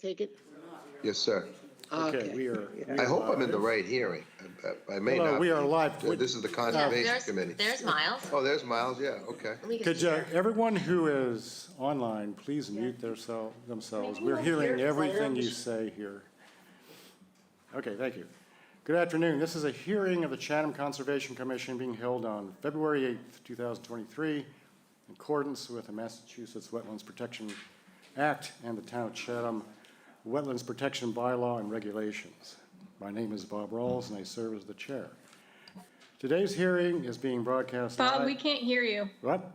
take it? Yes, sir. Okay, we are. I hope I'm in the right hearing. I may Hello, not. we are be. live. This is the Yes, Conservation Committee. there's Miles. Oh, there's Miles, yeah, okay. Let me get Could you there. everyone who is online, please mute themselves. We're hearing everything you say here. Okay, thank you. Good afternoon. This is a hearing of the Chatham Conservation Commission being held on February 8th, 2023, in accordance with the Massachusetts Wetlands Protection Act and the Town of Chatham Wetlands Protection Bylaw and Regulations. My name is Bob Rawls and I serve as the chair. Today's hearing is being broadcast live. Bob, we can't hear you. What?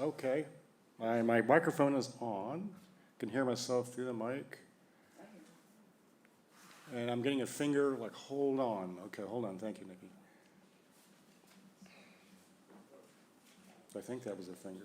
Okay. My microphone is on. I can hear myself through the mic. And I'm getting a finger like, hold on. Okay, hold on. Thank you, Nikki. I think that was a finger.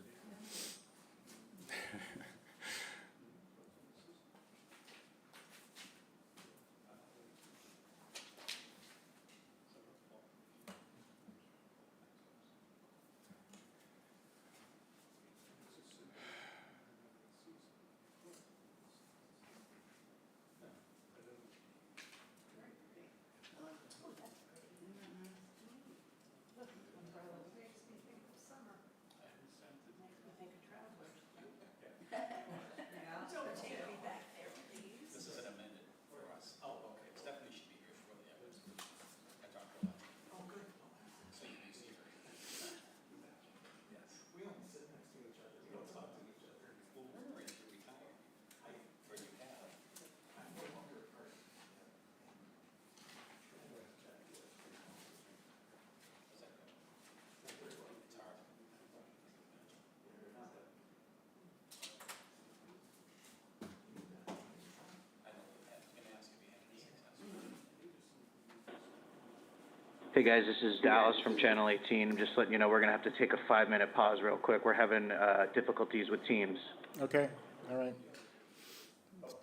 Hey guys, this is Dallas from Channel 18. I'm just letting you know we're going to have to take a 5-minute pause real quick. We're having difficulties with Teams. Okay, all right,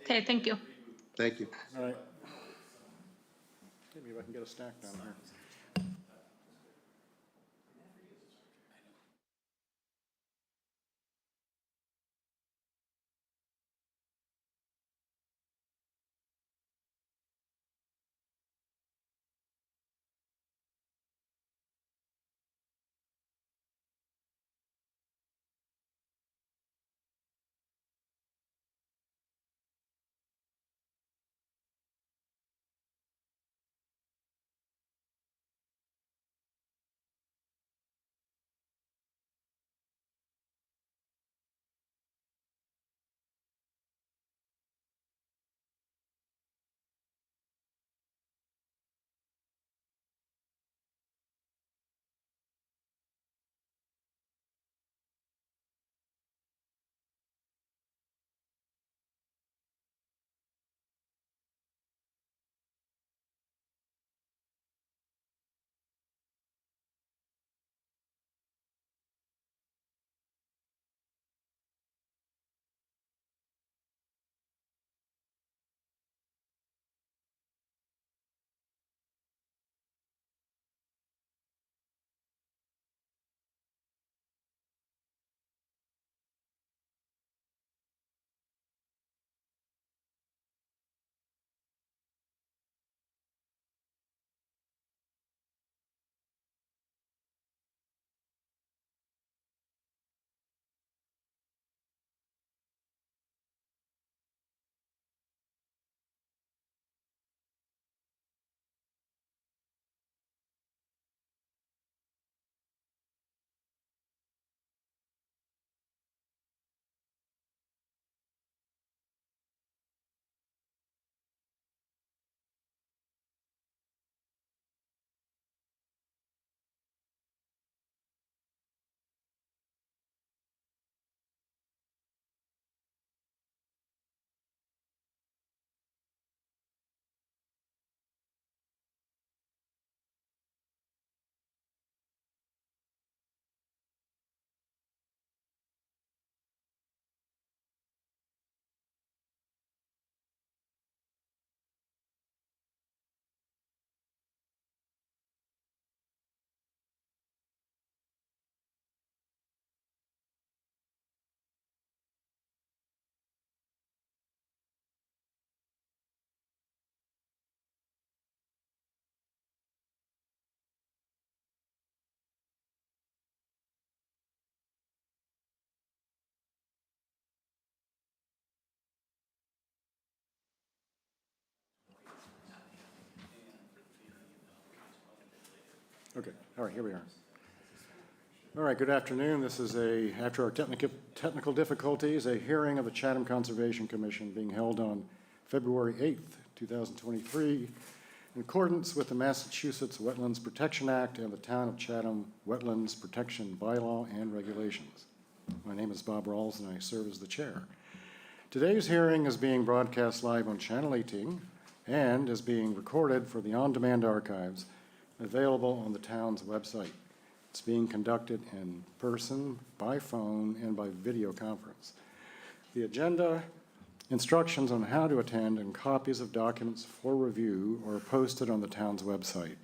Okay, thank you. Thank you. all right. Maybe if I can get a stack down here. Okay, all right, here we are. All right, good afternoon. This is after our technical difficulties, a hearing of the Chatham Conservation Commission being held on February 8th, 2023, in accordance with the Massachusetts Wetlands Protection Act and the Town of Chatham Wetlands Protection Bylaw and Regulations. My name is Bob Rawls, and I serve as the chair. Today's hearing is being broadcast live on Channel 18 and is being recorded for the on-demand archives available on the town's website. It's being conducted in person, by phone, and by video conference. The agenda, instructions on how to attend, and copies of documents for review are posted on the town's website.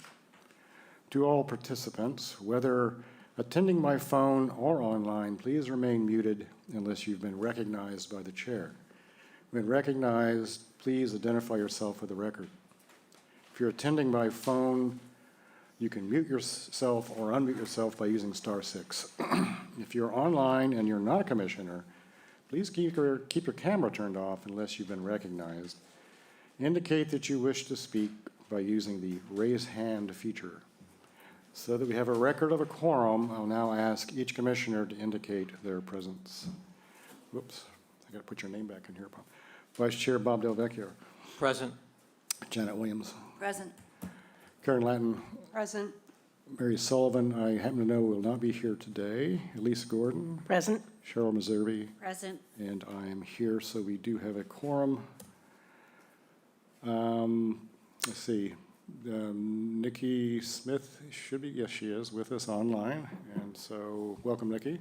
To all participants, whether attending by phone or online, please remain muted unless you've been recognized by the chair. When recognized, please identify yourself for the record. If you're attending by phone, you can mute yourself or unmute yourself by using *6. If you're online and you're not a commissioner, please keep your camera turned off unless you've been recognized. Indicate that you wish to speak by using the raise hand feature. So that we have a record of a quorum, I'll now ask each commissioner to indicate their presence. Whoops, I got to put your name back in here, Bob. Vice Chair Bob Del Vecchio. Present. Janet Williams. Present. Karen Latin. Present. Mary Sullivan, I happen to know will not be here today. Elise Gordon. Present. Cheryl Meservey. Present. And I am here, so we do have a quorum. Let's see. Nikki Smith should be, yes, she is with us online. And so, welcome, Nikki.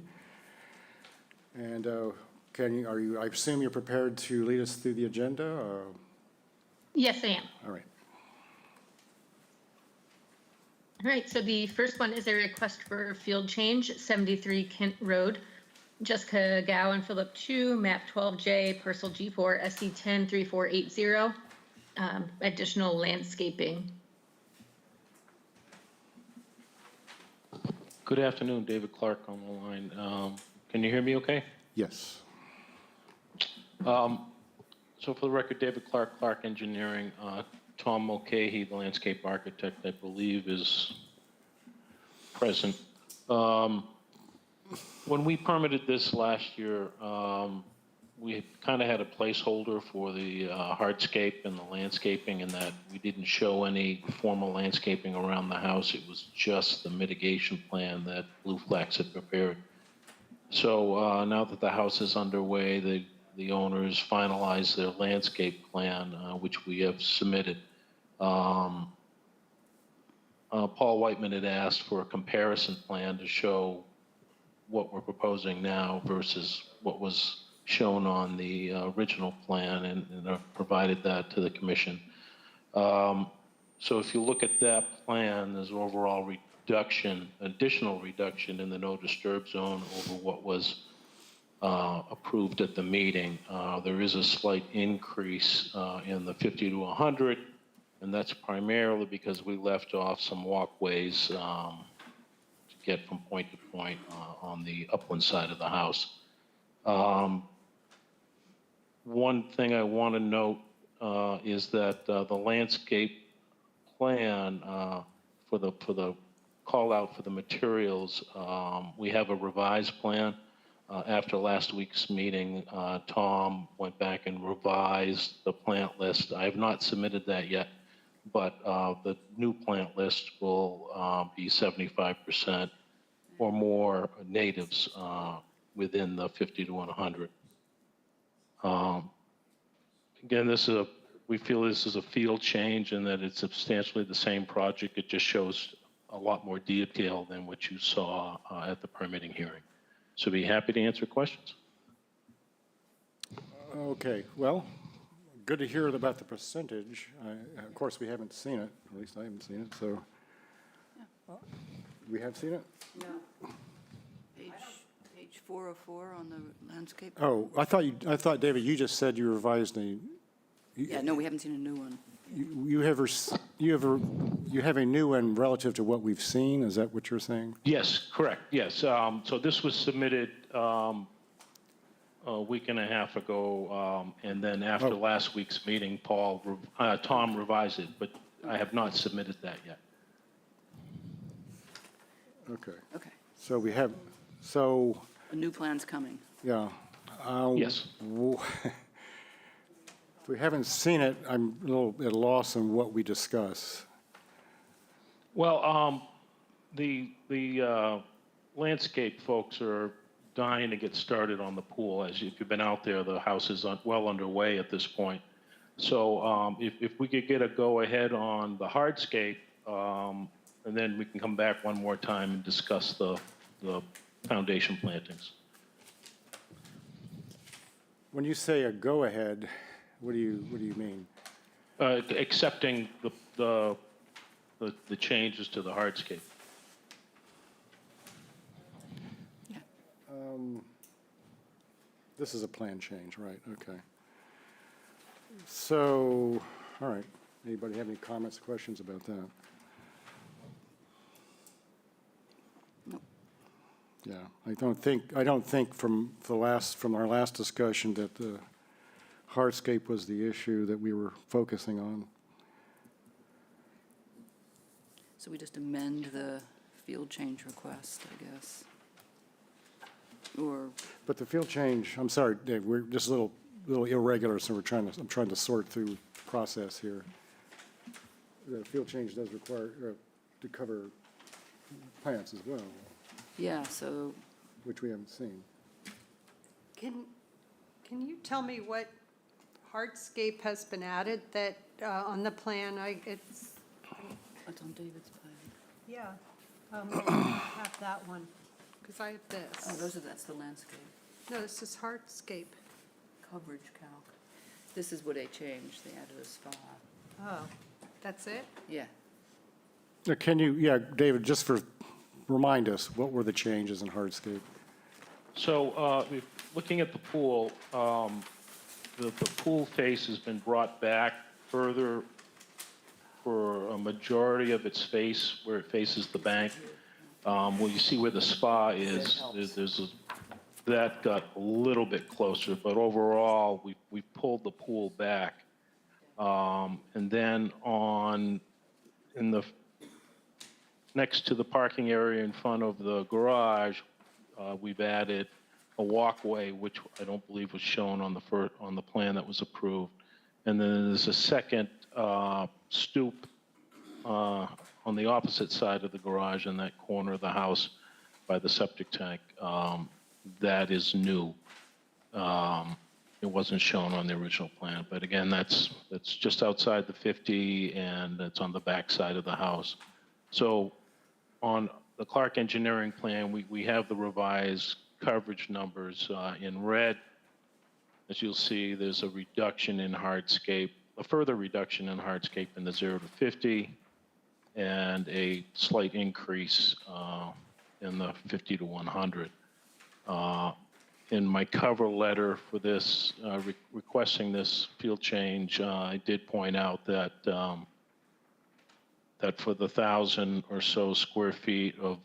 And I assume you're prepared to lead us through the agenda? Yes, I am. All right. All right, so the first one is a request for field change, 73 Kent Road. Jessica Gow and Philip Chu, map 12J, parcel G4, SC10 3480, additional landscaping. Good afternoon, David Clark on the line. Can you hear me okay? Yes. So for the record, David Clark, Clark Engineering, Tom Mulcahy, the landscape architect, I believe is present. When we permitted this last year, we kind of had a placeholder for the hardscape and the landscaping, and that we didn't show any formal landscaping around the house. It was just the mitigation plan that Blue Flax had prepared. So now that the house is underway, the owners finalized their landscape plan, which we have submitted. Paul Whiteman had asked for a comparison plan to show what we're proposing now versus what was shown on the original plan, and provided that to the commission. So if you look at that plan, there's an overall additional reduction in the no disturb zone over what was approved at the meeting. There is a slight increase in the 50 to 100, and that's primarily because we left off some walkways to get from point to point on the upland side of the house. One thing I want to note is that the landscape plan for the call out for the materials, we have a revised plan. After last week's meeting, Tom went back and revised the plant list. I have not submitted that yet, but the new plant list will be 75% or more natives within the 50 to 100. Again, we feel this is a field change and that it's substantially the same project. It just shows a lot more detail than what you saw at the permitting hearing. So be happy to answer questions. Okay, well, good to hear about the percentage. Of course, we haven't seen it, at least I haven't seen it, so. We have seen it? No. Page 404 on the landscape. Oh, I thought, David, you just said you revised Yeah, no, we haven't seen a new one. you have a new one relative to what we've seen, is that what you're saying? Yes, correct, yes. So this was submitted a week and a half ago, and then after last week's meeting, Tom revised it, but I have not submitted that yet. Okay. Okay, So we have, so, a new plan's coming. yeah. Yes. If we haven't seen it, I'm a little at a loss on what we discuss. Well, the landscape folks are dying to get started on the pool. If you've been out there, the house is well underway at this point. So if we could get a go-ahead on the hardscape, and then we can come back one more time and discuss the foundation plantings. When you say a go-ahead, what do you mean? Accepting the changes to the hardscape. This is a plan change, right, okay. So, all right, anybody have any comments, questions about that? No. Yeah, I don't think from our last discussion that the hardscape was the issue that we were focusing on. So we just amend the field change request, I guess? Or, But the field change, I'm sorry, Dave, we're just a little irregular, so I'm trying to sort through process here. The field change does require, to cover plants as well, yeah, so, which we haven't seen. Can you tell me what hardscape has been added that, on the plan, it's on David's plan. yeah, I have that one, because I have Oh, this. that's the landscape No, this is hardscape. coverage calc. This is what they changed, they added a spa. Oh, that's it? Yeah, Can you, David, just remind us, what were the changes in hardscape? So looking at the pool, the pool face has been brought back further for a majority of its face, where it faces the bank. Well, you see where the spa is, that got a little bit closer, but overall, we pulled the pool back. And then next to the parking area in front of the garage, we've added a walkway, which I don't believe was shown on the plan that was approved. And then there's a second stoop on the opposite side of the garage in that corner of the house by the septic tank. That is new. It wasn't shown on the original plan, but again, that's just outside the 50, and it's on the back side of the house. So on the Clark Engineering plan, we have the revised coverage numbers in red. As you'll see, there's a reduction in hardscape, a further reduction in hardscape in the 0 to 50, and a slight increase in the 50 to 100. In my cover letter for this, requesting this field change, I did point out that that for the 1,000 or so square feet of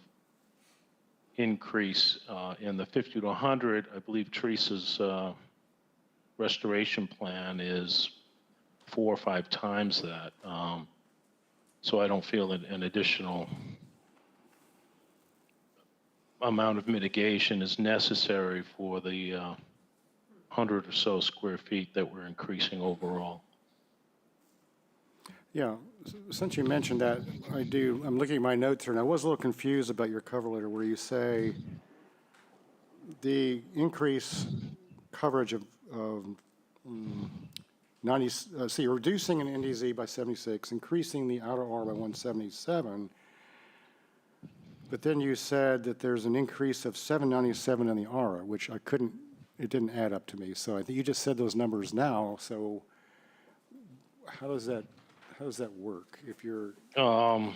increase in the 50 to 100, I believe Teresa's restoration plan is 4 or 5 times that. So I don't feel an additional amount of mitigation is necessary for the 100 or so square feet that we're increasing overall. Yeah, since you mentioned that, I'm looking at my notes here, and I was a little confused about your cover letter where you say the increase coverage of 90, so you're reducing an NDZ by 76, increasing the outer R by 177, but then you said that there's an increase of 797 in the ARA, which it didn't add up to me. So I think you just said those numbers now, so how does that work if you're? Yeah,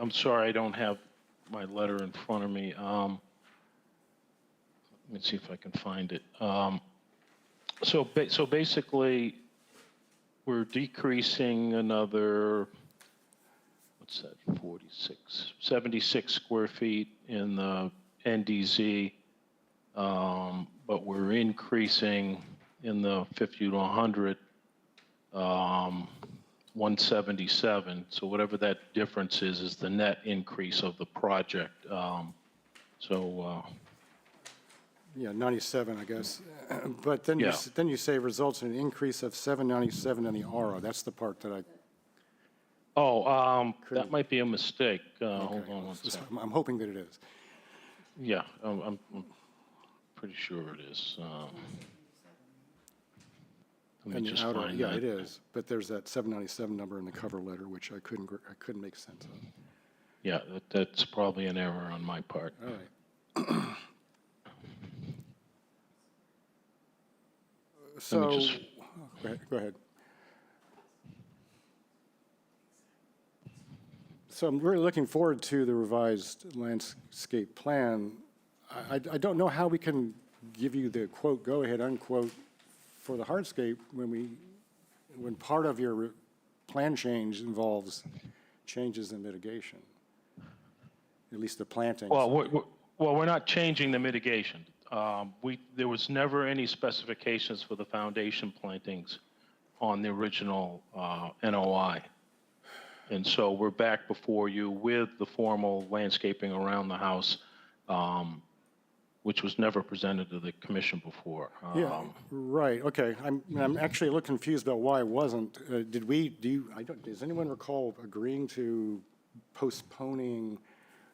I'm sorry, I don't have my letter in front of me. Let me see if I can find it. So basically, we're decreasing another, what's that, 76 square feet in the NDZ, but we're increasing in the 50 to 100 177. So whatever that difference is the net increase of the project. Yeah, 97, I guess. But then Yeah. then you say results in an increase of 797 in the aura. That's the part that I, That might be a mistake. Hold okay. on one second. I'm hoping that it is. Yeah, I'm pretty sure it is. Let And me the just outer, find yeah, that. it is. But there's that 797 number in the cover letter, which I couldn't make sense of. Yeah, that's probably an error on my part. All right. So, just- go ahead. So I'm really looking forward to the revised landscape plan. I don't know how we can give you the quote, go ahead, unquote, for the hardscape when part of your plan change involves changes in mitigation, at least the plantings. Well, we're not changing the mitigation. There was never any specifications for the foundation plantings on the original NOI. And so we're back before you with the formal landscaping around the house, which was never presented to the commission before. Yeah, right, okay. I'm actually a little confused about why it wasn't. Does anyone recall agreeing to postponing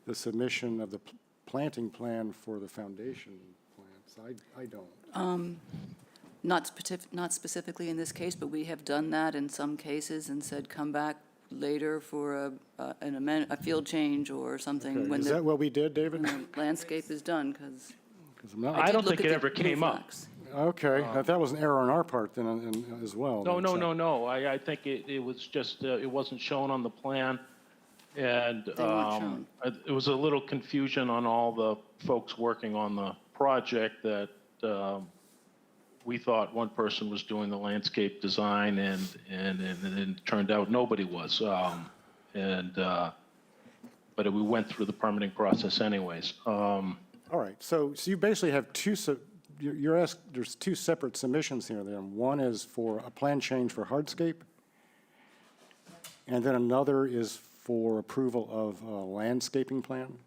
the submission of the planting plan for the foundation plants? I don't. Not specifically in this case, but we have done that in some cases and said, come back later for a field change or something Okay, when is the that what we did, David? landscape is done, because 'Cause I'm not- I don't think it ever came up. Okay, that was an error on our part then as well. No, then, no, so- no, no. I think it was just, it wasn't shown on the plan. And They weren't shown. it was a little confusion on all the folks working on the project that we thought one person was doing the landscape design and it turned out nobody was. But we went through the permitting process anyways. All right, so you basically have there's two separate submissions here then. One is for a plan change for hardscape, and then another is for approval of a landscaping plan?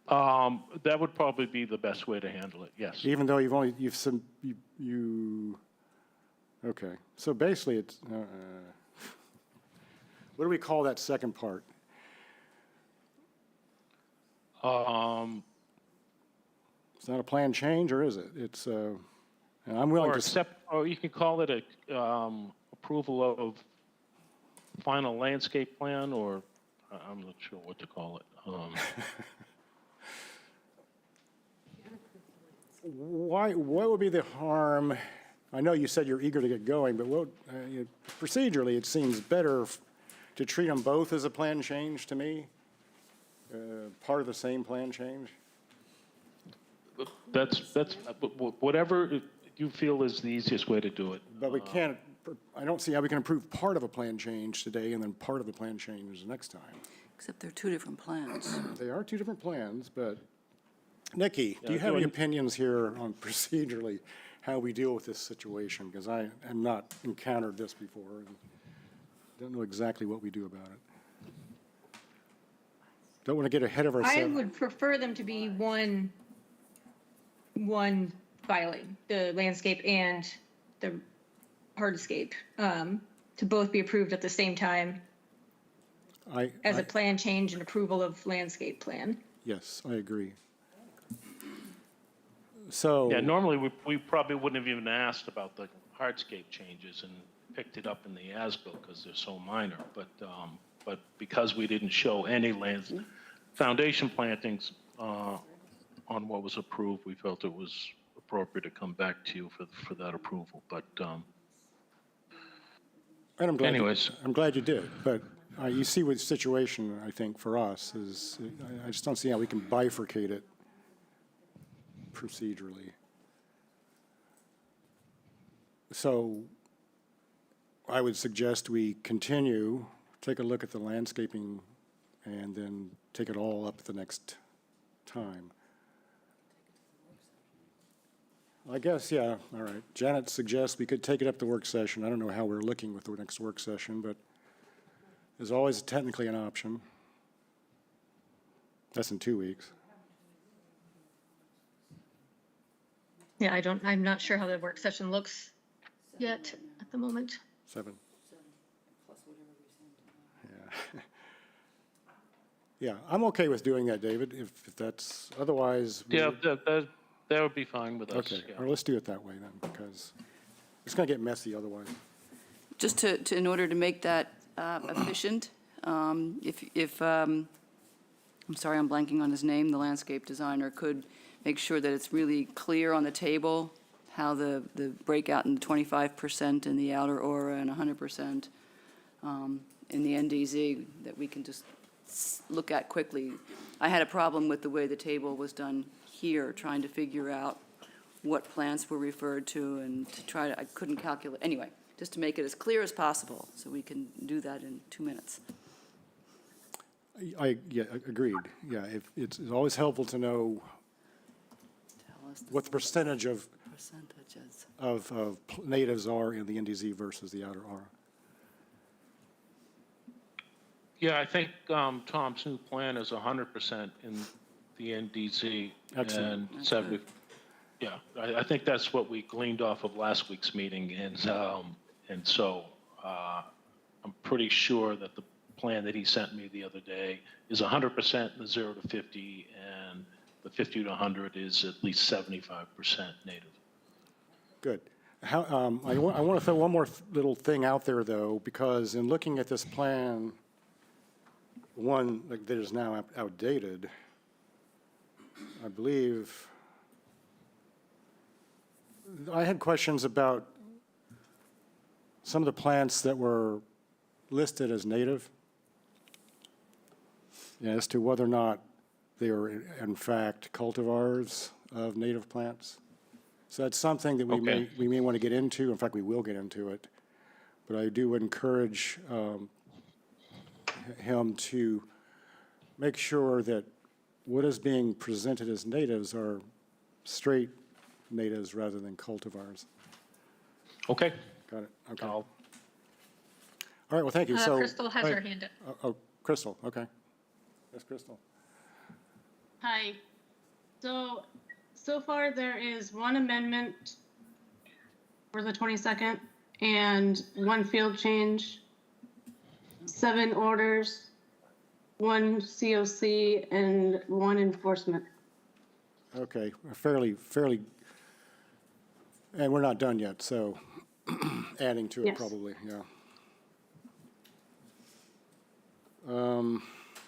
That would probably be the best way to handle it, yes. Even though okay, so basically it's, what do we call that second part? It's not a plan change, or is it? It's, and I'm willing to. Or you can call it a approval of final landscape plan, or I'm not sure what to call it. What would be the harm? I know you said you're eager to get going, but procedurally, it seems better to treat them both as a plan change to me, part of the same plan change. That's whatever you feel is the easiest way to do it. But we can't, I don't see how we can approve part of a plan change today and then part of the plan change next time. except they're two different plans. They are two different plans, but Nikki, do you have any opinions here on procedurally how we deal with this situation? Because I have not encountered this before and don't know exactly what we do about it. Don't want to get ahead of ourselves. I would prefer them to be one filing, the landscape and the hardscape, to both be approved at the same time as a plan change and approval of landscape plan. Yes, I agree. So. Yeah, normally we probably wouldn't have even asked about the hardscape changes and picked it up in the as-built because they're so minor. But because we didn't show any foundation plantings on what was approved, we felt it was appropriate to come back to you for that approval. But And I'm glad anyways. I'm glad you did, but you see what the situation, I think, for us is, I just don't see how we can bifurcate it procedurally. So I would suggest we continue, take a look at the landscaping, and then take it all up the next time. I guess, yeah, all right. Janet suggests we could take it up the work session. I don't know how we're looking with the next work session, but there's always technically an option. That's in 2 weeks. Yeah, I'm not sure how the work session looks yet at the moment. 7. Yeah. Yeah, I'm okay with doing that, David, if that's, otherwise. Yeah, that would be fine with us. Okay, yeah. or let's do it that way then, because it's going to get messy otherwise. Just in order to make that efficient, if I'm sorry, I'm blanking on his name, the landscape designer could make sure that it's really clear on the table how the breakout in the 25% in the outer aura and 100% in the NDZ, that we can just look at quickly. I had a problem with the way the table was done here, trying to figure out what plants were referred to and to try to, I couldn't calculate, anyway, just to make it as clear as possible, so we can do that in 2 minutes. Yeah, agreed. Yeah, it's always helpful to know Tell us what the percentage of percentages. natives are in the NDZ versus the outer aura. Yeah, I think Tom's new plan is 100% in the NDZ. Excellent. And 70, yeah, I think that's what we gleaned off of last week's meeting. And so I'm pretty sure that the plan that he sent me the other day is 100% in the 0 to 50, and the 50 to 100 is at least 75% native. Good. I want to throw one more little thing out there, though, because in looking at this plan, one that is now outdated, I believe, I had questions about some of the plants that were listed as native, as to whether or not they are in fact cultivars of native plants. So that's something that Okay. we may want to get into. In fact, we will get into it. But I do encourage him to make sure that what is being presented as natives are straight natives rather than cultivars. Okay. Got it? Okay. I'll- All right, well, thank you. So Crystal has her hand up. Oh, Crystal, okay. Yes, Crystal. Hi. So far there is one amendment for the 22nd and one field change, 7 orders, 1 COC, and 1 enforcement. Okay, fairly, and we're not done yet, so adding to it Yes. probably, yeah.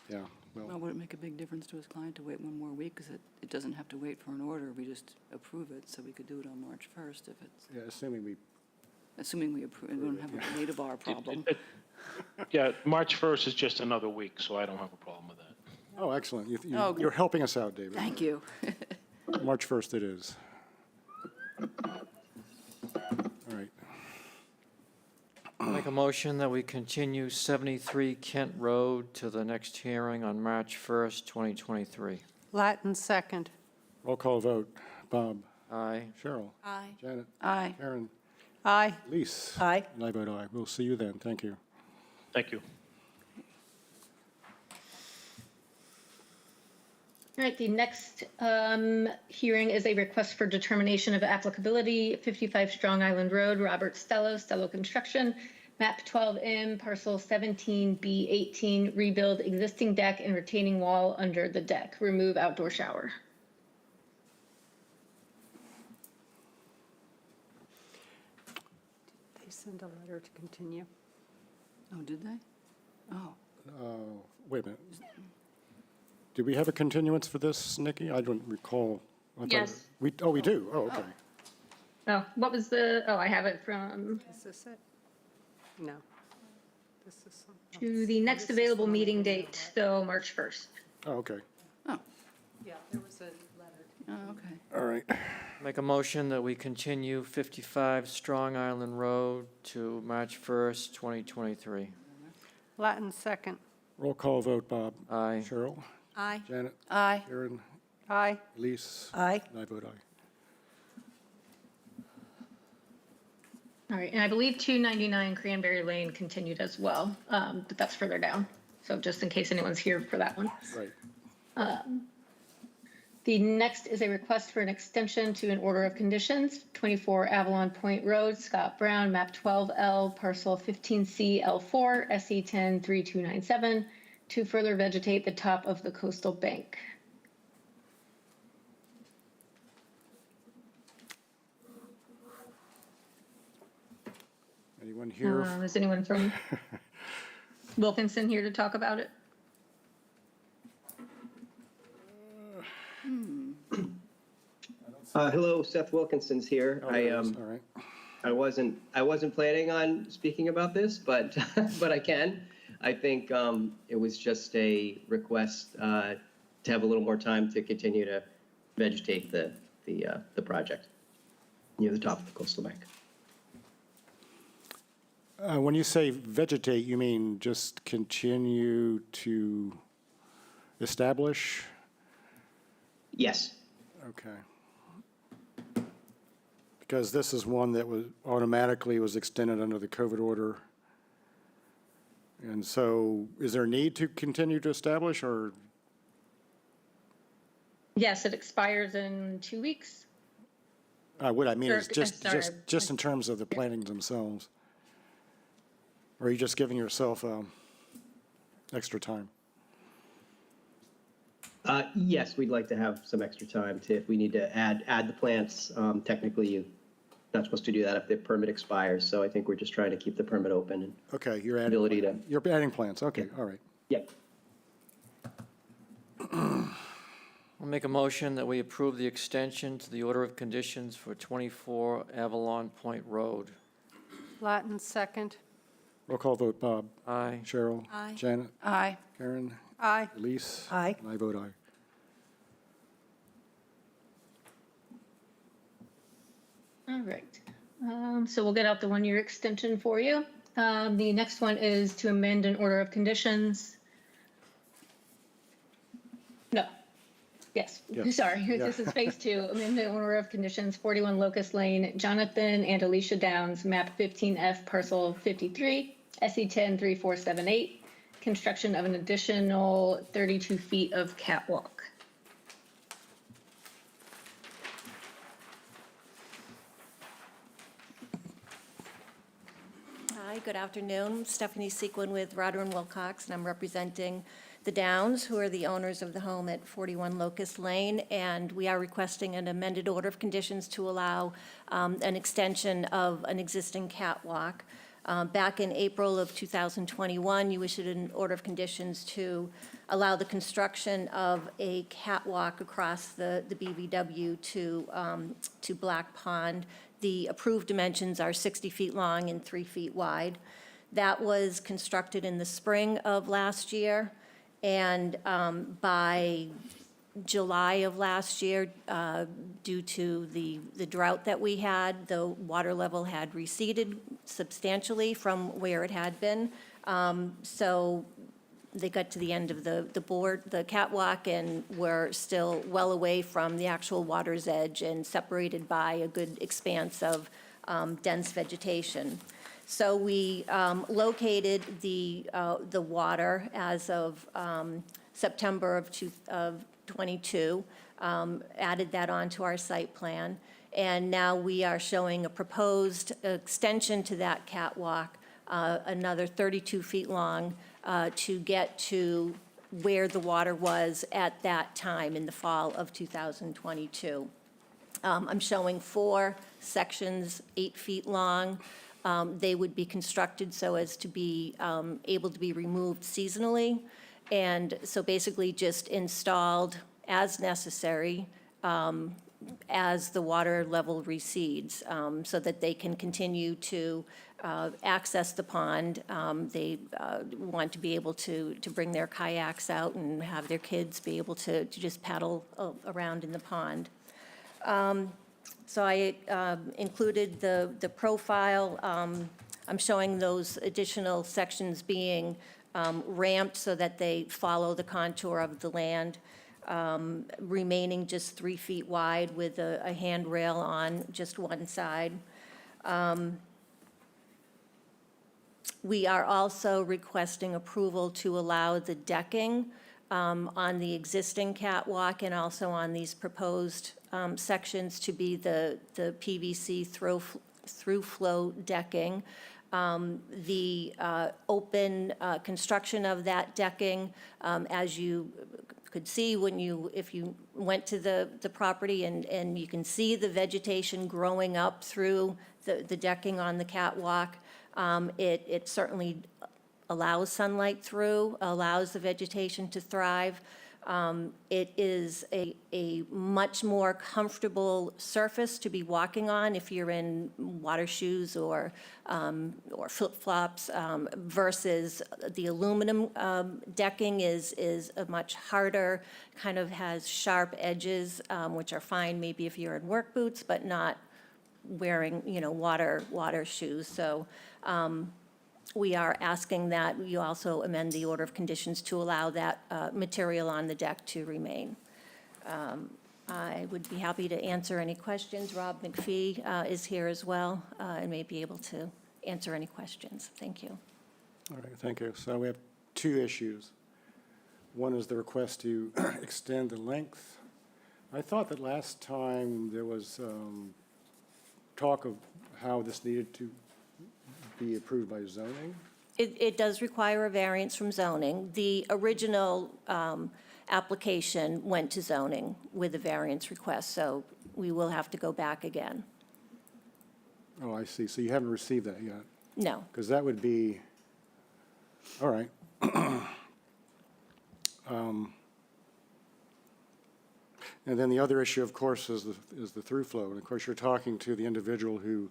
Yeah, Well, well, would it make a big difference to his client to wait one more week? Because it doesn't have to wait for an order. We just approve it, so we could do it on March 1st if it's, yeah, assuming we, assuming we approve, we don't have a native bar problem. Yeah, March 1st is just another week, so I don't have a problem with that. oh, excellent. Oh, You're helping us out, David. Thank you. March 1st it is. All right. Make a motion that we continue 73 Kent Road to the next hearing on March 1st, 2023. Latin second. Roll call vote. Bob, Aye. Cheryl, Aye. Janet, Aye. Karen, Aye. Lise. Aye. And I vote aye. We'll see you then. Thank you. Thank you. All right, the next hearing is a request for determination of applicability, 55 Strong Island Road, Robert Stello Construction, map 12M, parcel 17B18, rebuild existing deck and retaining wall under the deck, remove outdoor shower. They send a letter to continue. Oh, did they? Oh, Wait a minute. Do we have a continuance for this, Nikki? I don't recall. I thought Yes. We do? Oh, okay. Oh, what was the, oh, I have it from, Is this it? No. This is something to else. the Oh, next this is available the one meeting we did. date, so March 1st. Oh, okay. Yeah, there was a letter. oh, okay. All right. Make a motion that we continue 55 Strong Island Road to March 1st, 2023. Latin second. Roll call vote, Bob. Aye. Cheryl, Aye. Janet, Aye. Karen, Aye. Elise. Aye. And I vote aye. All right, and I believe 299 Cranberry Lane continued as well, but that's further down. So just in case anyone's here for that one. Right. The next is a request for an extension to an order of conditions, 24 Avalon Point Road, Scott Brown, map 12L, parcel 15C L4, SE 103297, to further vegetate the top of the coastal bank. Anyone here? Is anyone from Wilkinson here to talk about it? Hello, Seth Wilkinson's here. Oh, there it is. All right. I wasn't planning on speaking about this, but but I can. I think it was just a request to have a little more time to continue to vegetate the project near the top of the coastal bank. When you say vegetate, you mean just continue to establish? Yes. Okay. Because this is one that was automatically was extended under the COVID order. And so is there a need to continue to establish, or? Yes, it expires in 2 weeks. What I mean is Or, just sorry. in terms of the plantings themselves. Or are you just giving yourself extra time? Yes, we'd like to have some extra time to, if we need to add the plants. Technically, you're not supposed to do that if the permit expires. So I think we're just trying to keep the permit open and Okay, you're adding, ability to. you're adding plants. Okay, all right. Yep. I'll make a motion that we approve the extension to the order of conditions for 24 Avalon Point Road. Latin second. Roll call vote, Bob. Aye. Cheryl. Aye. Janet. Aye. Karen. Aye. Elise. Aye. And I vote aye. All right. So we'll get out the 1-year extension for you. The next one is to amend an order of conditions. No. Yes, Yes. sorry. Yeah. This is phase 2. Amend the order of conditions, 41 Locust Lane, Jonathan and Alicia Downs, map 15F, parcel 53, SE 103478. Construction of an additional 32 feet of catwalk. Hi, good afternoon. Stephanie Sequin with Roder and Wilcox, and I'm representing the Downs, who are the owners of the home at 41 Locust Lane, and we are requesting an amended order of conditions to allow an extension of an existing catwalk. Back in April of 2021, you issued an order of conditions to allow the construction of a catwalk across the BVW to Black Pond. The approved dimensions are 60 feet long and 3 feet wide. That was constructed in the spring of last year, and by July of last year, due to the drought that we had, the water level had receded substantially from where it had been. So they got to the end of the catwalk, and were still well away from the actual water's edge and separated by a good expanse of dense vegetation. So we located the water as of September of 22, added that onto our site plan, and now we are showing a proposed extension to that catwalk, another 32 feet long, to get to where the water was at that time in the fall of 2022. I'm showing 4 sections, 8 feet long. They would be constructed so as to be able to be removed seasonally, and so basically just installed as necessary as the water level recedes, so that they can continue to access the pond. They want to be able to bring their kayaks out and have their kids be able to just paddle around in the pond. So I included the profile. I'm showing those additional sections being ramped so that they follow the contour of the land, remaining just 3 feet wide with a handrail on just one side. We are also requesting approval to allow the decking on the existing catwalk and also on these proposed sections to be the PVC through flow decking. The open construction of that decking, as you could see if you went to the property, and you can see the vegetation growing up through the decking on the catwalk. It certainly allows sunlight through, allows the vegetation to thrive. It is a much more comfortable surface to be walking on if you're in water shoes or flip-flops, versus the aluminum decking is a much harder, kind of has sharp edges, which are fine maybe if you're in work boots, but not wearing, water shoes. So we are asking that you also amend the order of conditions to allow that material on the deck to remain. I would be happy to answer any questions. Rob McPhee is here as well and may be able to answer any questions. Thank you. All right, thank you. So we have two issues. One is the request to extend the length. I thought that last time there was talk of how this needed to be approved by zoning. It does require a variance from zoning. The original application went to zoning with a variance request, so we will have to go back again. Oh, I see. So you haven't received that yet? No. Because that would be, all right. And then the other issue, of course, is the through flow. And of course, you're talking to the individual who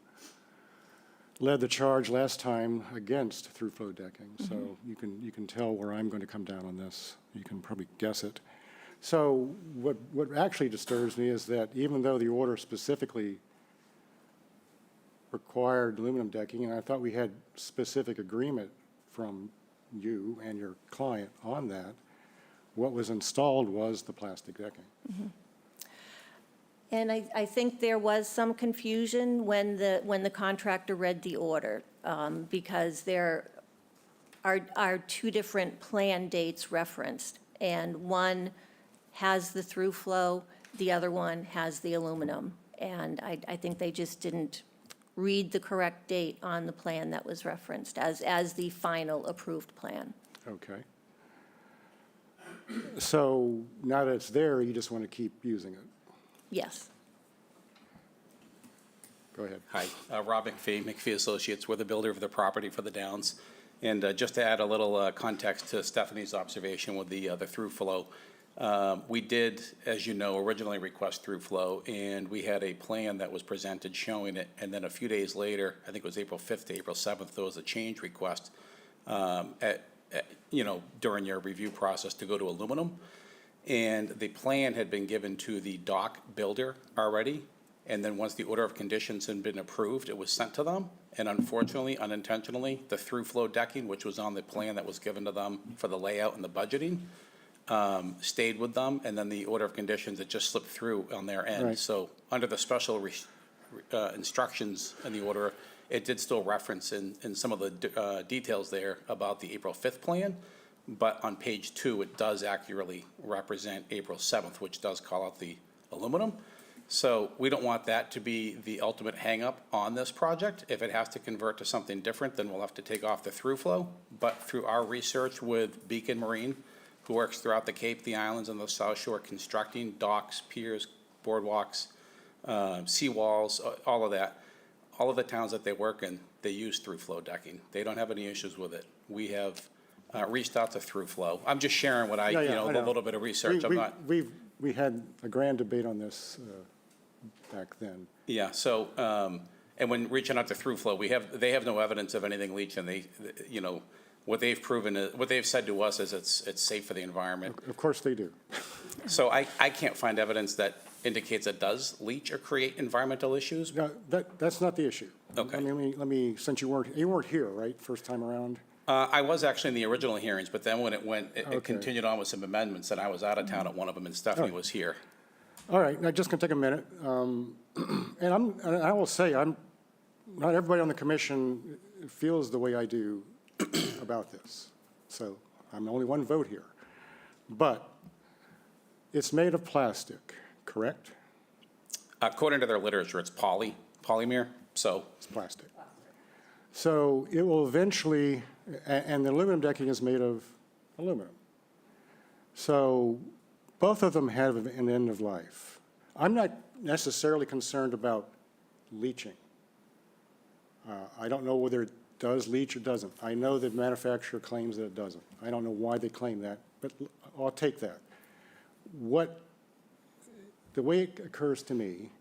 led the charge last time against through flow decking. So you can tell where I'm going to come down on this. You can probably guess it. So what actually disturbs me is that even though the order specifically required aluminum decking, and I thought we had specific agreement from you and your client on that, what was installed was the plastic decking. And I think there was some confusion when the contractor read the order, because there are two different plan dates referenced, and one has the through flow, the other one has the aluminum. And I think they just didn't read the correct date on the plan that was referenced as the final approved plan. Okay. So now that it's there, you just want to keep using it? Yes. Go ahead. Hi, Rob McPhee Associates. We're the builder of the property for the Downs. And just to add a little context to Stephanie's observation with the through flow, we did, as you know, originally request through flow, and we had a plan that was presented showing it. And then a few days later, I think it was April 5th to April 7th, there was a change request during your review process to go to aluminum. And the plan had been given to the dock builder already. And then once the order of conditions had been approved, it was sent to them. And unfortunately, unintentionally, the through flow decking, which was on the plan that was given to them for the layout and the budgeting, stayed with them. And then the order of conditions, it just slipped through on their end. Right. So under the special instructions in the order, it did still reference in some of the details there about the April 5th plan. But on page 2, it does accurately represent April 7th, which does call out the aluminum. So we don't want that to be the ultimate hangup on this project. If it has to convert to something different, then we'll have to take off the through flow. But through our research with Beacon Marine, who works throughout the Cape, the islands, and the South Shore, constructing docks, piers, boardwalks, seawalls, all of that, all of the towns that they work in, they use through flow decking. They don't have any issues with it. We have reached out to through flow. I'm just sharing what I a know. little bit of research. We had a grand debate on this back then. Yeah, so, and when reaching out to through flow, they have no evidence of anything leaching. What they've proven, what they've said to us is it's safe for the environment. Of course they do. So I can't find evidence that indicates it does leach or create environmental issues. No, that's not the issue. Okay. Let me, since you weren't here, right, first time around? I was actually in the original hearings, but then when it Okay. continued on with some amendments, and I was out of town at one of them, and Stephanie was here. All right, now just gonna take a minute. And I will say, not everybody on the commission feels the way I do about this. So I'm only one vote here. But it's made of plastic, correct? According to their literature, it's polymer, so It's plastic. So it will eventually, and the aluminum decking is made of aluminum. So both of them have an end of life. I'm not necessarily concerned about leaching. I don't know whether it does leach or doesn't. I know the manufacturer claims that it doesn't. I don't know why they claim that, but I'll take that. The way it occurs to me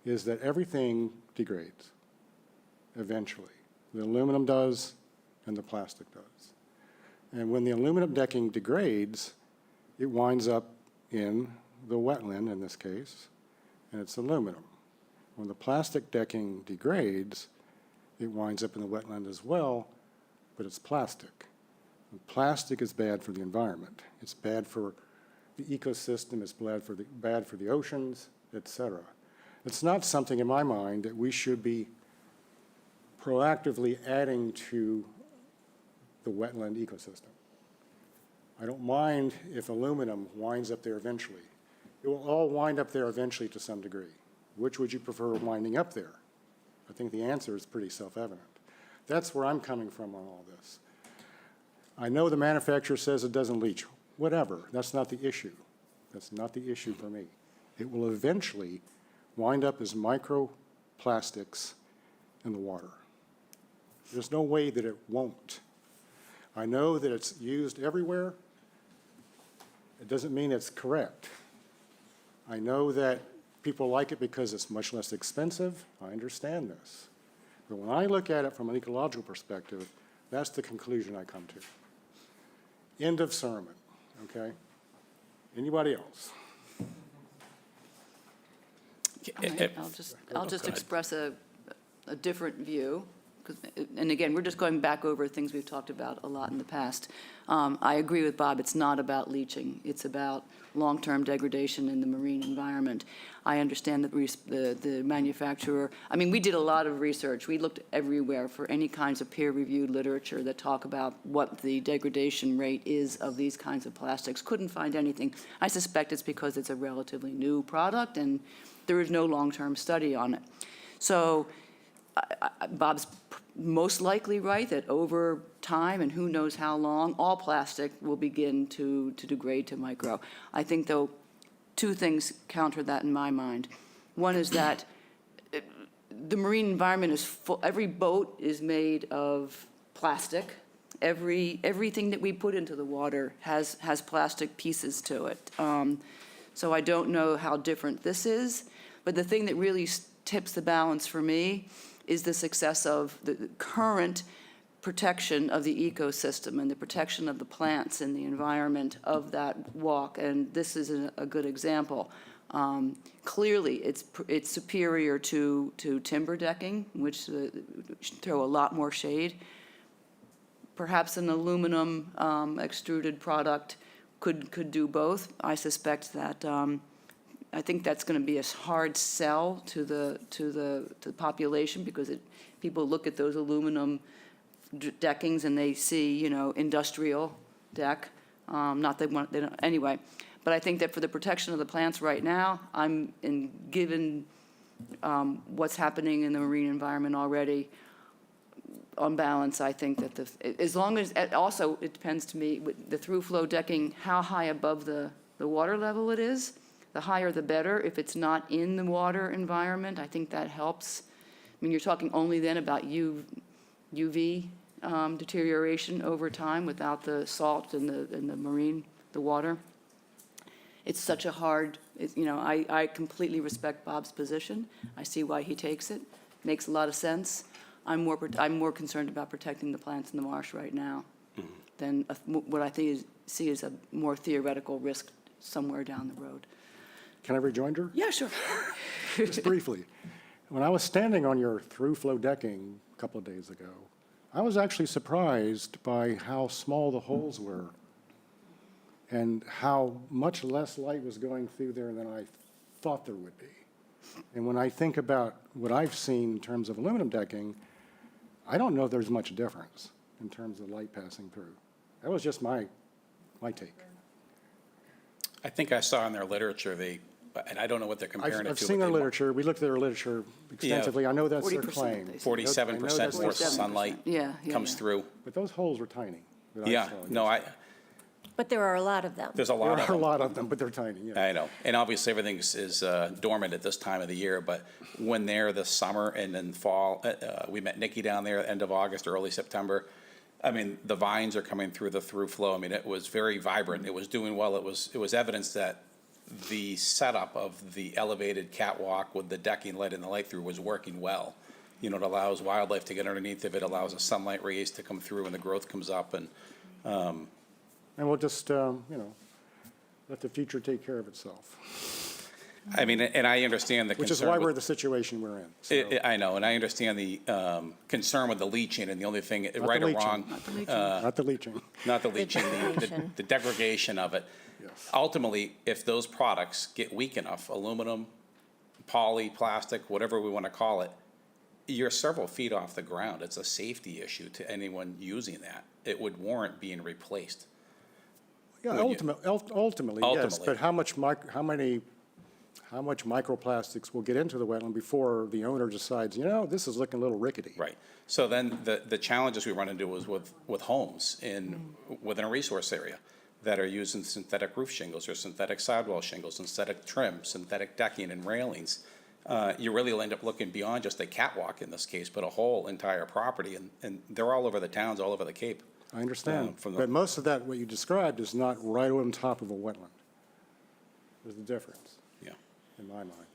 is that everything degrades eventually. The aluminum does, and the plastic does. And when the aluminum decking degrades, it winds up in the wetland in this case, and it's aluminum. When the plastic decking degrades, it winds up in the wetland as well, but it's plastic. And plastic is bad for the environment. It's bad for the ecosystem, it's bad for the oceans, et cetera. It's not something in my mind that we should be proactively adding to the wetland ecosystem. I don't mind if aluminum winds up there eventually. It will all wind up there eventually to some degree. Which would you prefer winding up there? I think the answer is pretty self-evident. That's where I'm coming from on all this. I know the manufacturer says it doesn't leach. Whatever, that's not the issue. That's not the issue for me. It will eventually wind up as microplastics in the water. There's no way that it won't. I know that it's used everywhere. It doesn't mean it's correct. I know that people like it because it's much less expensive. I understand this. But when I look at it from an ecological perspective, that's the conclusion I come to. End of sermon, okay? Anybody else? All right, I'll just express a different view. And again, we're just going back over things we've talked about a lot in the past. I agree with Bob, it's not about leaching. It's about long-term degradation in the marine environment. I understand that the manufacturer, I mean, we did a lot of research. We looked everywhere for any kinds of peer-reviewed literature that talk about what the degradation rate is of these kinds of plastics. Couldn't find anything. I suspect it's because it's a relatively new product and there is no long-term study on it. So Bob's most likely right that over time, and who knows how long, all plastic will begin to degrade to micro. I think, though, two things counter that in my mind. One is that the marine environment is full, every boat is made of plastic. Everything that we put into the water has plastic pieces to it. So I don't know how different this is, but the thing that really tips the balance for me is the success of the current protection of the ecosystem and the protection of the plants and the environment of that walk, and this is a good example. Clearly, it's superior to timber decking, which throw a lot more shade. Perhaps an aluminum extruded product could do both. I suspect that I think that's going to be a hard sell to the population because people look at those aluminum deckings and they see, you know, industrial deck. Not they don't anyway. But I think that for the protection of the plants right now, given what's happening in the marine environment already, on balance, I think that as long as also it depends to me with the through flow decking how high above the water level it is. The higher the better. If it's not in the water environment, I think that helps. I mean, you're talking only then about UV deterioration over time without the salt in the marine, the water. It's such a hard, you know, I completely respect Bob's position. I see why he takes it. Makes a lot of sense. I'm more concerned about protecting the plants in the marsh right now than what I see as a more theoretical risk somewhere down the road. Can I rejoin her? Yeah, sure. Just briefly. When I was standing on your through-flow decking a couple of days ago, I was actually surprised by how small the holes were and how much less light was going through there than I thought there would be. And when I think about what I've seen in terms of aluminum decking, I don't know if there's much difference in terms of light passing through. That was just my take. I think I saw in their literature, and I don't know what they're comparing it to. I've seen their literature. We looked at their literature extensively. I know that's their 40%, claim. they say. 47% more 47%. sunlight Yeah, yeah, comes yeah. through. But those holes were tiny. that I Yeah, saw. no, But there are a lot of them. there's a There lot of are a them. lot of them, but they're tiny, yeah. I know, and obviously everything is dormant at this time of the year, but when they're this summer and then fall, we met Nikki down there end of August, early September. I mean, the vines are coming through the through flow. I mean, it was very vibrant. It was doing well. It was evidence that the setup of the elevated catwalk with the decking letting the light through was working well. You know, it allows wildlife to get underneath of it, allows the sunlight rays to come through and the growth comes up and, And we'll just, let the future take care of itself, I mean, and I understand the which is concern why with- we're in the situation we're in. So, I know, and I understand the concern with the leaching, and the only thing, right or leaching. wrong, Not the leaching. not the leaching, degradation. the degradation of it. Yes. Ultimately, if those products get weak enough, aluminum, poly, plastic, whatever we want to call it, you're several feet off the ground. It's a safety issue to anyone using that. It would warrant being replaced. Yeah, Would you- ultimately, yes, Ultimately. but how much microplastics will get into the wetland before the owner decides, this is looking a little rickety? Right. So then the challenges we run into is with homes within a resource area that are using synthetic roof shingles or synthetic sidewall shingles, synthetic trim, synthetic decking and railings. You really will end up looking beyond just a catwalk in this case, but a whole entire property, and they're all over the towns, all over the Cape. I understand, from the- but most of that, what you described, is not right on top of a wetland. There's a difference, Yeah. in my mind.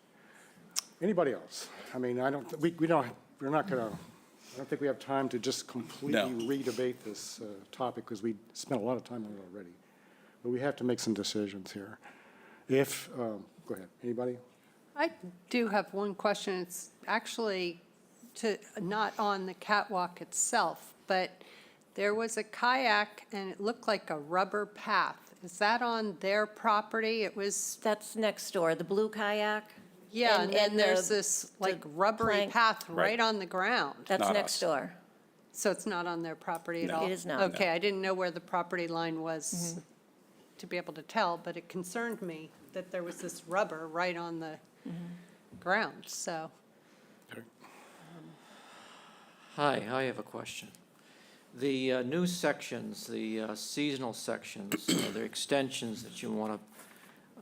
Anybody else? I mean, we're not gonna, I don't think we have time to just completely re-debate this topic, because we spent a lot of time on it already. But we have to make some decisions here. Go ahead, anybody? I do have one question. It's actually not on the catwalk itself, but there was a kayak and it looked like a rubber path. Is that on their property? It was, That's next door, the blue kayak. yeah, and then there's the- this like rubbery plank. path Right. right on the ground. That's Not next us. door. So it's not on their property at No. all? It is not. Okay, I didn't know where the property line was to be able to tell, but it concerned me that there was this rubber right on the ground, so. Hi, I have a question. The new sections, the seasonal sections, the extensions that you want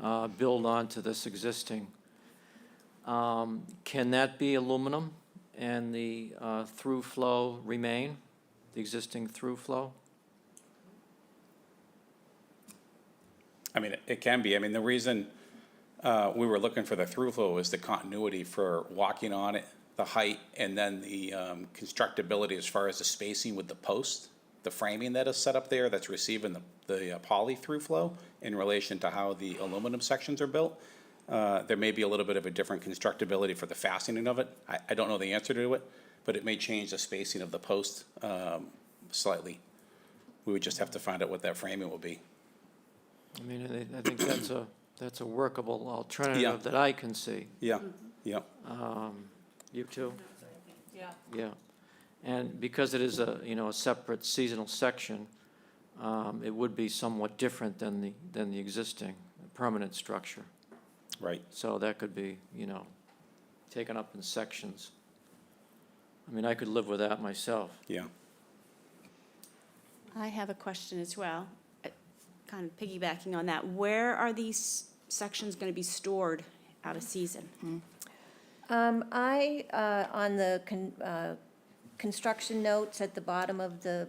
to build onto this existing, can that be aluminum and the through flow remain, the existing through flow? I mean, it can be. I mean, the reason we were looking for the through flow is the continuity for walking on it, the height, and then the constructability as far as the spacing with the post, the framing that is set up there that's receiving the poly through flow in relation to how the aluminum sections are built. There may be a little bit of a different constructability for the fastening of it. I don't know the answer to it, but it may change the spacing of the post slightly. We would just have to find out what that framing will be. I mean, I think that's a workable alternative that I can see. Yeah, yeah. You too? Yeah. Yeah. And because it is a separate seasonal section, it would be somewhat different than the existing permanent structure. Right. So that could be, taken up in sections. I mean, I could live with that myself. Yeah. I have a question as well, kind of piggybacking on that. Where are these sections going to be stored out of season? On the construction notes at the bottom of the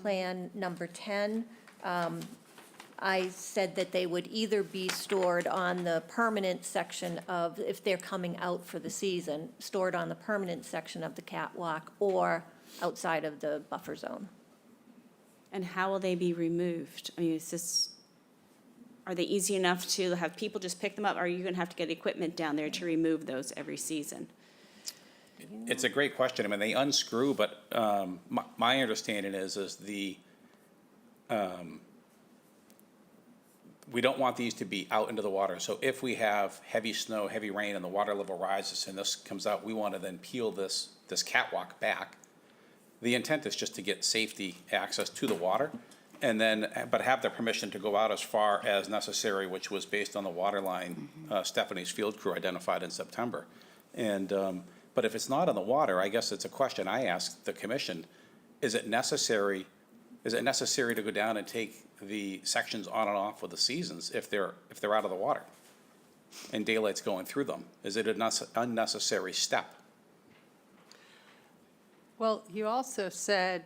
plan number 10, I said that they would either be stored on the permanent section of, if they're coming out for the season, stored on the permanent section of the catwalk or outside of the buffer zone. And how will they be removed? I mean, are they easy enough to have people just pick them up? Or are you going to have to get equipment down there to remove those every season? It's a great question. I mean, they unscrew, but my understanding is we don't want these to be out into the water. So if we have heavy snow, heavy rain, and the water level rises and this comes out, we want to then peel this catwalk back the intent is just to get safety access to the water, and then, but have the permission to go out as far as necessary, which was based on the water line Stephanie's field crew identified in September. And, but if it's not on the water, I guess it's a question I asked the commission, is it necessary to go down and take the sections on and off with the seasons if they're out of the water and daylight's going through them? Is it an unnecessary step? Well, you also said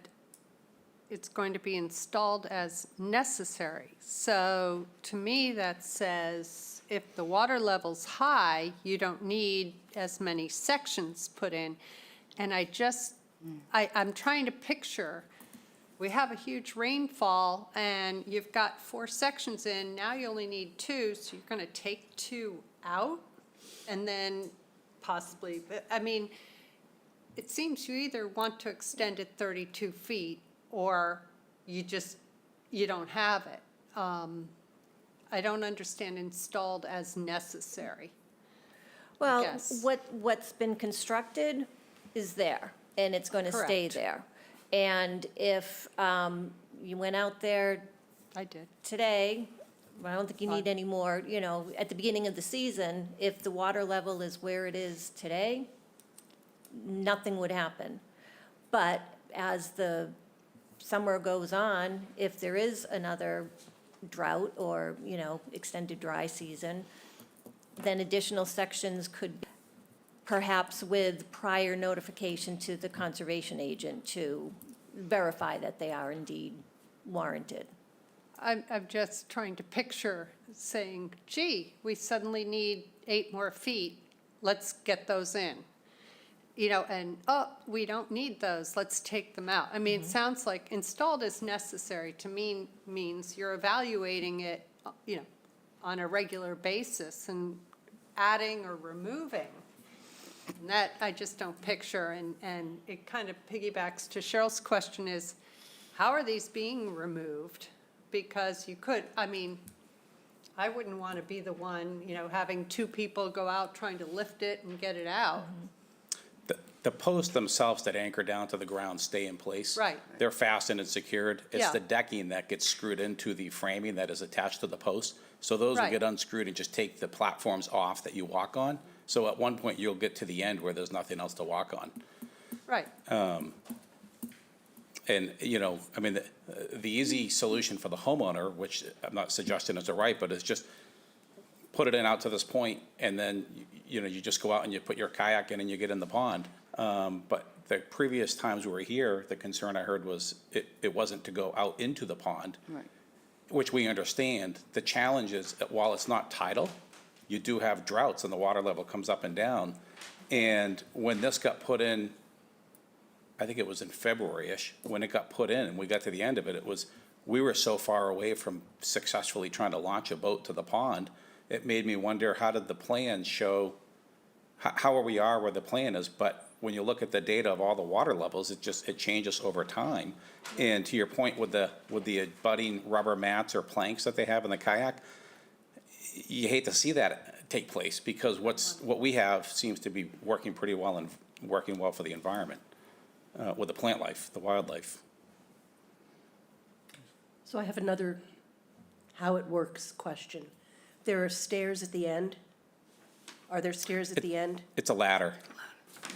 it's going to be installed as necessary. So to me, that says if the water level's high, you don't need as many sections put in. And I'm trying to picture, we have a huge rainfall and you've got 4 sections in, now you only need 2, so you're gonna take 2 out and then possibly, I mean, it seems you either want to extend it 32 feet or you don't have it. I don't understand installed as necessary. Well, Yes. what's been constructed is there, and it's going to stay Correct. there. And if you went out there I did. today, I don't think you need any more, you know, at the beginning of the season, if the water level is where it is today, nothing would happen. But as the summer goes on, if there is another drought or, you know, extended dry season, then additional sections could, perhaps with prior notification to the conservation agent to verify that they are indeed warranted. I'm just trying to picture saying, gee, we suddenly need 8 more feet, let's get those in. You know, and, oh, we don't need those, let's take them out. I mean, it sounds like installed as necessary to me means you're evaluating it, you know, on a regular basis and adding or removing. And that I just don't picture, and it kind of piggybacks to Cheryl's question is, how are these being removed? Because you could, I mean, I wouldn't want to be the one, you know, having 2 people go out trying to lift it and get it out. The posts themselves that anchor down to the ground stay in place. Right. They're fastened and secured. It's Yeah. the decking that gets screwed into the framing that is attached to the post. So those will Right. get unscrewed and just take the platforms off that you walk on. So at one point, you'll get to the end where there's nothing else to walk on. Right, And, you know, I mean, the easy solution for the homeowner, which I'm not suggesting is the right, but is just put it in out to this point, and then, you know, you just go out and you put your kayak in and you get in the pond. But the previous times we were here, the concern I heard was it wasn't to go out into the pond. Right. Which we understand. The challenge is, while it's not tidal, you do have droughts and the water level comes up and down. And when this got put in, I think it was in February-ish, when it got put in and we got to the end of it, we were so far away from successfully trying to launch a boat to the pond. It made me wonder, how did the plan show, how are we where the plan is? But when you look at the data of all the water levels, it changes over time. And to your point with the abutting rubber mats or planks that they have in the kayak, you hate to see that take place, because what we have seems to be working pretty well and working well for the environment, with the plant life, the wildlife. So I have another how it works question. There are stairs at the end? Are there stairs at the end? It's a ladder.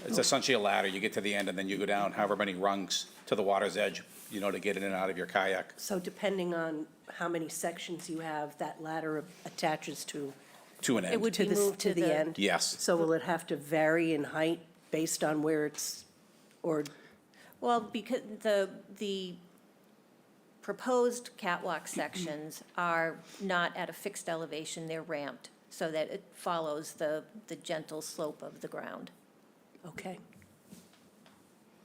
It's essentially a ladder. You get to the end and then you go down however many rungs to the water's edge, you know, to get in and out of your kayak. So depending on how many sections you have, that ladder attaches to To an end. It would be moved to the end? Yes. So will it have to vary in height based on where it's, or, Well, because the proposed catwalk sections are not at a fixed elevation, they're ramped, so that it follows the gentle slope of the ground. okay.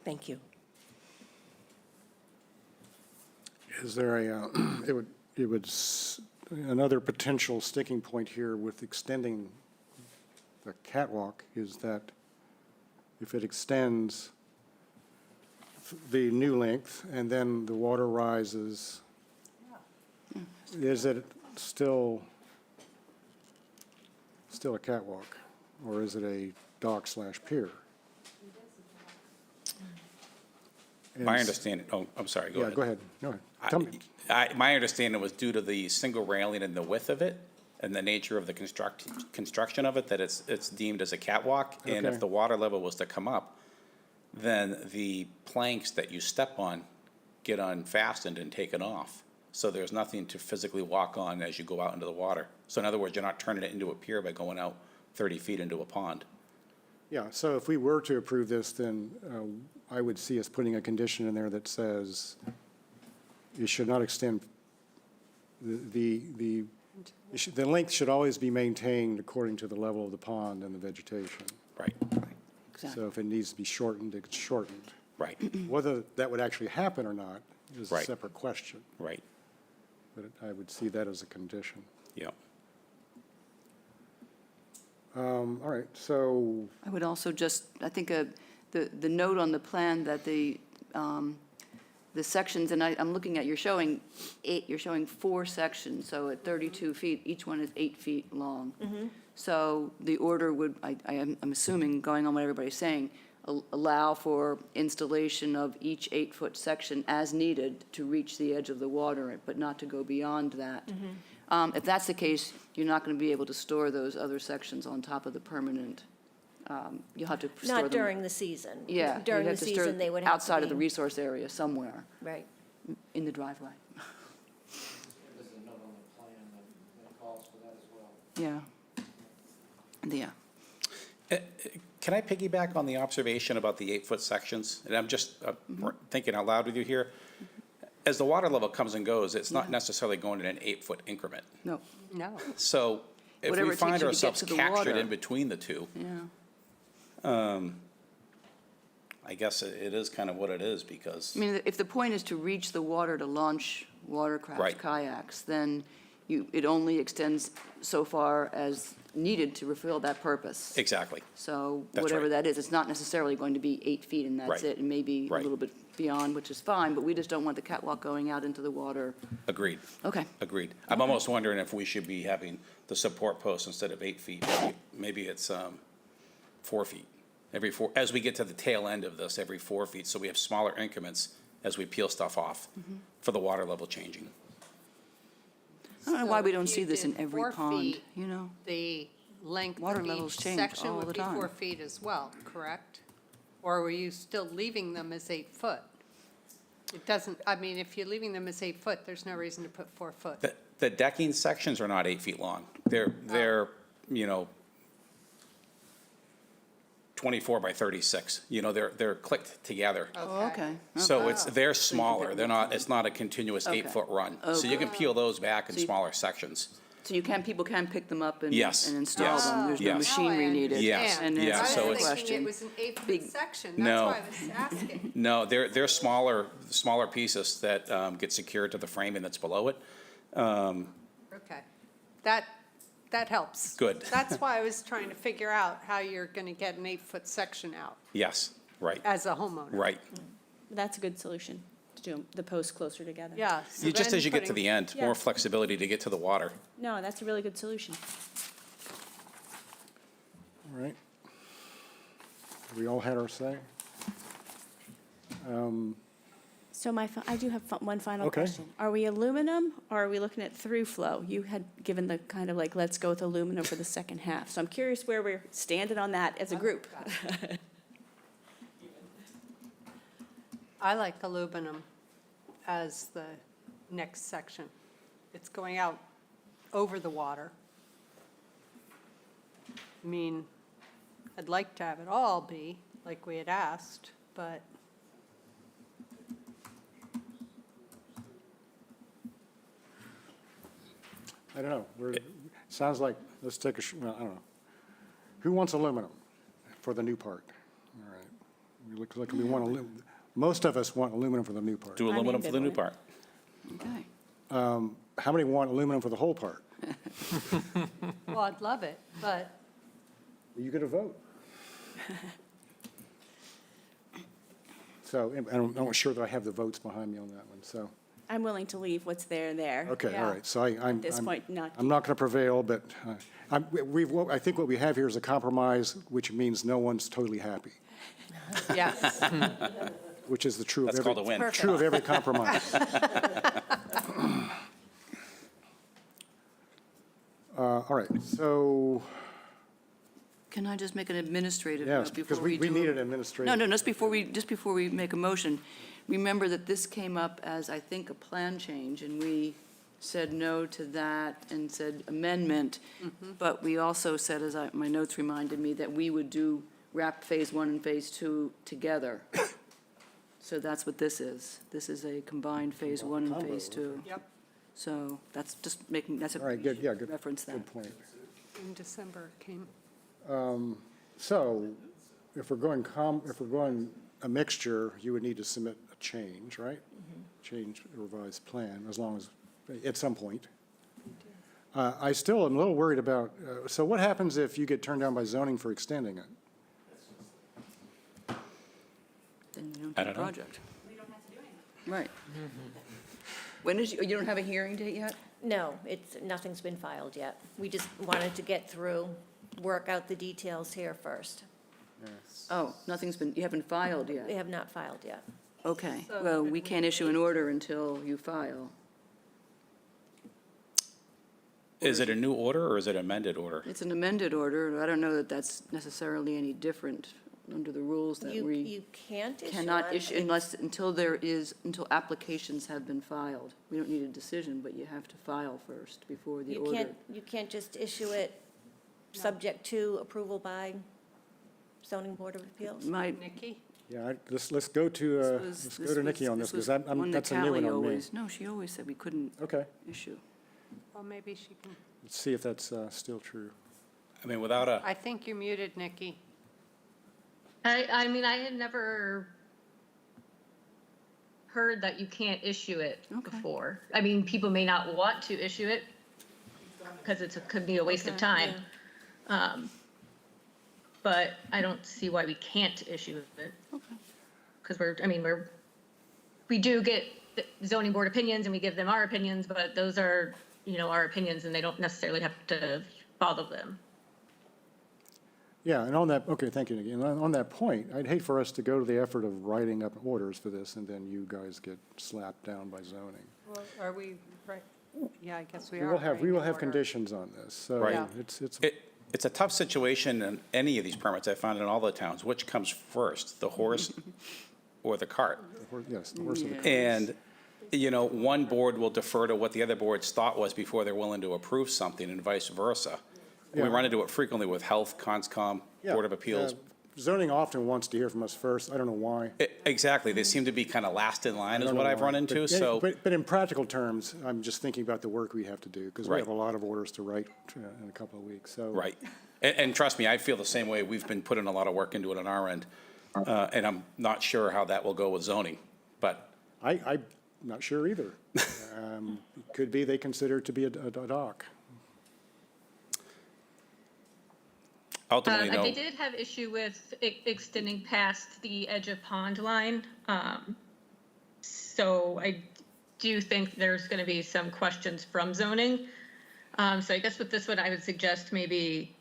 Thank you. Is there another potential sticking point here with extending the catwalk is that if it extends the new length and then the water rises, is it still a catwalk? Or is it a dock/pier? My understanding, oh, I'm sorry, go Yeah, ahead. go ahead. Go ahead. Tell me. My understanding was due to the single railing and the width of it and the nature of the construction of it, that it's deemed as a catwalk. And Okay. if the water level was to come up, then the planks that you step on get unfastened and taken off. So there's nothing to physically walk on as you go out into the water. So in other words, you're not turning it into a pier by going out 30 feet into a pond. Yeah, so if we were to approve this, then I would see us putting a condition in there that says it should not extend, the length should always be maintained according to the level of the pond and the vegetation. Right, So if it needs to be shortened, it's shortened. right, Whether that would actually happen or not is a Right. separate question, right, but I would see that as a condition. yeah. All right, so, I would also just, I think the note on the plan that the sections, and I'm looking at, you're showing 4 sections, so at 32 feet, each one is 8 feet long. So the order would, I'm assuming, going on what everybody's saying, allow for installation of each 8-foot section as needed to reach the edge of the water, but not to go beyond that. If that's the case, you're not going to be able to store those other sections on top of the permanent. You'll have to store them. Not during the season. Yeah. you'd During the have to store season, they would have to outside of the be- resource area somewhere Right. in the driveway. There's a note on the plan that calls for that as well. Yeah. Can I piggyback on the observation about the 8-foot sections? And I'm just thinking out loud with you here. As the water level comes and goes, it's not necessarily going in an 8-foot increment. No, No. So if Whatever we it takes find you to get ourselves to the captured water. in between the two, yeah. I guess it is kind of what it is, because, I mean, if the point is to reach the water to launch watercraft Right. kayaks, then it only extends so far as needed to fulfill that purpose. exactly, So That's whatever right. that is, it's not necessarily going to be 8 feet and that's Right. it. It may be a Right. little bit beyond, which is fine, but we just don't want the catwalk going out into the water. agreed, Okay. agreed. I'm almost wondering if we should be having the support post instead of 8 feet. Maybe it's 4 feet. Every 4, as we get to the tail end of this, every 4 feet, so we have smaller increments as we peel stuff off for the water level changing. I don't know why we So don't if see you this in did every 4 pond, feet, you know? The length Water of levels each change section all would the be time. 4 feet as well, correct? Or were you still leaving them as 8 foot? It doesn't, I mean, if you're leaving them as 8 foot, there's no reason to put 4 foot. The decking sections are not 8 feet long. They're, 24 by 36. They're clicked together. Oh, okay. So they're pick smaller. them They're not, it's not a continuous Okay. 8-foot run. So you can peel those back in So you- smaller sections. So people can pick them up and Yes, and install yes, them? There's no yes. machinery needed? Yes, And yeah, that's so the it's- I was thinking it question. was an 8 Big- foot section, No. that's why I was asking. No, they're smaller pieces that get secured to the framing that's below it. Okay, that helps. Good. That's why I was trying to figure out how you're going to get an 8 foot section out Yes, right, as a homeowner. right. That's a good solution, to do the posts closer together. Yeah. so Just then as you get to putting- the end, Yeah. more flexibility to get to the water. No, that's a really good solution. all right. We all had our say? So I do have one final Okay. question. Are we aluminum or are we looking at through flow? You had given the kind of like, let's go with aluminum for the second half. So I'm curious where we're standing on that as a group. I like aluminum as the next section. It's going out over the water. I mean, I'd like to have it all be like we had asked, but I don't know. Sounds like, let's take well, I don't know. Who wants aluminum for the new part? All right. We look like we want most of us want aluminum for the new part. Do aluminum for the new part. Okay. How many want aluminum for the whole part? well, I'd love it, but You get a vote. So I'm not sure that I have the votes behind me on that one, so, I'm willing to leave what's there. okay, all Yeah. right. So I'm. At this point, not. I'm not going to prevail, but I think what we have here is a compromise, which means no one's totally happy. yes. which is the true of That's every. called a win. True of every compromise. All right, so, Can I just make an administrative yes, note because before we we do? need an administrative. No, just before we make a motion, remember that this came up as, I think, a plan change, and we said no to that and said amendment. But we also said, as my notes reminded me, that we would wrap Phase 1 and Phase 2 together. So that's what this is. This is a combined Phase 1 and Phase 2. Yep, So that's just that's a All right, good, yeah, good. reference that. Good point. in December it came. So if we're going a mixture, you would need to submit a change, right? Change a revised plan, as long as, at some point. I still am a little worried about, so what happens if you get turned down by zoning for extending it? Then you don't I do the don't know. project. Right. When is, you don't have a hearing date yet? No, nothing's been filed yet. We just wanted to get through, work out the details here first. Oh, you haven't filed yet? We have not filed yet. Okay, So well, could we we can't issue an order until you file. Is it a new order or is it amended order? It's an amended order. I don't know that that's necessarily any different under the rules that we You can't issue cannot one. issue until applications have been filed. We don't need a decision, but you have to file first before the order. You can't just issue it subject to approval by zoning board of appeals? Nikki? Yeah, let's go to, let's go to Nikki on this, because that's a new one on me. No, she always said we couldn't Okay, issue. Well, maybe she can, let's see if that's still true. I mean, without a, I think you're muted, Nikki. I mean, I had never heard that you can't issue it before. I mean, people may not want to issue it because could be a waste of time. But I don't see why we can't issue it. Because we do get the zoning board opinions and we give them our opinions, but those are, our opinions and they don't necessarily have to follow them. Yeah, and on that, okay, thank you, Nikki. And on that point, I'd hate for us to go to the effort of writing up orders for this, and then you guys get slapped down by zoning. Well, are we, right? Yeah, I guess we We are. will have, we will have writing order. conditions on this, so Right. Yeah. it's a tough situation in any of these permits, I found in all the towns. Which comes first, the horse or the cart? Yes, the horse and the cart. And, one board will defer to what the other board's thought was before they're willing to approve something and vice versa. We Yeah. run into it frequently with health, conscom, Yeah, Board of Appeals. Zoning often wants to hear from us first, I don't know why. Exactly, they seem to be kind of last in line I is don't what know I've why. run into, But- so. But in practical terms, I'm just thinking about the work we have to do, because we Right. have a lot of orders to write in a couple of weeks, so. Right. And trust me, I feel the same way. We've been putting a lot of work into it on our end. And I'm not sure how that will go with zoning, but I'm not sure either. It could be they consider it to be a dock. ultimately, They no. did have issue with extending past the edge of pond line. So I do think there's going to be some questions from zoning. So I guess with this one, I would suggest maybe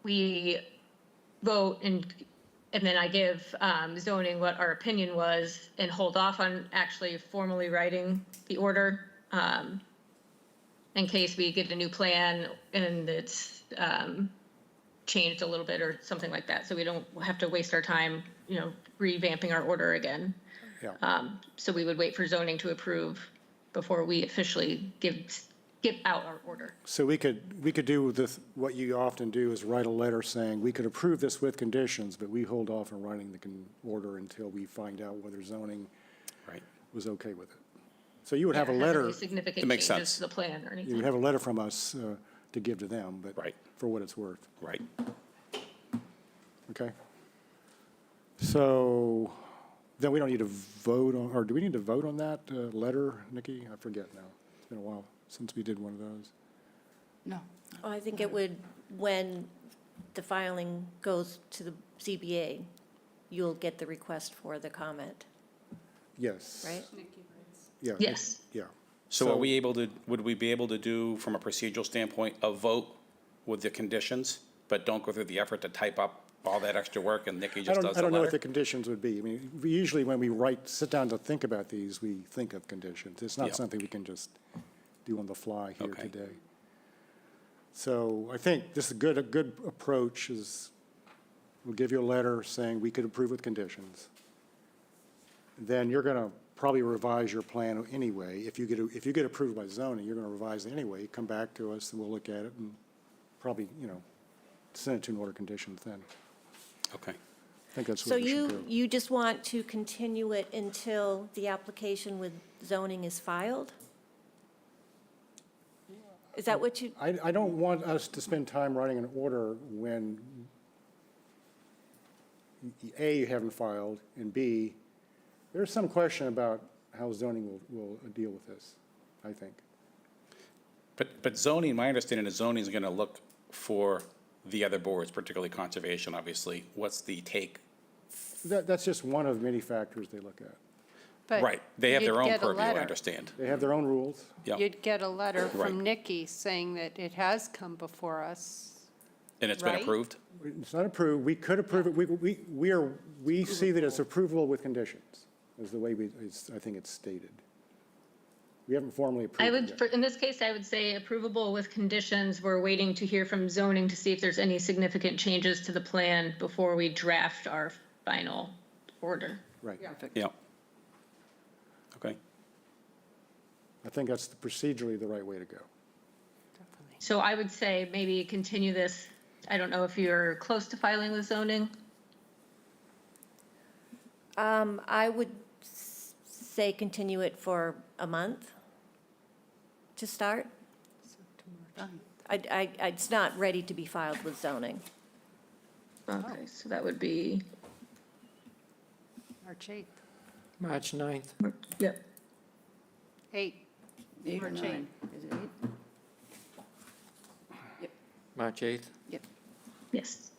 we vote and then I give zoning what our opinion was and hold off on actually formally writing the order in case we get a new plan and it's changed a little bit or something like that. So we don't have to waste our time, revamping our order again. Yeah. So we would wait for zoning to approve before we officially give out our order. So we could do this, what you often do is write a letter saying, we could approve this with conditions, but we hold off on writing the order until we find out whether zoning Right. was okay with it. So you would have a There hasn't letter, been Significant It makes changes sense. to the plan or you anything. would have a letter from us to give to them, but Right. for what it's worth, Right. okay? So then we don't need to vote on, or do we need to vote on that letter, Nikki? I forget now. It's been a while since we did one of those. No. Oh, I think it would, when the filing goes to the ZBA, you'll get the request for the comment, Yes. right? Yeah. Yes. Yeah. So would we be able to do, from a procedural standpoint, a vote with the conditions, but don't go through the effort to type up all that extra work and Nikki I just don't, does I the don't know what letter? the conditions would be. I mean, usually when we sit down to think about these, we think of conditions. It's not Yeah. something we can just do on the fly here Okay. today. So I think this is a good approach is, we'll give you a letter saying we could approve with conditions. Then you're going to probably revise your plan anyway. If you get approved by zoning, you're going to revise it anyway. Come back to us and we'll look at it and probably, send it to an order of conditions then. Okay. I think that's So what we should do. you just want to continue it until the application with zoning is filed? Is that what you, I don't want us to spend time writing an order when, A, you haven't filed, and B, there's some question about how zoning will deal with this, I think. But zoning, my understanding is zoning is going to look for the other boards, particularly conservation, obviously. What's the take? That's just one of many factors they look at. But Right, they have their you'd own get a purview, I letter. understand. They have their own rules. Yeah, You'd get a letter Right. from Nikki saying that it has come before us. and it's been Right. approved? It's not approved, we could approve it, we see that it's approvable with conditions, is the way I think it's stated. We haven't formally approved I it would, yet. in this case, I would say approvable with conditions. We're waiting to hear from zoning to see if there's any significant changes to the plan before we draft our final order. Right. Yeah. Okay. I think that's procedurally the right way to go. So I would say maybe continue this. I don't know if you're close to filing with zoning. I would say continue it for a month to start. It's not ready to be filed with zoning. Okay, so that would be, March 8th. March 9th. yep. 8. 8 or March 9? Is it 8? March 8th. Yep. Yes.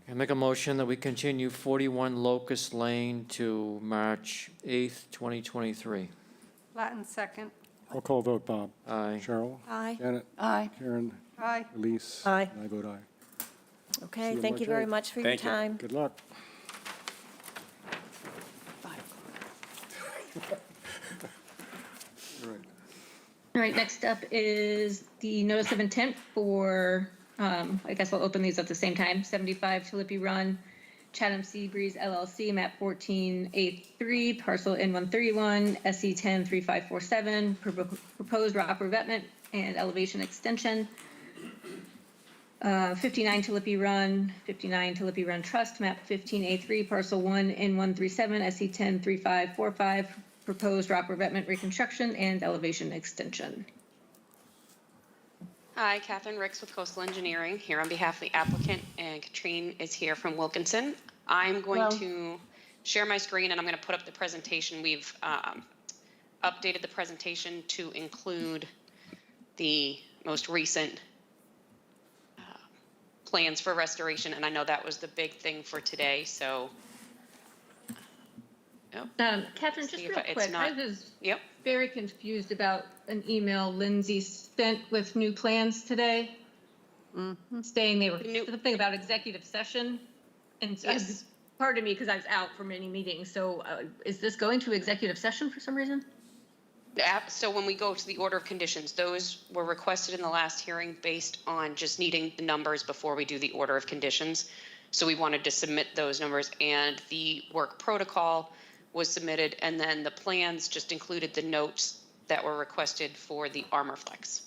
I make a motion that we continue 41 Locust Lane to March 8th, 2023. Latin second. I'll call vote, Bob. Aye. Cheryl? Aye. Janet? Aye. Karen? Aye. Elise? Aye. And I vote aye. See Okay, you thank you March very 8th. much for your Thank you. time. Good luck. 5 o'clock. All right, next up is the notice of intent for, I guess I'll open these at the same time, 75 Tulipy Run, Chatham Sea Breeze LLC, map 14A3, parcel N131, SE 103547, proposed rock revetment and elevation extension. 59 Tulipy Run Trust, map 15A3, parcel 1, N137, SE 103545, proposed rock revetment reconstruction and elevation extension. Hi, Catherine Ricks with Coastal Engineering, here on behalf of the applicant, and Katrine is here from Wilkinson. I'm going to share my screen and I'm going to put up the presentation. We've updated the presentation to include the most recent plans for restoration, and I know that was the big thing for today, so. Catherine, just See real if it's quick, I not- was Yep. very confused about an email Lindsay sent with new plans today, saying they were, something about executive session. And so, Yes. pardon me, because I was out for many meetings, so is this going to executive session for some reason? So when we go to the order of conditions, those were requested in the last hearing based on just needing the numbers before we do the order of conditions. So we wanted to submit those numbers, and the work protocol was submitted, and then the plans just included the notes that were requested for the armor flex.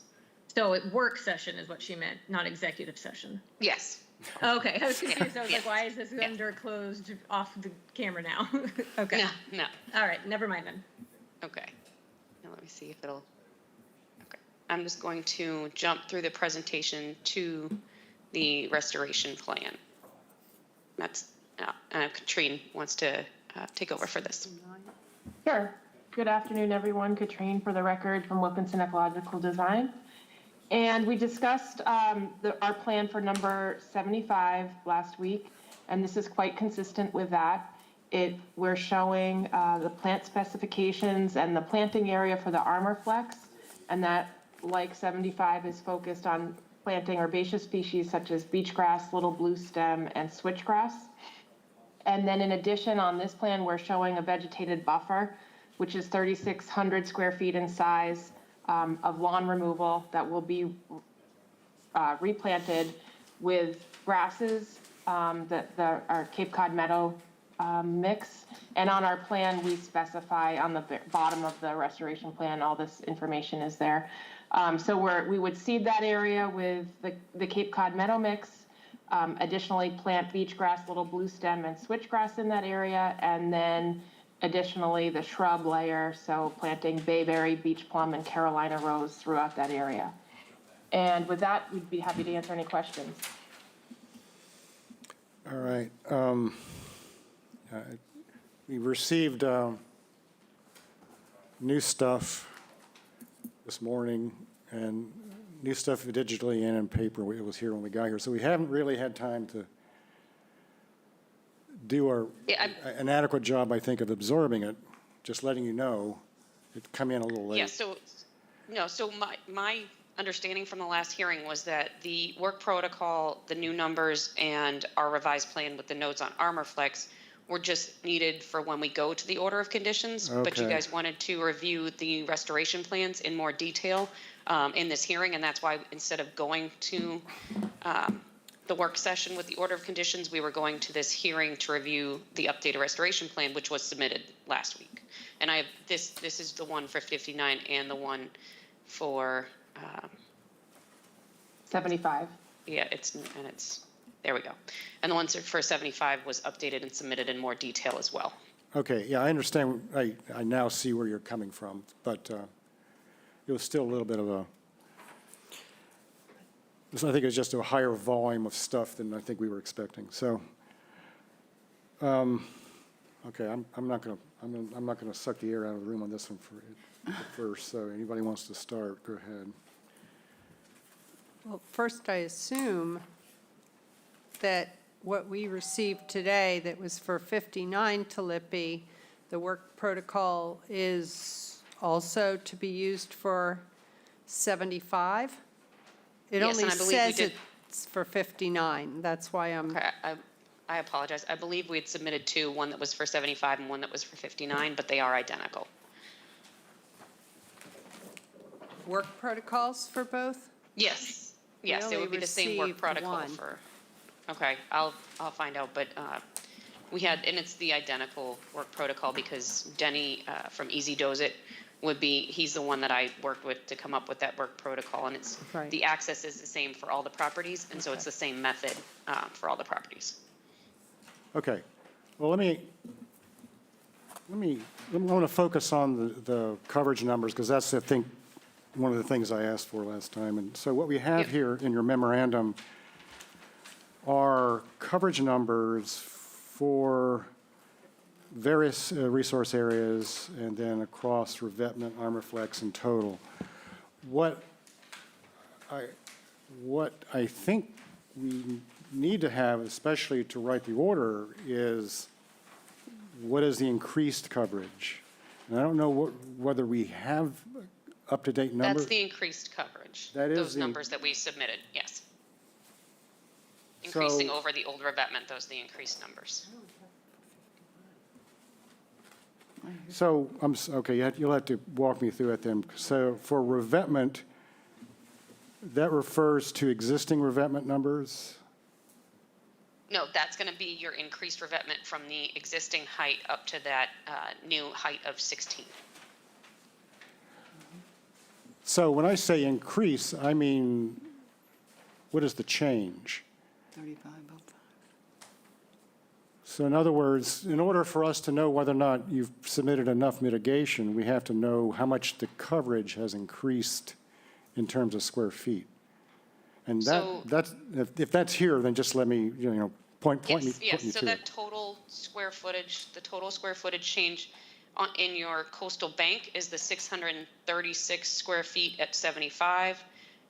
So work session is what she meant, not executive session. Yes. Okay, I was confused. I was Yeah. like, why is this under closed off the camera now? Okay. No, no. All right, never mind then. Okay. Now let me see if it'll. Okay. I'm just going to jump through the presentation to the restoration plan. That's, Katrine wants to take over for this. Sure. Good afternoon, everyone. Katrine for the record from Wilkinson Ecological Design. And we discussed our plan for number 75 last week, and this is quite consistent with that. We're showing the plant specifications and the planting area for the armor flex, and that, like 75, is focused on planting herbaceous species such as beach grass, little blue stem, and switchgrass. And then in addition, on this plan, we're showing a vegetated buffer, which is 3,600 square feet in size of lawn removal that will be replanted with grasses that are Cape Cod Meadow mix. And on our plan, we specify on the bottom of the restoration plan, all this information is there. So we would seed that area with the Cape Cod Meadow mix, additionally plant beach grass, little blue stem, and switchgrass in that area, and then additionally the shrub layer, so planting bayberry, beach plum, and Carolina rose throughout that area. And with that, we'd be happy to answer any questions. All right. We received new stuff this morning, and new stuff digitally and in paper. It was here when we got here. So we haven't really had time to do an adequate job, I think, of absorbing it. Just letting you know, it come in a little late. Yeah, so my understanding from the last hearing was that the work protocol, the new numbers, and our revised plan with the notes on Armorflex were just needed for when we go to the order of conditions. But you Okay. guys wanted to review the restoration plans in more detail in this hearing, and that's why instead of going to the work session with the order of conditions, we were going to this hearing to review the updated restoration plan, which was submitted last week. And I have this is the one for 59 and the one for 75. yeah, it's there we go. And the one for 75 was updated and submitted in more detail as well. Okay, yeah, I understand. I now see where you're coming from, but it was still a little bit of a, I think it was just a higher volume of stuff than I think we were expecting. So, okay, I'm not gonna suck the air out of the room on this one first. So anybody wants to start, go ahead. Well, first, I assume that what we received today that was for 59 Talippi, the work protocol is also to be used for 75? It Yes, only and I believe we says did. it's for 59. That's why I'm, Okay, I apologize. I believe we had submitted two, one that was for 75 and one that was for 59, but they are identical. work protocols for both? Yes, yes, it only would be the same work received protocol one. for, okay, I'll find out, but we had, and it's the identical work protocol because Denny from Easy Does It he's the one that I worked with to come up with that work protocol, and it's, Right. the access is the same for all the properties, and so it's the same method for all the properties. Okay, well, I want to focus on the coverage numbers, because that's, I think, one of the things I asked for last time. And so what we have Yep. here in your memorandum are coverage numbers for various resource areas and then across revetment, Armorflex, and total. What I think we need to have, especially to write the order, is what is the increased coverage? And I don't know whether we have up-to-date numbers. That's the increased coverage. That is those the- numbers that we submitted, yes. Increasing So- over the old revetment, those are the increased numbers. So, okay, you'll have to walk me through it then. So for revetment, that refers to existing revetment numbers? No, that's going to be your increased revetment from the existing height up to that new height of 16. So when I say increase, I mean, what is the change? 35 above. So in other words, in order for us to know whether or not you've submitted enough mitigation, we have to know how much the coverage has increased in terms of square feet. And So- that's, if that's here, then just let me, point me Yes, to so it. that total square footage, the total square footage change in your coastal bank is the 636 square feet at 75.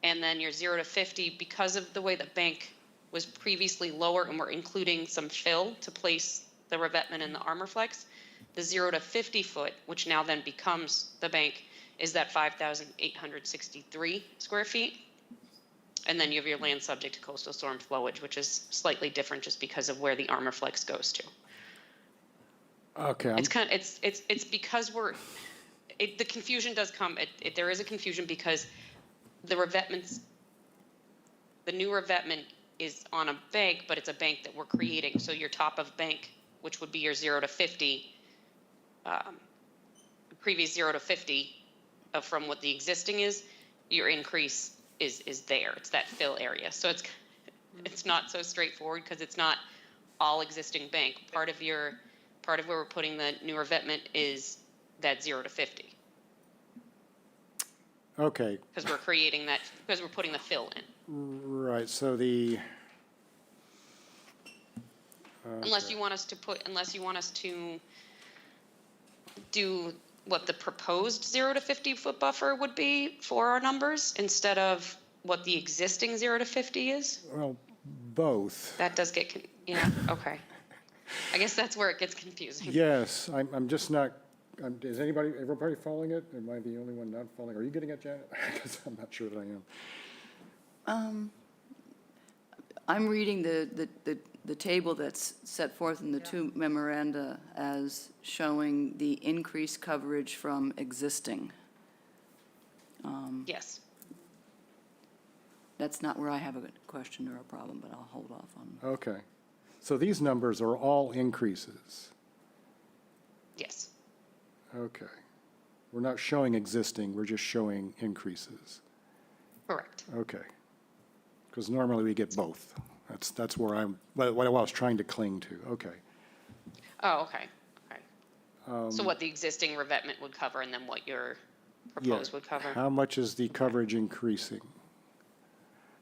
And then your 0 to 50, because of the way the bank was previously lower and we're including some fill to place the revetment in the Armorflex, the 0 to 50 foot, which now then becomes the bank, is that 5,863 square feet. And then you have your land subject to coastal storm flowage, which is slightly different just because of where the armor flex goes to. Okay, It's kind of, it's because the confusion does come, there is a confusion because the revetments, the new revetment is on a bank, but it's a bank that we're creating. So your top of bank, which would be your 0 to 50, previous 0 to 50 from what the existing is, your increase is there. It's that fill area. So it's not so straightforward because it's not all existing bank. Part of where we're putting the new revetment is that 0 to 50. okay, Because we're creating that, because we're putting the fill in. right, so the. Unless you want us to do what the proposed 0 to 50 foot buffer would be for our numbers instead of what the existing 0 to 50 is. Well, both. That does get, yeah, okay. I guess that's where it gets confusing. Yes, I'm just not, is everybody following it? Am I the only one not following? Are you getting it, Janet? Because I'm not sure that I am. I'm reading the table that's set forth in the two memoranda as showing the increased coverage from existing. Yes. That's not where I have a question or a problem, but I'll hold off on. Okay. So these numbers are all increases. Yes. Okay. We're not showing existing, we're just showing increases. Correct. Okay. Because normally we get both. That's where what I was trying to cling to. Okay. Oh, okay. Okay. So what the existing revetment would cover and then what your proposed would cover? How much is the coverage increasing?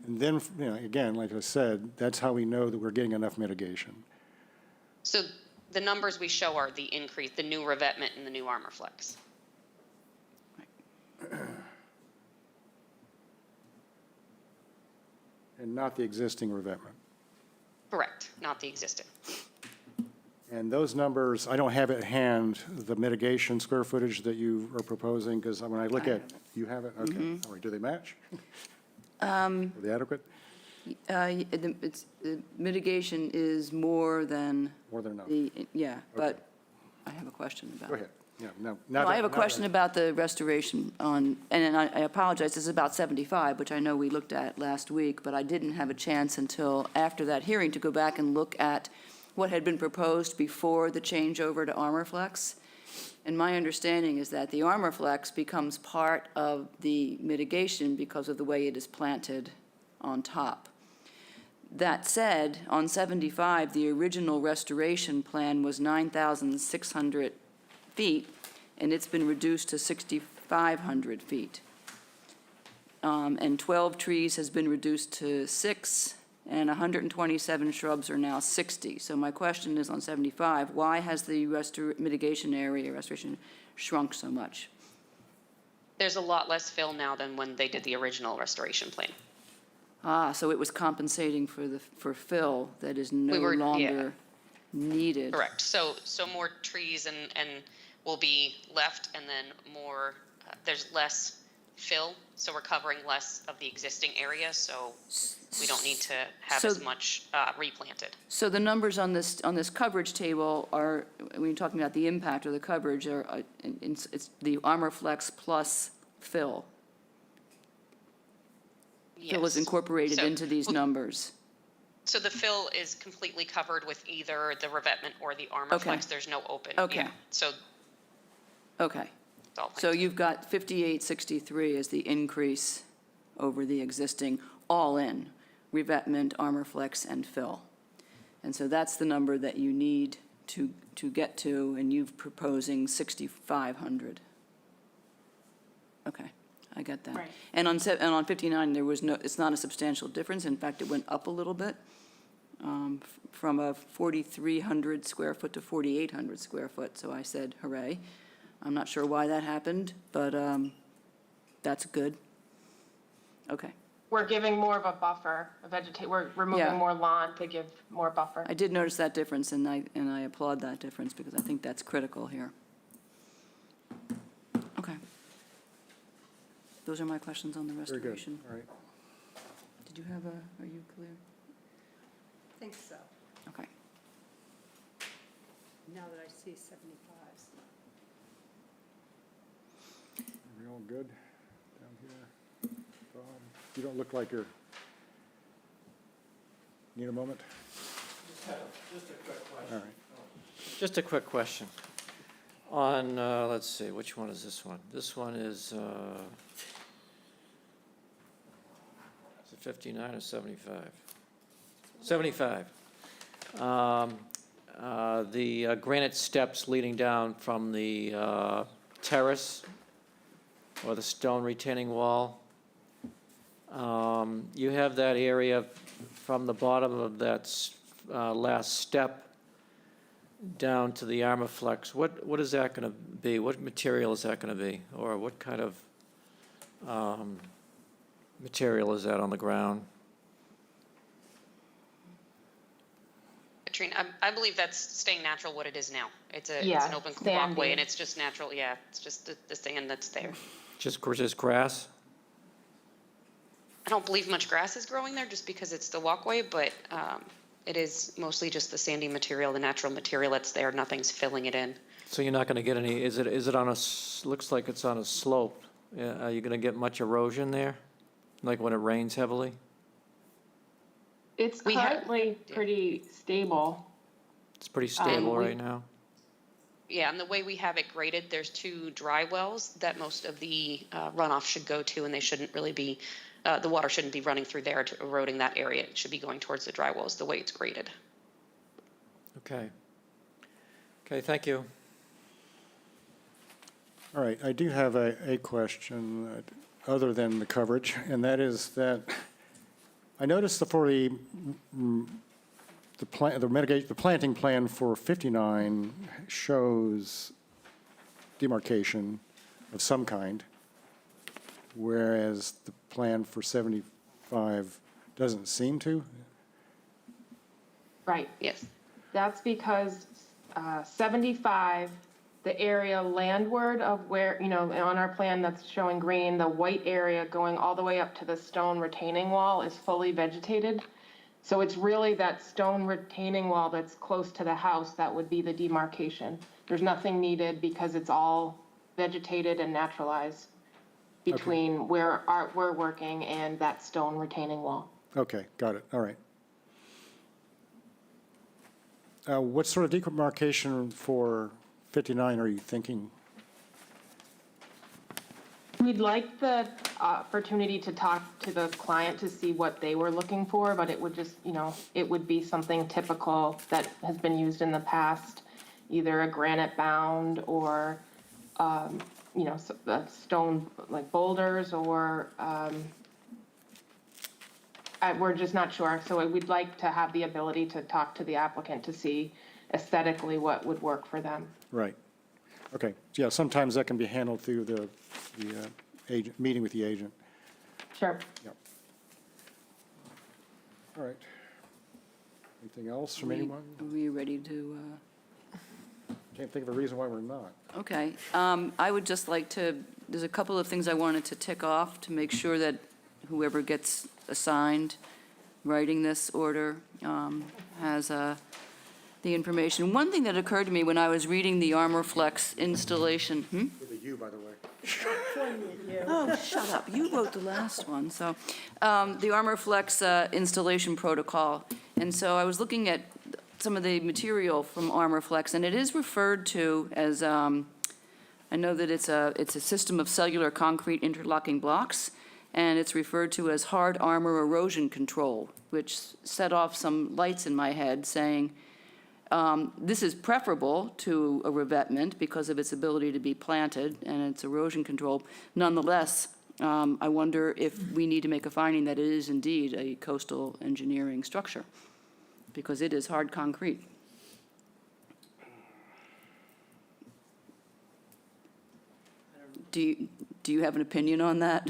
And then, again, like I said, that's how we know that we're getting enough mitigation. So the numbers we show are the increase, the new revetment and the new armor flex. And not the existing revetment. Correct, not the existing. And those numbers, I don't have at hand the mitigation square footage that you are proposing, because when I look at, you have it? Okay. All right, do they match? Are they adequate? The mitigation is more than. More than enough? Yeah, but I have a question about. Go ahead. Yeah, no. No, I have a question about the restoration on, and I apologize, this is about 75, which I know we looked at last week, but I didn't have a chance until after that hearing to go back and look at what had been proposed before the changeover to ArmorFlex. And my understanding is that the ArmorFlex becomes part of the mitigation because of the way it is planted on top. That said, on 75, the original restoration plan was 9,600 feet, and it's been reduced to 6,500 feet. And 12 trees has been reduced to 6, and 127 shrubs are now 60. So my question is on 75, why has the mitigation area, restoration, shrunk so much? There's a lot less fill now than when they did the original restoration plan. So it was compensating for fill that is no longer needed. Correct. So more trees and will be left, and then more, there's less fill, so we're covering less of the existing area, so we don't need to have as much replanted. So the numbers on this coverage table are, when you're talking about the impact or the coverage, it's the ArmorFlex plus fill. Fill is incorporated into these numbers. So the fill is completely covered with either the revetment or the ArmorFlex. Okay. There's no open. Okay. Yeah. So Okay. it's all So you've got 5863 as the increase over the existing, all in, revetment, ArmorFlex, and fill. And so that's the number that you need to get to, and you're proposing 6,500. Okay, I get that. Right. And on 59, there was no, it's not a substantial difference. In fact, it went up a little bit, from a 4,300 square foot to 4,800 square foot. So I said, hooray. I'm not sure why that happened, but that's good. Okay. We're giving more of a buffer, we're removing more lawn to give more buffer. I did notice that difference, and I applaud that difference because I think that's critical here. Okay. Those are my questions on the Very good. restoration. All right. Did you have are you clear? I think so, Okay. now that I see 75. Are we all good down here? Bob, you don't look like you're, need a moment? Just a quick question. All right. Just a quick question. On, let's see, which one is this one? This one is it 59 or 75? 75. The granite steps leading down from the terrace or the stone retaining wall. You have that area from the bottom of that last step down to the armor flex. What is that going to be? What material is that going to be? Or what kind of material is that on the ground? Katrina, I believe that's staying natural what it is now. It's Yeah, an open sandy. walkway and it's just natural, yeah, it's just the sand that's there. Just grass? I don't believe much grass is growing there just because it's the walkway, but it is mostly just the sandy material, the natural material that's there. Nothing's filling it in. So you're not going to get any, is it on looks like it's on a slope. Are you going to get much erosion there? Like when it rains heavily? It's currently pretty stable. It's pretty stable we- right now. Yeah, and the way we have it graded, there's 2 dry wells that most of the runoff should go to, and they shouldn't really be, the water shouldn't be running through there to eroding that area. It should be going towards the dry wells the way it's graded. Okay. Okay, thank you. All right, I do have a question other than the coverage, and that is that I noticed that for the planting plan for 59 shows demarcation of some kind, whereas the plan for 75 doesn't seem to. Right. Yes. That's because 75, the area landward of where, on our plan that's showing green, the white area going all the way up to the stone retaining wall is fully vegetated. So it's really that stone retaining wall that's close to the house that would be the demarcation. There's nothing needed because it's all vegetated and naturalized between where we're working and that stone retaining wall. Okay, got it, all right. What sort of demarcation for 59 are you thinking? We'd like the opportunity to talk to the client to see what they were looking for, but it would just, it would be something typical that has been used in the past, either a granite bound or, stone like boulders or, we're just not sure. So we'd like to have the ability to talk to the applicant to see aesthetically what would work for them. Right. Okay, yeah, sometimes that can be handled through the agent, meeting with the agent. Sure. Yep. All right. Anything else from anyone? Are we ready to? Can't think of a reason why we're not. Okay, I would just like to, there's a couple of things I wanted to tick off to make sure that whoever gets assigned writing this order has the information. One thing that occurred to me when I was reading the Armor Flex installation, With a U, by the way. Oh, shut up. You wrote the last one, so, the Armor Flex installation protocol. And so I was looking at some of the material from Armor Flex, and it is referred to as, I know that it's a system of cellular concrete interlocking blocks, and it's referred to as hard armor erosion control, which set off some lights in my head saying, this is preferable to a revetment because of its ability to be planted and its erosion control. Nonetheless, I wonder if we need to make a finding that it is indeed a coastal engineering structure, because it is hard concrete. Do you have an opinion on that?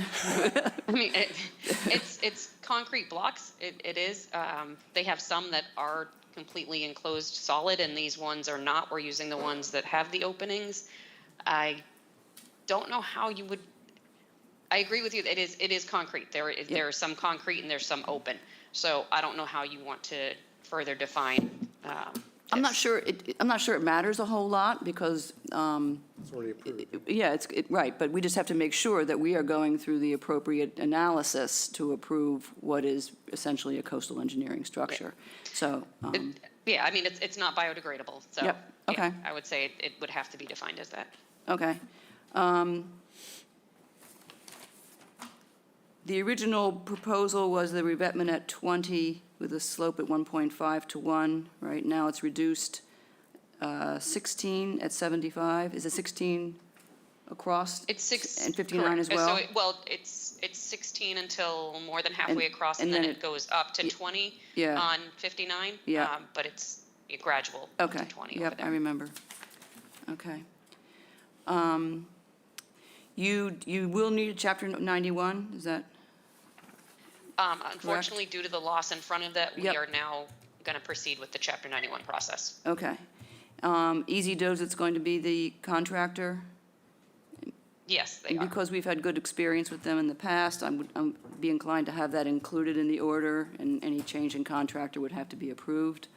I mean, it's concrete blocks. It is. They have some that are completely enclosed solid, and these ones are not. We're using the ones that have the openings. I don't know how you would. I agree with you. It is concrete. There is some concrete and there's some open. So I don't know how you want to further define. I'm not sure it matters a whole lot because, It's already approved. yeah, right, but we just have to make sure that we are going through the appropriate analysis to approve what is essentially a coastal engineering structure. So, Yeah, I mean, it's not biodegradable. So Yep, okay. yeah, I would say it would have to be defined as that. okay. The original proposal was the revetment at 20 with a slope at 1.5 to 1. Right now, it's reduced 16 at 75. Is it 16 across? It's 6. And 59 correct. as well? So it's 16 until more than halfway across, and and then then it goes up to 20 yeah. on 59. Yeah. But it's gradual Okay, to 20 over yep, there. I remember. Okay. You will need a Chapter 91, is that? Unfortunately, due to the loss in front of that, we Yep. are now going to proceed with the Chapter 91 process. Okay. Easy Does, it's going to be the contractor? Yes, they And are. because we've had good experience with them in the past, I'm be inclined to have that included in the order, and any change in contractor would have to be approved.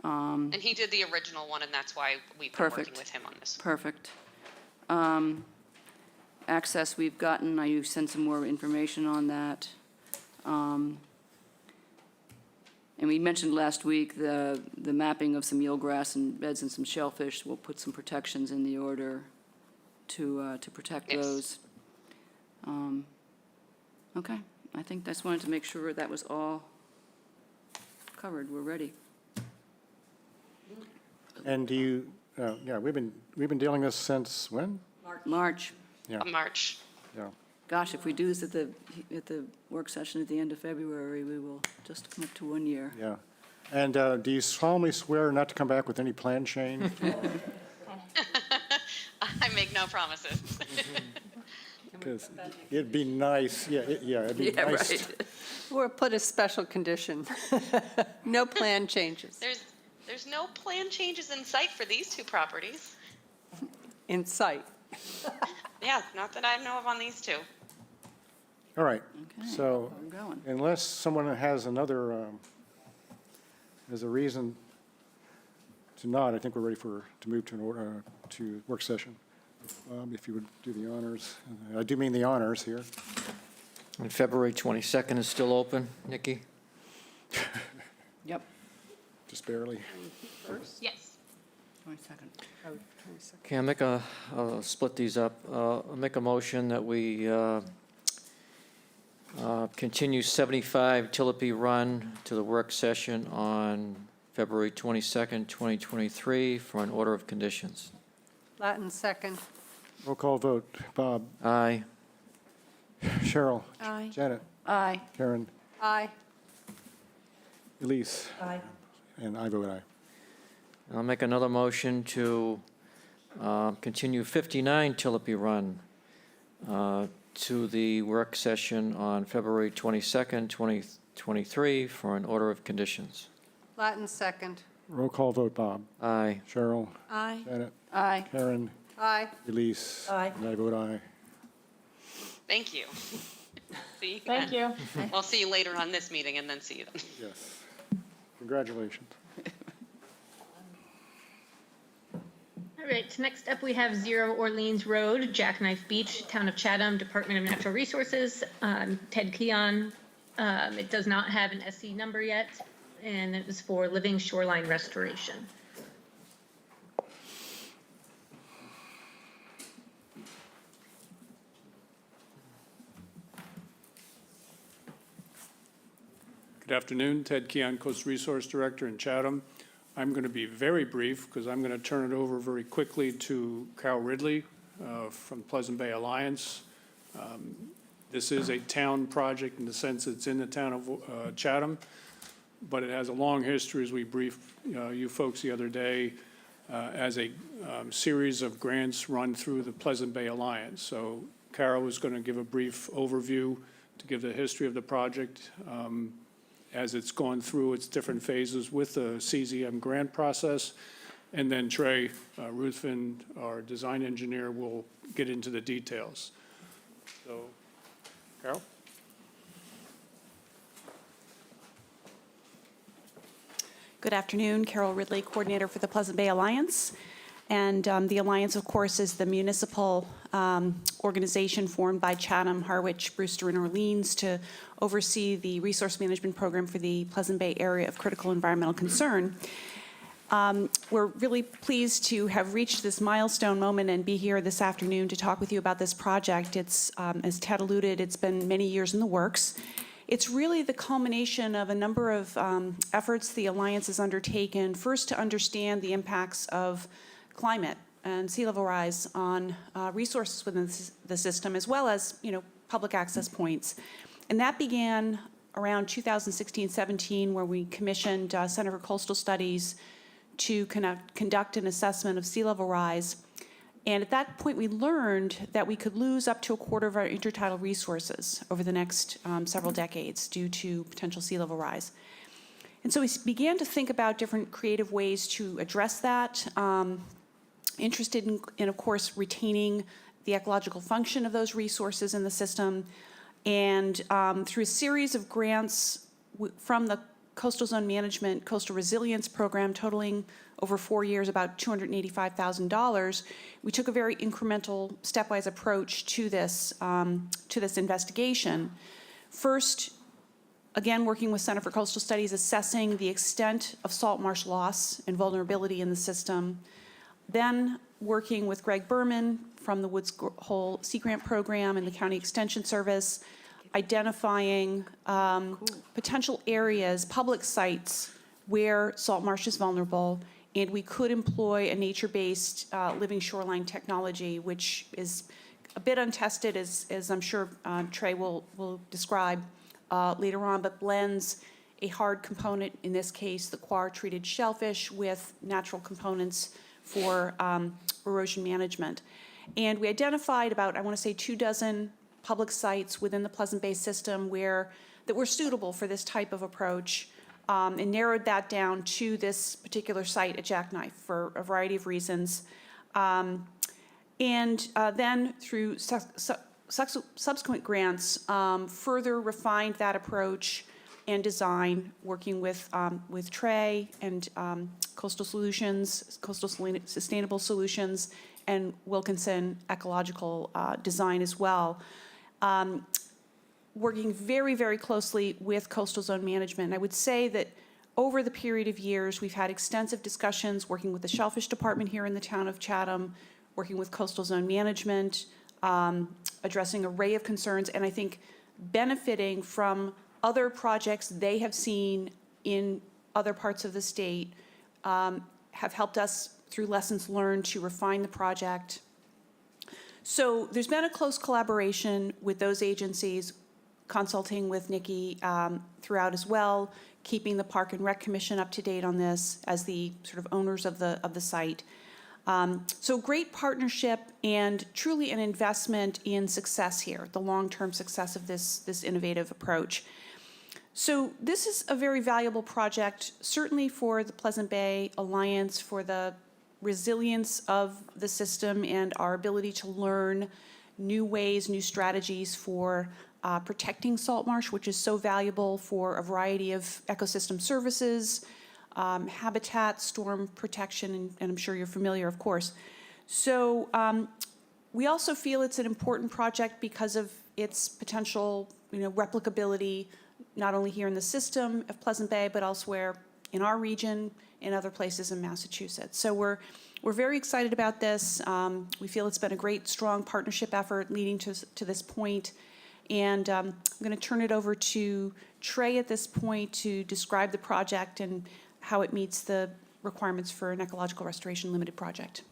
And he did the original one, and that's why we've been working Perfect. with him on this. Perfect. Access we've gotten, you sent some more information on that. And we mentioned last week the mapping of some eelgrass and beds and some shellfish. We'll put some protections in the order to protect Yes. those. Okay, I think I just wanted to make sure that was all covered. We're ready. And do you, yeah, we've been dealing this since when? March. Yeah, March. yeah. Gosh, if we do this at the work session at the end of February, we will just come up to 1 year. Yeah. And do you solemnly swear not to come back with any plan change? I make no promises. Because it'd be nice, it'd be Yeah, nice. right. Or put a special condition. No plan changes There's no plan changes in sight for these two properties. in sight. Yeah, not that I know of on these two. All right, Okay, so we're going. unless someone has another, has a reason to not, I think we're ready to move to an order, to work session. If you would do the honors. I do mean the honors here. And February 22nd is still open, Nikki? Yep. Just barely. Yes. 22nd. Okay, I'll split these up. I'll make a motion that we continue 75 Tilapy Run to the work session on February 22nd, 2023 for an order of conditions. Latin second. Roll call vote. Bob, Aye. Cheryl, Aye. Janet, Aye. Karen, Aye. Elise, Aye. and I vote aye. I'll make another motion to continue 59 Tilapy Run to the work session on February 22nd, 2023 for an order of conditions. Latin second. Roll call vote. Bob, Aye. Cheryl, Aye. Janet, Aye. Karen, Aye. Elise. Aye. And I vote aye. Thank you. See you Thank then. you. I'll see you later on this meeting and then see you then. Yes. Congratulations. All right, next up we have 0 Orleans Road, Jackknife Beach, Town of Chatham, Department of Natural Resources, Ted Keon. It does not have an SC number yet, and it was for living shoreline restoration. Good afternoon, Ted Keon, Coast Resource Director in Chatham. I'm going to be very brief because I'm going to turn it over very quickly to Carol Ridley from Pleasant Bay Alliance. This is a town project in the sense it's in the town of Chatham, but it has a long history, as we briefed you folks the other day, as a series of grants run through the Pleasant Bay Alliance. So Carol is going to give a brief overview to give the history of the project as it's gone through its different phases with the CZM grant process. And then Trey Ruthven, our design engineer, will get into the details. So, Carol? Good afternoon, Carol Ridley, Coordinator for the Pleasant Bay Alliance. And the Alliance, of course, is the municipal organization formed by Chatham, Harwich, Brewster, and Orleans to oversee the resource management program for the Pleasant Bay area of critical environmental concern. We're really pleased to have reached this milestone moment and be here this afternoon to talk with you about this project. It's, as Ted alluded, it's been many years in the works. It's really the culmination of a number of efforts the Alliance has undertaken, first to understand the impacts of climate and sea level rise on resources within the system, as well as, public access points. And that began around 2016-17, where we commissioned Center for Coastal Studies to conduct an assessment of sea level rise. And at that point, we learned that we could lose up to a quarter of our intertidal resources over the next several decades due to potential sea level rise. And so we began to think about different creative ways to address that, interested in, of course, retaining the ecological function of those resources in the system. And through a series of grants from the Coastal Zone Management Coastal Resilience Program, totaling over 4 years about $285,000, we took a very incremental, stepwise approach to this investigation. First, again, working with Center for Coastal Studies, assessing the extent of salt marsh loss and vulnerability in the system. Then working with Greg Berman from the Woods Hole Sea Grant Program and the County Extension Service, identifying potential areas, public sites, where salt marsh is vulnerable, and we could employ a nature-based living shoreline technology, which is a bit untested, as I'm sure Trey will describe later on, but blends a hard component, in this case the coir-treated shellfish, with natural components for erosion management. And we identified about, I want to say, 24 public sites within the Pleasant Bay system that were suitable for this type of approach, and narrowed that down to this particular site at Jackknife for a variety of reasons. And then through subsequent grants, further refined that approach and design, working with Trey and Coastal Solutions, Coastal Sustainable Solutions, and Wilkinson Ecological Design as well. Working very, very closely with Coastal Zone Management. And I would say that over the period of years, we've had extensive discussions working with the Shellfish Department here in the town of Chatham, working with Coastal Zone Management, addressing an array of concerns, and I think benefiting from other projects they have seen in other parts of the state, have helped us through lessons learned to refine the project. So there's been a close collaboration with those agencies, consulting with Nikki throughout as well, keeping the Park and Rec Commission up to date on this as the sort of owners of the site. So great partnership and truly an investment in success here, the long-term success of this innovative approach. So this is a very valuable project, certainly for the Pleasant Bay Alliance, for the resilience of the system and our ability to learn new ways, new strategies for protecting salt marsh, which is so valuable for a variety of ecosystem services, habitat, storm protection, and I'm sure you're familiar, of course. So we also feel it's an important project because of its potential, replicability, not only here in the system of Pleasant Bay, but elsewhere in our region, in other places in Massachusetts. So we're very excited about this. We feel it's been a great, strong partnership effort leading to this point. And I'm going to turn it over to Trey at this point to describe the project and how it meets the requirements for an ecological restoration limited project.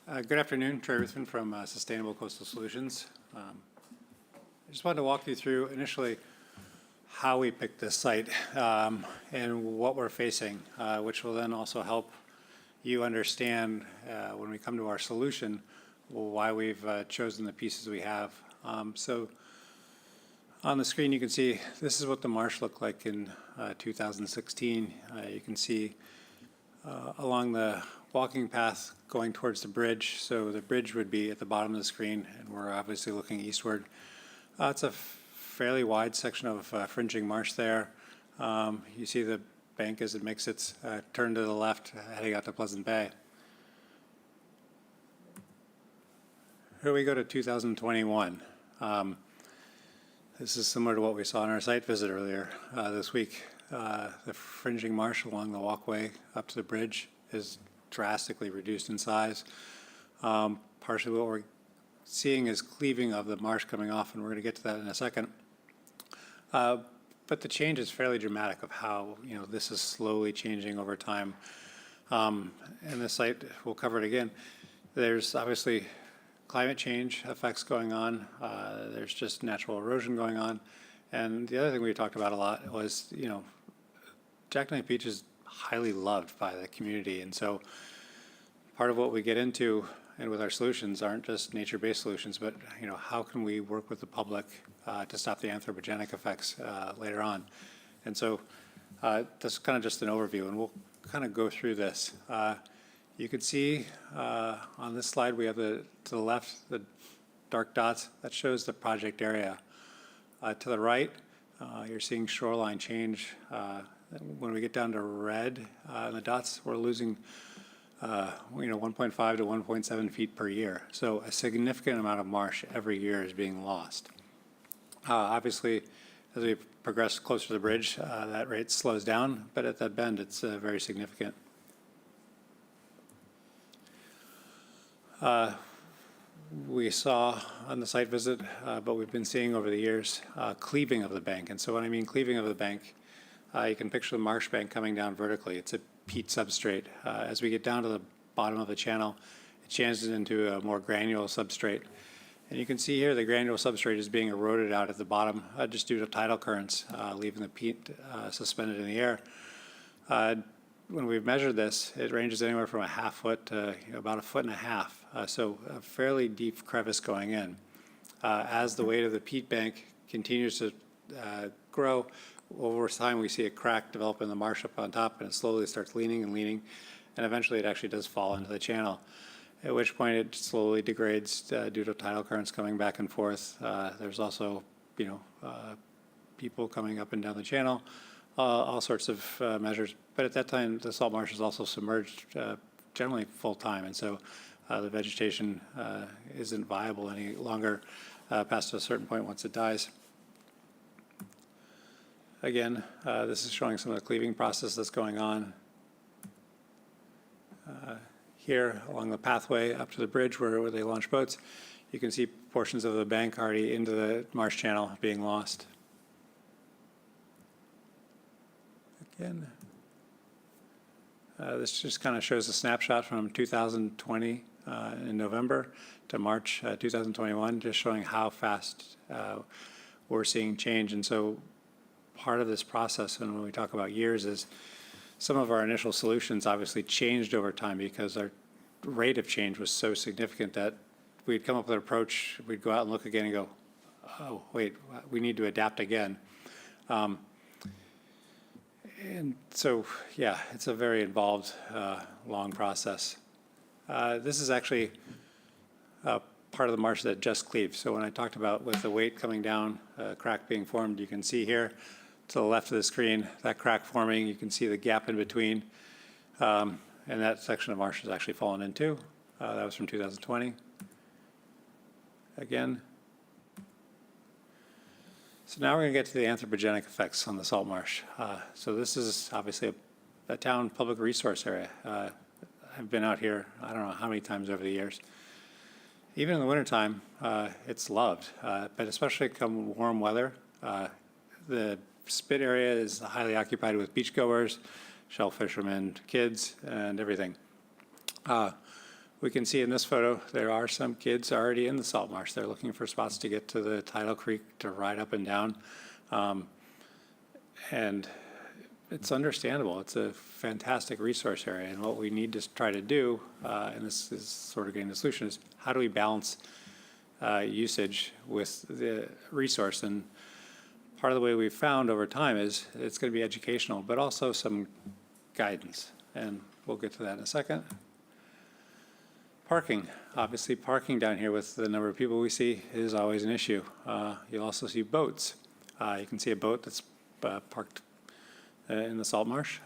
Good afternoon, Trey Ruthven from Sustainable Coastal Solutions. I just wanted to walk you through initially how we picked this site and what we're facing, which will then also help you understand when we come to our solution why we've chosen the pieces we have. So on the screen you can see this is what the marsh looked like in 2016. You can see along the walking path going towards the bridge. So the bridge would be at the bottom of the screen, and we're obviously looking eastward. It's a fairly wide section of fringing marsh there. You see the bank as it makes its turn to the left, heading out to Pleasant Bay. Here we go to 2021. This is similar to what we saw in our site visit earlier this week. The fringing marsh along the walkway up to the bridge is drastically reduced in size. Partially what we're seeing is cleaving of the marsh coming off, and we're going to get to that in a second. But the change is fairly dramatic of how, this is slowly changing over time. And the site, we'll cover it again. There's obviously climate change effects going on. There's just natural erosion going on. And the other thing we talked about a lot was, Jackknife Beach is highly loved by the community. And so part of what we get into and with our solutions aren't just nature-based solutions, but, how can we work with the public to stop the anthropogenic effects later on? And so that's kind of just an overview, and we'll kind of go through this. You can see on this slide, we have to the left, the dark dots, that shows the project area. To the right, you're seeing shoreline change. When we get down to red, the dots, we're losing 1.5 to 1.7 feet per year. So a significant amount of marsh every year is being lost. Obviously, as we progress closer to the bridge, that rate slows down, but at that bend, it's very significant. We saw on the site visit, but we've been seeing over the years, cleaving of the bank. And so when I mean cleaving of the bank, you can picture the marsh bank coming down vertically. It's a peat substrate. As we get down to the bottom of the channel, it changes into a more granular substrate. And you can see here the granular substrate is being eroded out at the bottom just due to tidal currents, leaving the peat suspended in the air. When we've measured this, it ranges anywhere from a half foot to about 1.5 feet. So a fairly deep crevice going in. As the weight of the peat bank continues to grow, over time we see a crack develop in the marsh up on top, and it slowly starts leaning and leaning, and eventually it actually does fall into the channel, at which point it slowly degrades due to tidal currents coming back and forth. There's also, people coming up and down the channel, all sorts of measures. But at that time, the salt marsh is also submerged generally full time, and so the vegetation isn't viable any longer past a certain point once it dies. Again, this is showing some of the cleaving process that's going on. Here along the pathway up to the bridge where they launch boats, you can see portions of the bank already into the marsh channel being lost. Again, this just kind of shows a snapshot from 2020 in November to March 2021, just showing how fast we're seeing change. And so part of this process, and when we talk about years, is some of our initial solutions obviously changed over time because our rate of change was so significant that we'd come up with an approach, we'd go out and look again and go, oh, wait, we need to adapt again. And so, yeah, it's a very involved, long process. This is actually part of the marsh that just cleaved. So when I talked about with the weight coming down, crack being formed, you can see here to the left of the screen, that crack forming, you can see the gap in between. And that section of marsh has actually fallen in too. That was from 2020. Again. So now we're going to get to the anthropogenic effects on the salt marsh. So this is obviously a town public resource area. I've been out here, I don't know how many times over the years. Even in the wintertime, it's loved, but especially come warm weather. The spit area is highly occupied with beachgoers, shell fishermen, kids, and everything. We can see in this photo, there are some kids already in the salt marsh. They're looking for spots to get to the tidal creek to ride up and down. And it's understandable. It's a fantastic resource area. And what we need to try to do, and this is sort of getting the solution, is how do we balance usage with the resource? And part of the way we've found over time is it's going to be educational, but also some guidance. And we'll get to that in a second. Parking. Obviously, parking down here with the number of people we see is always an issue. You'll also see boats. You can see a boat that's parked in the salt marsh.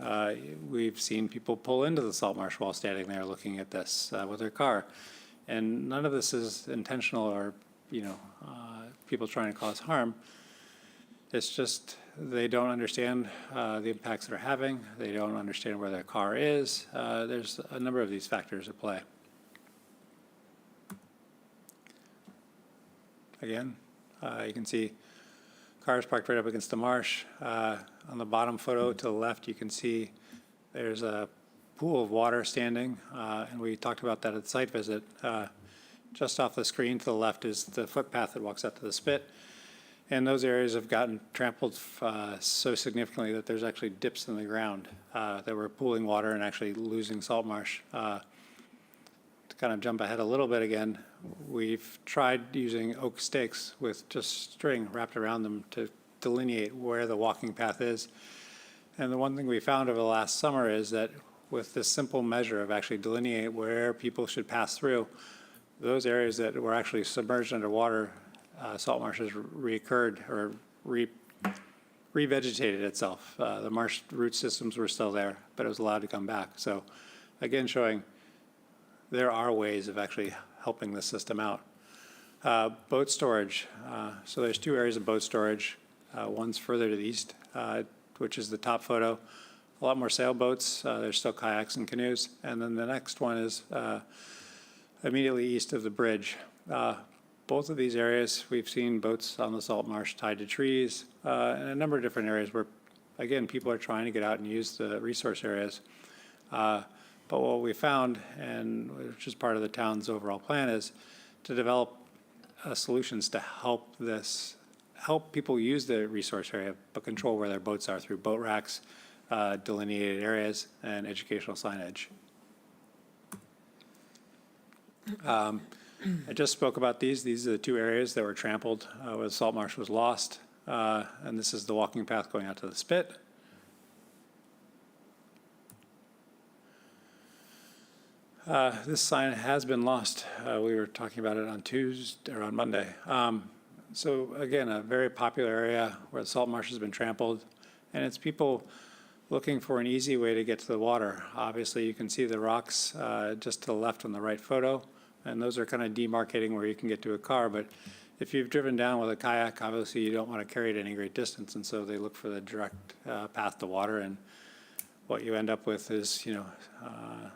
We've seen people pull into the salt marsh while standing there looking at this with their car. And none of this is intentional or, people trying to cause harm. It's just they don't understand the impacts they're having. They don't understand where their car is. There's a number of these factors at play. Again, you can see cars parked right up against the marsh. On the bottom photo to the left, you can see there's a pool of water standing, and we talked about that at the site visit. Just off the screen to the left is the footpath that walks out to the spit, and those areas have gotten trampled so significantly that there's actually dips in the ground that were pooling water and actually losing salt marsh. To kind of jump ahead a little bit again, we've tried using oak stakes with just string wrapped around them to delineate where the walking path is. And the one thing we found over the last summer is that with this simple measure of actually delineate where people should pass through, those areas that were actually submerged underwater, salt marshes reoccurred or revegetated itself. The marsh root systems were still there, but it was allowed to come back. So again, showing there are ways of actually helping the system out. Boat storage. So there's two areas of boat storage. One's further to the east, which is the top photo. A lot more sailboats. There's still kayaks and canoes. And then the next one is immediately east of the bridge. Both of these areas, we've seen boats on the salt marsh tied to trees, and a number of different areas where, again, people are trying to get out and use the resource areas. But what we found, and which is part of the town's overall plan, is to develop solutions to help people use the resource area, but control where their boats are through boat racks, delineated areas, and educational signage. I just spoke about these. These are the two areas that were trampled where the salt marsh was lost. And this is the walking path going out to the spit. This sign has been lost. We were talking about it on Tuesday or on Monday. So again, a very popular area where the salt marsh has been trampled, and it's people looking for an easy way to get to the water. Obviously, you can see the rocks just to the left on the right photo, and those are kind of demarcating where you can get to a car. But if you've driven down with a kayak, obviously you don't want to carry it any great distance, and so they look for the direct path to water. And what you end up with is,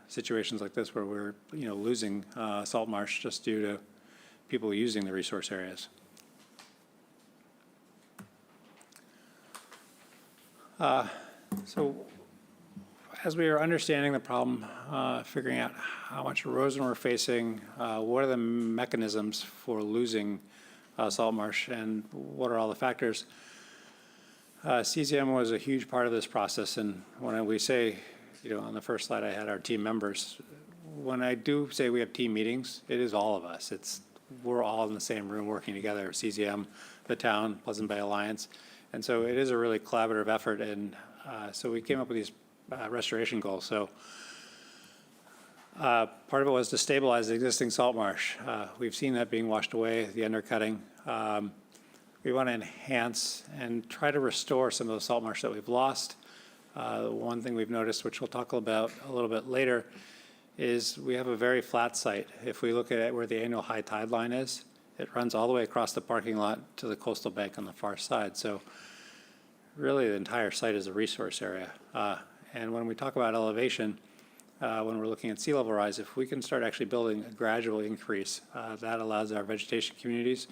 situations like this where we're, losing salt marsh just due to people using the resource areas. So as we are understanding the problem, figuring out how much erosion we're facing, what are the mechanisms for losing salt marsh, and what are all the factors, CZM was a huge part of this process. And when we say, on the first slide I had our team members, when I do say we have team meetings, it is all of us. We're all in the same room working together, CZM, the town, Pleasant Bay Alliance. And so it is a really collaborative effort. And so we came up with these restoration goals. So part of it was to stabilize the existing salt marsh. We've seen that being washed away, the undercutting. We want to enhance and try to restore some of the salt marsh that we've lost. One thing we've noticed, which we'll talk about a little bit later, is we have a very flat site. If we look at where the annual high tide line is, it runs all the way across the parking lot to the coastal bank on the far side. So really the entire site is a resource area. And when we talk about elevation, when we're looking at sea level rise, if we can start actually building a gradual increase, that allows our vegetation communities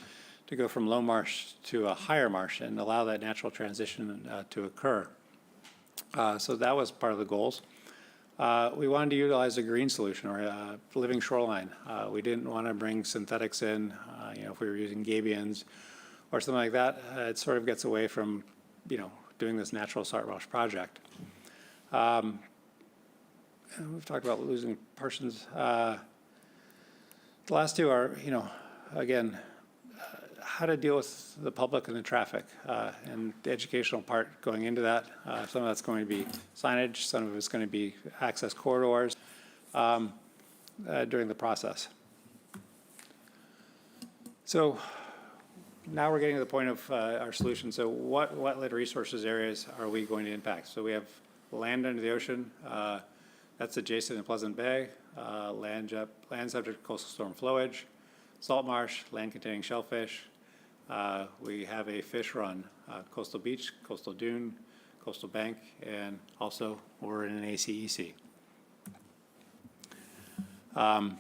to go from low marsh to a higher marsh and allow that natural transition to occur. So that was part of the goals. We wanted to utilize a green solution or a living shoreline. We didn't want to bring synthetics in, if we were using gabions or something like that. It sort of gets away from, doing this natural salt marsh project. And we've talked about losing persons. The last two are, again, how to deal with the public and the traffic, and the educational part going into that. Some of that's going to be signage, some of it's going to be access corridors. during the process. So now we're getting to the point of our solution. So what wetland resources areas are we going to impact? So we have land under the ocean. That's adjacent to Pleasant Bay, land subject to coastal storm flowage, salt marsh, land containing shellfish. We have a fish run, coastal beach, coastal dune, coastal bank, and also we're in an ACEC. I'm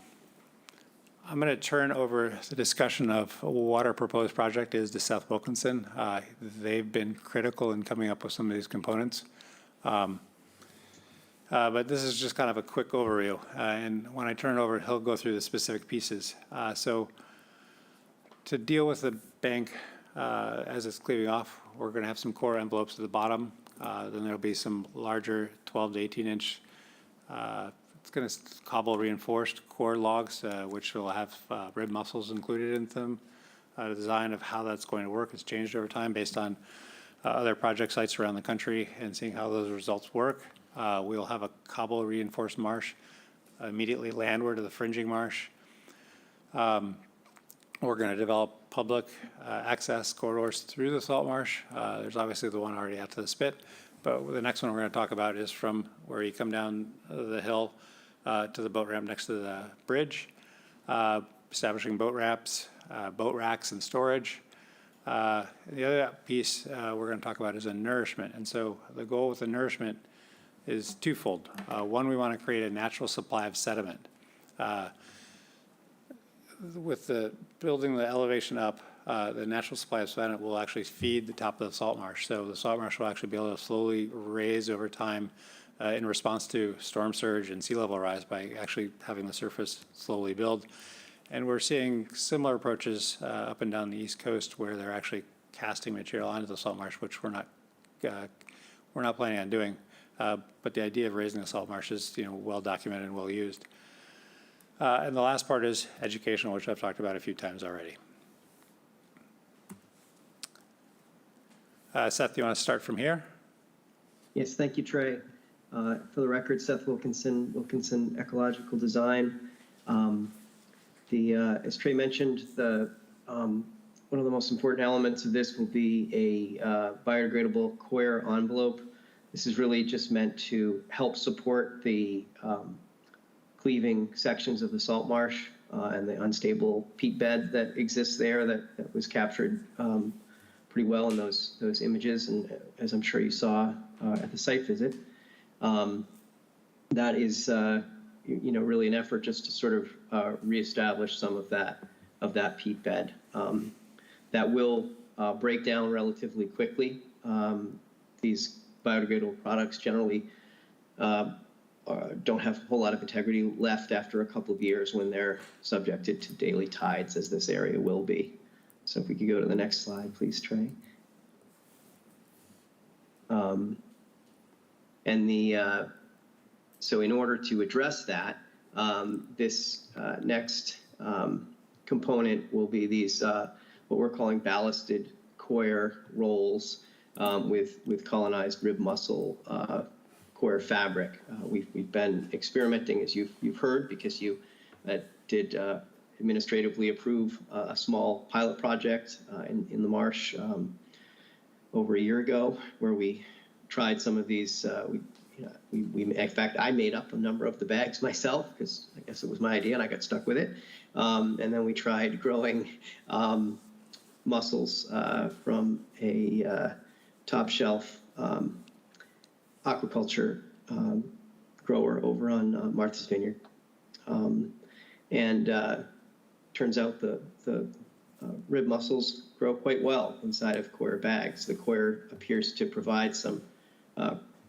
going to turn over the discussion of what our proposed project is to South Wilkinson. They've been critical in coming up with some of these components. But this is just kind of a quick overview. And when I turn it over, he'll go through the specific pieces. So to deal with the bank as it's cleaving off, we're going to have some core envelopes at the bottom. Then there'll be some larger 12 to 18 inch it's going to cobble reinforced core logs, which will have rib mussels included in them. The design of how that's going to work has changed over time based on other project sites around the country and seeing how those results work. We'll have a cobble reinforced marsh immediately landward of the fringing marsh. We're going to develop public access corridors through the salt marsh. There's obviously the one already out to the spit, but the next one we're going to talk about is from where you come down the hill to the boat ramp next to the bridge, establishing boat ramps, boat racks and storage. The other piece we're going to talk about is a nourishment. And so the goal with the nourishment is twofold. One, we want to create a natural supply of sediment. With the building the elevation up, the natural supply of sediment will actually feed the top of the salt marsh. So the salt marsh will actually be able to slowly raise over time in response to storm surge and sea level rise by actually having the surface slowly build. And we're seeing similar approaches up and down the East Coast where they're actually casting material onto the salt marsh, which we're not planning on doing. But the idea of raising the salt marsh is, well documented and well used. And the last part is educational, which I've talked about a few times already. Seth, do you want to start from here? Yes, thank you, Trey. For the record, Seth Wilkinson Ecological Design. As Trey mentioned, one of the most important elements of this will be a biodegradable coir envelope. This is really just meant to help support the cleaving sections of the salt marsh and the unstable peat bed that exists there that was captured pretty well in those images, and as I'm sure you saw at the site visit. That is, really an effort just to sort of reestablish some of that peat bed. That will break down relatively quickly. These biodegradable products generally don't have a whole lot of integrity left after a couple of years when they're subjected to daily tides, as this area will be. So if we could go to the next slide, please, Trey. So in order to address that, this next component will be these, what we're calling ballasted coir rolls with colonized rib mussel coir fabric. We've been experimenting, as you've heard, because you did administratively approve a small pilot project in the marsh over a year ago, where we tried some of these. In fact, I made up a number of the bags myself because I guess it was my idea and I got stuck with it. And then we tried growing mussels from a top shelf aquaculture grower over on Martha's Vineyard. Turns out the rib mussels grow quite well inside of coir bags. The coir appears to provide some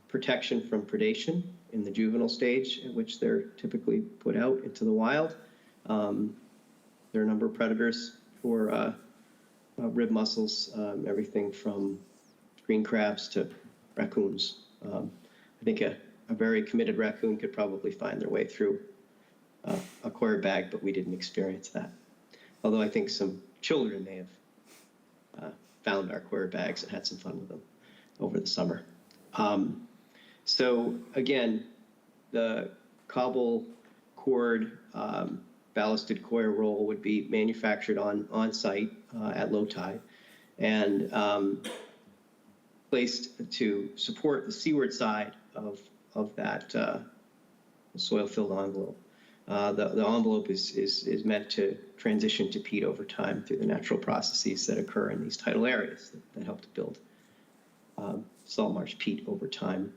protection from predation in the juvenile stage at which they're typically put out into the wild. There are a number of predators for rib mussels, everything from green crabs to raccoons. I think a very committed raccoon could probably find their way through a coir bag, but we didn't experience that. Although I think some children may have found our coir bags and had some fun with them over the summer. So again, the cobble cord ballasted coir roll would be manufactured on site at low tide and placed to support the seaward side of that soil-filled envelope. The envelope is meant to transition to peat over time through the natural processes that occur in these tidal areas that help to build salt marsh peat over time.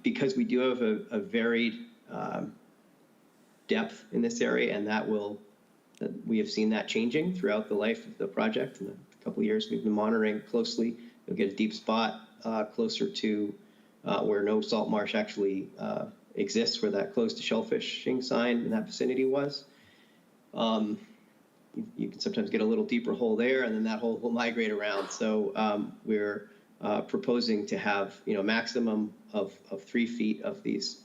Because we do have a varied depth in this area, and we have seen that changing throughout the life of the project. In a couple of years, we've been monitoring closely. You'll get a deep spot closer to where no salt marsh actually exists, where that close to shellfishing sign in that vicinity was. You can sometimes get a little deeper hole there, and then that hole will migrate around. So we're proposing to have a maximum of 3 feet of these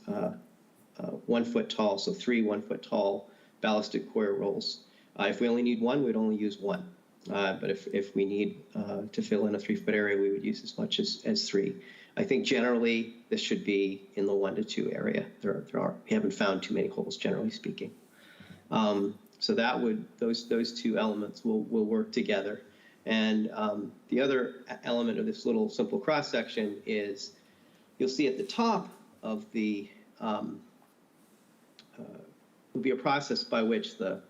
1 foot tall, so 3 1-foot tall ballasted coir rolls. If we only need one, we'd only use one. But if we need to fill in a 3-foot area, we would use as much as 3. I think generally this should be in the 1 to 2 area. We haven't found too many holes, generally speaking. So those two elements will work together. And the other element of this little simple cross section is you'll see at the top of the will be a process by which the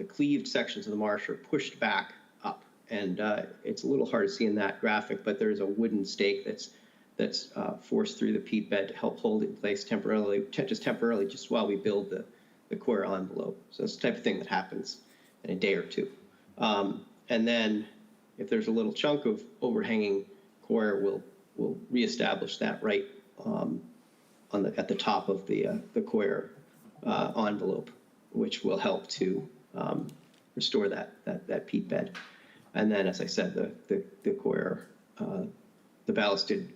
cleaved sections of the marsh are pushed back up. And it's a little hard to see in that graphic, but there's a wooden stake that's forced through the peat bed to help hold it in place temporarily, just while we build the coir envelope. So it's the type of thing that happens in a day or two. And then if there's a little chunk of overhanging coir, we'll reestablish that right at the top of the coir envelope, which will help to restore that peat bed. And then, as I said, the coir, the ballasted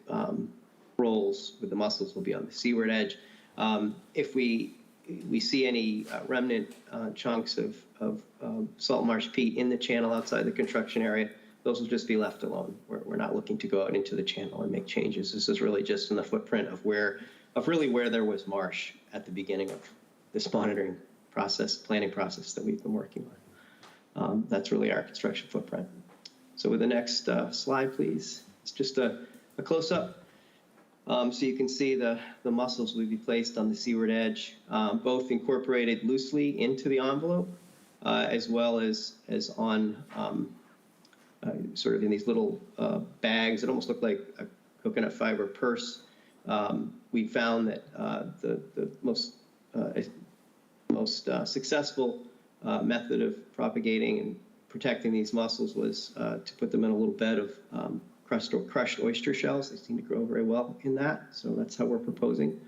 rolls with the mussels will be on the seaward edge. If we see any remnant chunks of salt marsh peat in the channel outside the construction area, those will just be left alone. We're not looking to go out into the channel and make changes. This is really just in the footprint of where there was marsh at the beginning of this monitoring process, planning process that we've been working on. That's really our construction footprint. So with the next slide, please. It's just a close-up. So you can see the mussels will be placed on the seaward edge, both incorporated loosely into the envelope, as well as on sort of in these little bags that almost look like a coconut fiber purse. We found that the most successful method of propagating and protecting these mussels was to put them in a little bed of crushed oyster shells. They seem to grow very well in that, so that's how we're proposing.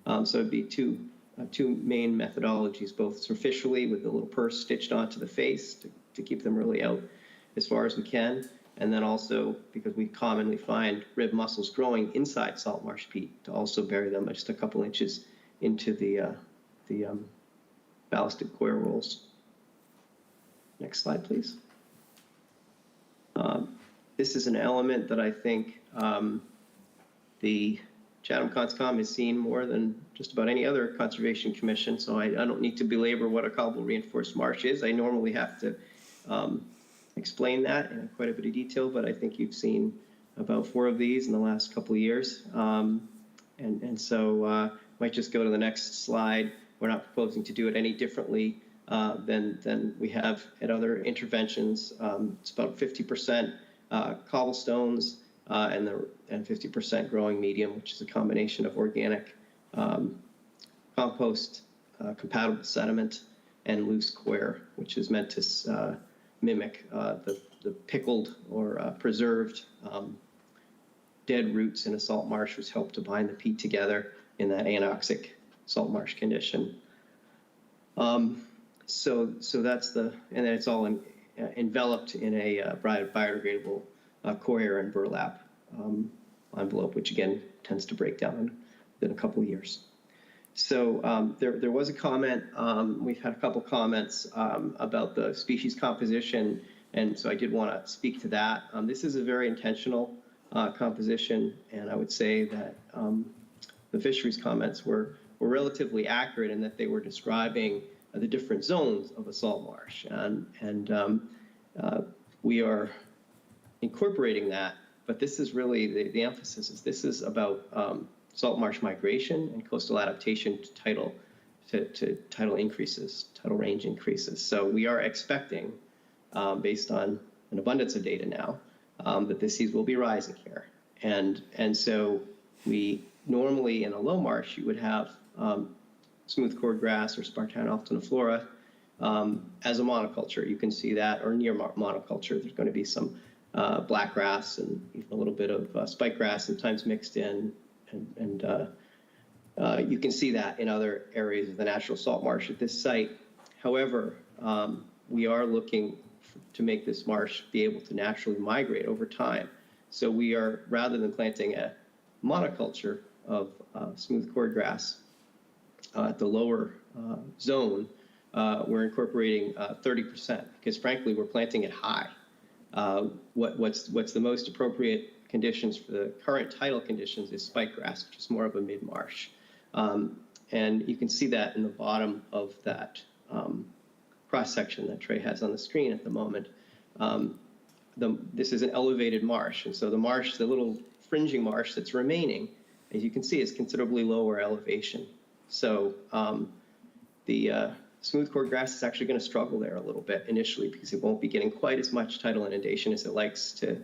So it'd be two main methodologies, both superficially with the little purse stitched onto the face to keep them really out as far as we can, and then also, because we commonly find rib mussels growing inside salt marsh peat, to also bury them just a couple inches into the ballasted coir rolls. Next slide, please. This is an element that I think the Chatham Conscom has seen more than just about any other conservation commission, so I don't need to belabor what a cobble reinforced marsh is. I normally have to explain that in quite a bit of detail, but I think you've seen about 4 of these in the last couple of years. And so might just go to the next slide. We're not proposing to do it any differently than we have at other interventions. It's about 50% cobblestones and 50% growing medium, which is a combination of organic compost, compatible sediment, and loose coir, which is meant to mimic the pickled or preserved dead roots in a salt marsh, which help to bind the peat together in that anoxic salt marsh condition. So that's and then it's all enveloped in a biodegradable coir and burlap envelope, which again tends to break down within a couple of years. So there was a comment, we've had a couple comments about the species composition, and so I did want to speak to that. This is a very intentional composition, and I would say that the fisheries comments were were relatively accurate in that they were describing the different zones of a salt marsh. We are incorporating that, but this is really the emphasis is this is about salt marsh migration and coastal adaptation to tidal increases, tidal range increases. So we are expecting, based on an abundance of data now, that the seas will be rising here. And so we normally in a low marsh, you would have smooth cordgrass or Spartina alterniflora as a monoculture. You can see that, or near monoculture. There's going to be some blackgrass and even a little bit of spikegrass sometimes mixed in. And you can see that in other areas of the natural salt marsh at this site. However, we are looking to make this marsh be able to naturally migrate over time. So we are, rather than planting a monoculture of smooth cordgrass at the lower zone, we're incorporating 30% because frankly, we're planting it high. What's the most appropriate conditions for the current tidal conditions is spikegrass, which is more of a mid-marsh. And you can see that in the bottom of that cross-section that Trey has on the screen at the moment. This is an elevated marsh, and so the marsh, the little fringing marsh that's remaining, as you can see, is considerably lower elevation. So the smooth cordgrass is actually going to struggle there a little bit initially because it won't be getting quite as much tidal inundation as it likes to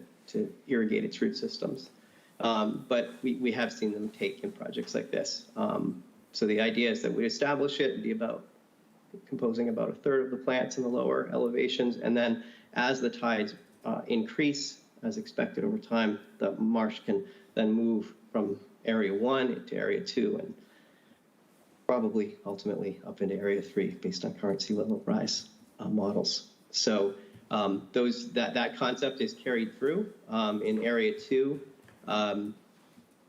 irrigate its root systems. But we have seen them take in projects like this. So the idea is that we establish it and be composing about a third of the plants in the lower elevations, and then as the tides increase, as expected over time, the marsh can then move from area 1 into area 2 and probably ultimately up into area 3 based on current sea level rise models. So that concept is carried through. In area 2,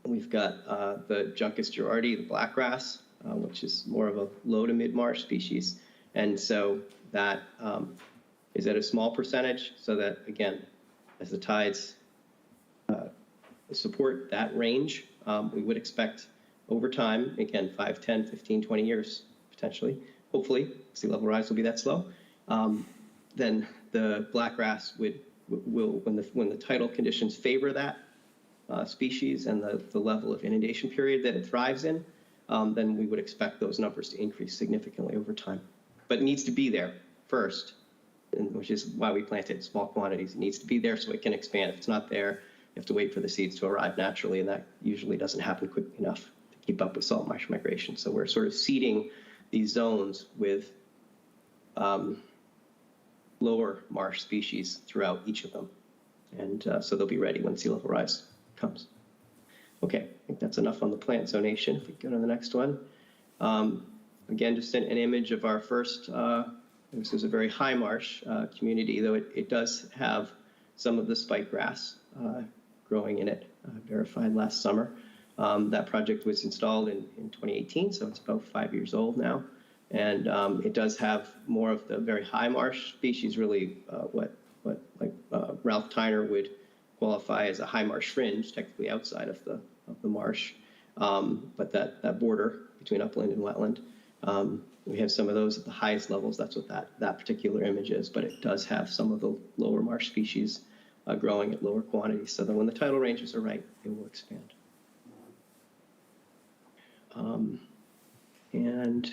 we've got the Juncus gerardi, the blackgrass, which is more of a low to mid-marsh species. And so that is at a small percentage so that, again, as the tides support that range, we would expect over time, again, 5, 10, 15, 20 years, potentially, hopefully, sea level rise will be that slow, then the blackgrass will when the tidal conditions favor that species and the level of inundation period that it thrives in, then we would expect those numbers to increase significantly over time. But it needs to be there first, which is why we plant it in small quantities. It needs to be there so it can expand. If it's not there, you have to wait for the seeds to arrive naturally, and that usually doesn't happen quick enough to keep up with salt marsh migration. So we're sort of seeding these zones with lower marsh species throughout each of them. And so they'll be ready when sea level rise comes. Okay, I think that's enough on the plant zonation. If we go to the next one. Again, just an image of our first, this is a very high marsh community, though it does have some of the spikegrass growing in it, verified last summer. That project was installed in 2018, so it's about 5 years old now. And it does have more of the very high marsh species, really what Ralph Tyner would qualify as a high marsh fringe, technically outside of the marsh, but that border between upland and wetland. We have some of those at the highest levels. That's what that particular image is, but it does have some of the lower marsh species growing at lower quantities, so that when the tidal ranges are right, it will expand. And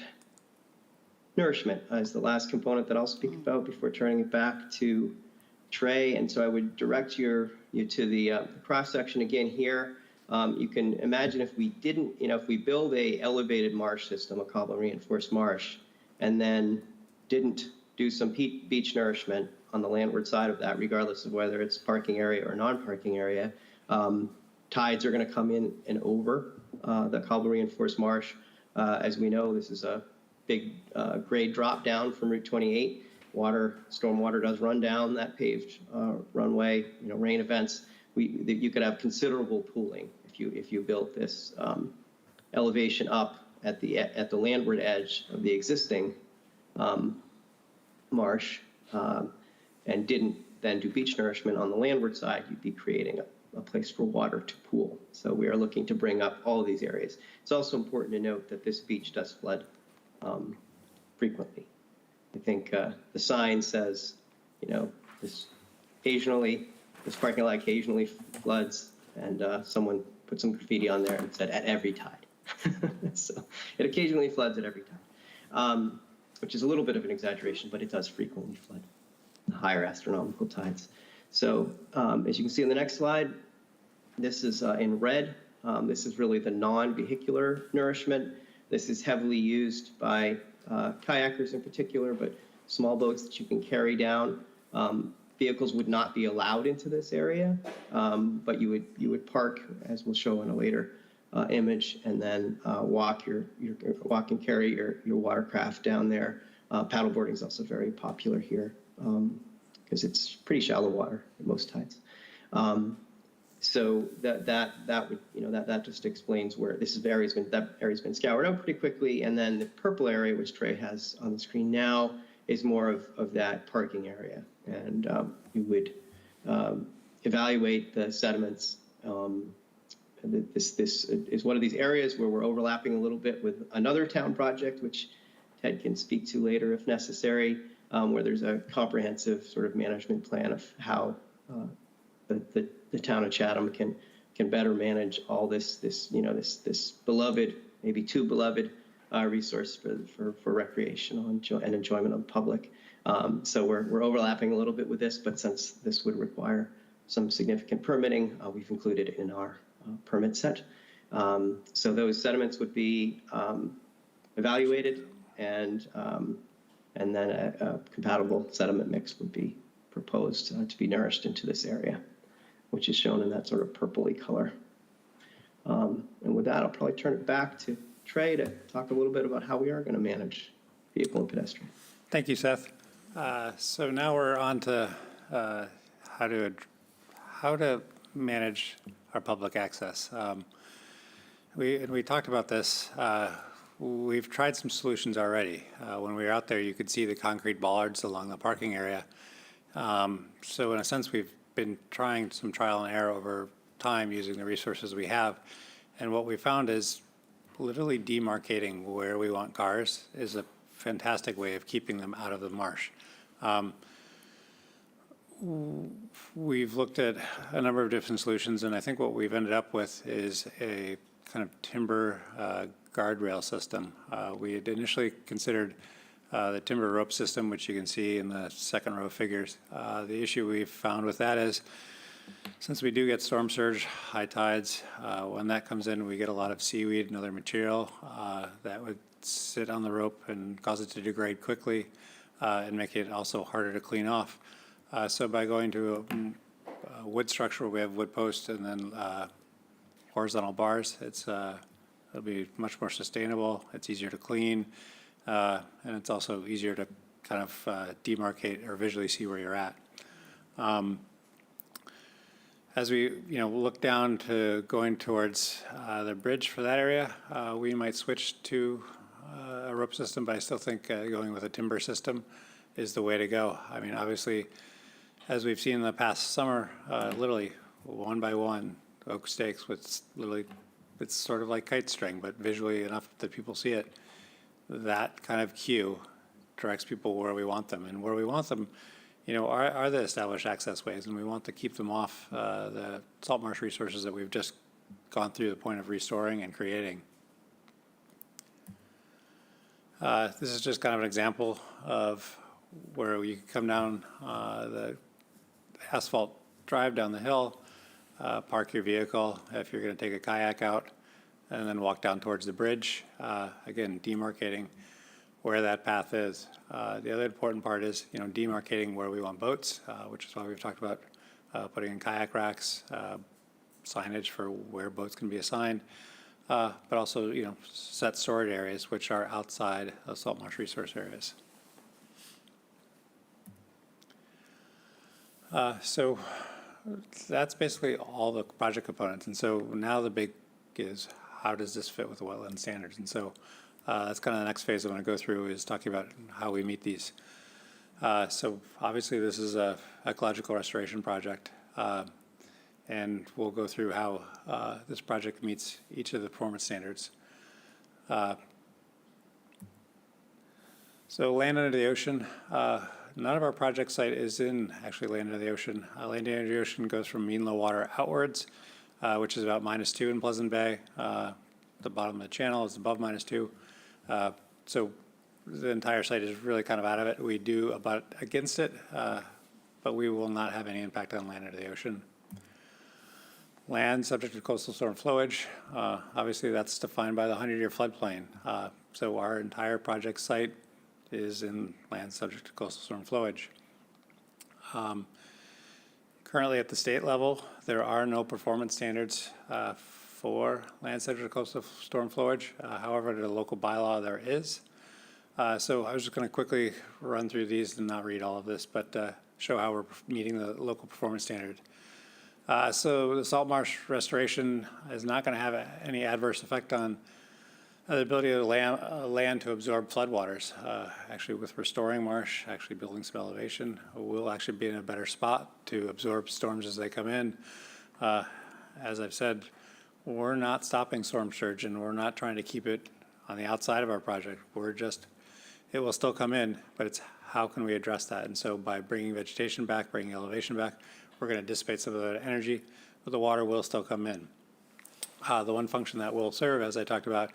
nourishment is the last component that I'll speak about before turning it back to Trey. And so I would direct you to the cross-section again here. You can imagine if we didn't, if we build a elevated marsh system, a cobble reinforced marsh, and then didn't do some beach nourishment on the landward side of that, regardless of whether it's parking area or non-parking area, tides are going to come in and over the cobble reinforced marsh. As we know, this is a big grade drop down from Route 28. Storm water does run down that paved runway. Rain events. You could have considerable pooling if you built this elevation up at the landward edge of the existing marsh and didn't then do beach nourishment on the landward side. You'd be creating a place for water to pool. So we are looking to bring up all of these areas. It's also important to note that this beach does flood frequently. I think the sign says, you know, this parking lot occasionally floods, and someone put some graffiti on there and said at every tide. So it occasionally floods at every tide, which is a little bit of an exaggeration, but it does frequently flood, higher astronomical tides. So as you can see on the next slide, this is in red. This is really the non-vehicular nourishment. This is heavily used by kayakers in particular, but small boats that you can carry down. Vehicles would not be allowed into this area, but you would park, as we'll show in a later image, and then walk and carry your watercraft down there. Paddleboarding is also very popular here because it's pretty shallow water at most tides. So that just explains where that area's been scoured out pretty quickly, and then the purple area, which Trey has on the screen now, is more of that parking area, and you would evaluate the sediments. This is one of these areas where we're overlapping a little bit with another town project, which Ted can speak to later if necessary, where there's a comprehensive sort of management plan of how the town of Chatham can better manage all this beloved, maybe too beloved resource for recreation and enjoyment of the public. So we're overlapping a little bit with this, but since this would require some significant permitting, we've included it in our permit set. So those sediments would be evaluated, and then a compatible sediment mix would be proposed to be nourished into this area, which is shown in that sort of purpley color. And with that, I'll probably turn it back to Trey to talk a little bit about how we are going to manage vehicle and pedestrian. Thank you, Seth. So now we're on to how to manage our public access. We talked about this. We've tried some solutions already. When we were out there, you could see the concrete bollards along the parking area. So in a sense, we've been trying some trial and error over time using the resources we have. And what we found is literally demarcating where we want cars is a fantastic way of keeping them out of the marsh. We've looked at a number of different solutions, and I think what we've ended up with is a kind of timber guardrail system. We had initially considered the timber rope system, which you can see in the second row figures. The issue we've found with that is, since we do get storm surge, high tides, when that comes in, we get a lot of seaweed and other material that would sit on the rope and cause it to degrade quickly and make it also harder to clean off. So by going to a wood structure where we have wood posts and then horizontal bars, it'll be much more sustainable. It's easier to clean, and it's also easier to kind of demarcate or visually see where you're at. As we look down to going towards the bridge for that area, we might switch to a rope system, but I still think going with a timber system is the way to go. I mean, obviously, as we've seen in the past summer, literally one by one, oak stakes with literally, it's sort of like kite string, but visually enough that people see it. That kind of cue directs people where we want them, and where we want them, are the established access ways, and we want to keep them off the salt marsh resources that we've just gone through the point of restoring and creating. This is just kind of an example of where you come down the asphalt drive down the hill, park your vehicle if you're going to take a kayak out, and then walk down towards the bridge, again, demarcating where that path is. The other important part is, demarcating where we want boats, which is why we've talked about putting in kayak racks, signage for where boats can be assigned, but also, set storage areas which are outside of salt marsh resource areas. So that's basically all the project components. And so now the big is, how does this fit with the wetland standards? And so that's kind of the next phase I want to go through, is talking about how we meet these. So obviously this is a ecological restoration project. and we'll go through how this project meets each of the performance standards. So land under the ocean, none of our project site is in actually land under the ocean. Land under the ocean goes from mean low water outwards, which is about -2 in Pleasant Bay. The bottom of the channel is above -2. So the entire site is really kind of out of it. We do abut against it, but we will not have any impact on land under the ocean. Land subject to coastal storm flowage, obviously that's defined by the 100-year floodplain. So our entire project site is in land subject to coastal storm flowage. Currently at the state level, there are no performance standards for land subject to coastal storm flowage. However, the local bylaw there is. So I was just going to quickly run through these and not read all of this, but show how we're meeting the local performance standard. So the salt marsh restoration is not going to have any adverse effect on the ability of the land to absorb floodwaters. Actually, with restoring marsh, actually building some elevation, we'll actually be in a better spot to absorb storms as they come in. As I've said, we're not stopping storm surge, and we're not trying to keep it on the outside of our project. It will still come in, but it's how can we address that? And so by bringing vegetation back, bringing elevation back, we're going to dissipate some of that energy, but the water will still come in. The one function that will serve, as I talked about,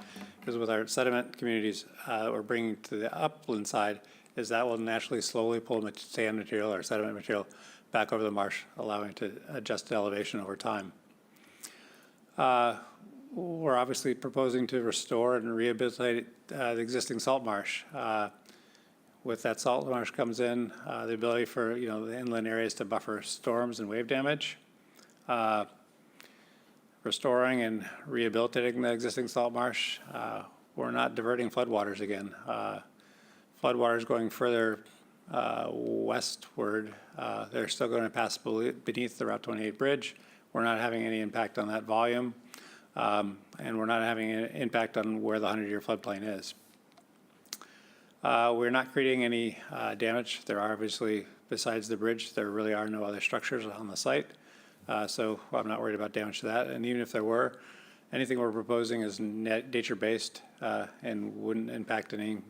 is with our sediment communities we're bringing to the upland side, is that will naturally slowly pull sand material or sediment material back over the marsh, allowing it to adjust the elevation over time. We're obviously proposing to restore and rehabilitate the existing salt marsh. With that salt marsh comes in the ability for the inland areas to buffer storms and wave damage. Restoring and rehabilitating the existing salt marsh. We're not diverting floodwaters again. Floodwaters going further westward, they're still going to pass beneath the Route 28 bridge. We're not having any impact on that volume, and we're not having an impact on where the 100-year floodplain is. We're not creating any damage. There are obviously, besides the bridge, there really are no other structures on the site. So I'm not worried about damage to that. And even if there were, anything we're proposing is nature-based and wouldn't impact any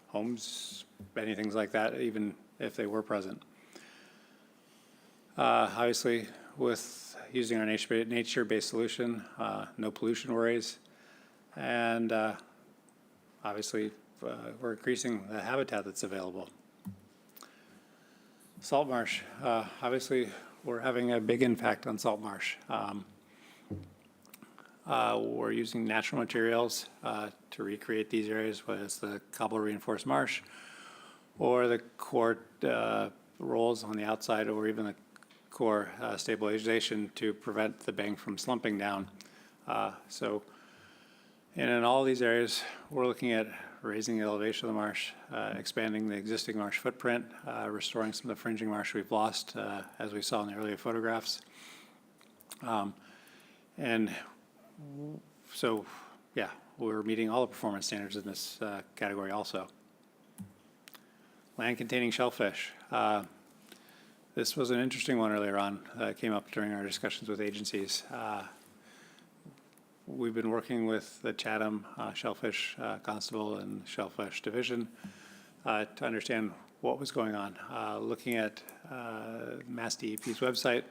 homes, anything like that, even if they were present. Obviously, with using our nature-based solution, no pollution worries. And obviously, we're increasing the habitat that's available. Salt marsh, obviously, we're having a big impact on salt marsh. We're using natural materials to recreate these areas, whether it's the cobble reinforced marsh or the core rolls on the outside, or even the core stabilization to prevent the bank from slumping down. And in all these areas, we're looking at raising the elevation of the marsh, expanding the existing marsh footprint, restoring some of the fringing marsh we've lost, as we saw in the earlier photographs. And so, yeah, we're meeting all the performance standards in this category also. Land containing shellfish. This was an interesting one earlier on that came up during our discussions with agencies. We've been working with the Chatham Shellfish Constable and Shellfish Division to understand what was going on. Looking at Mass DEP's website,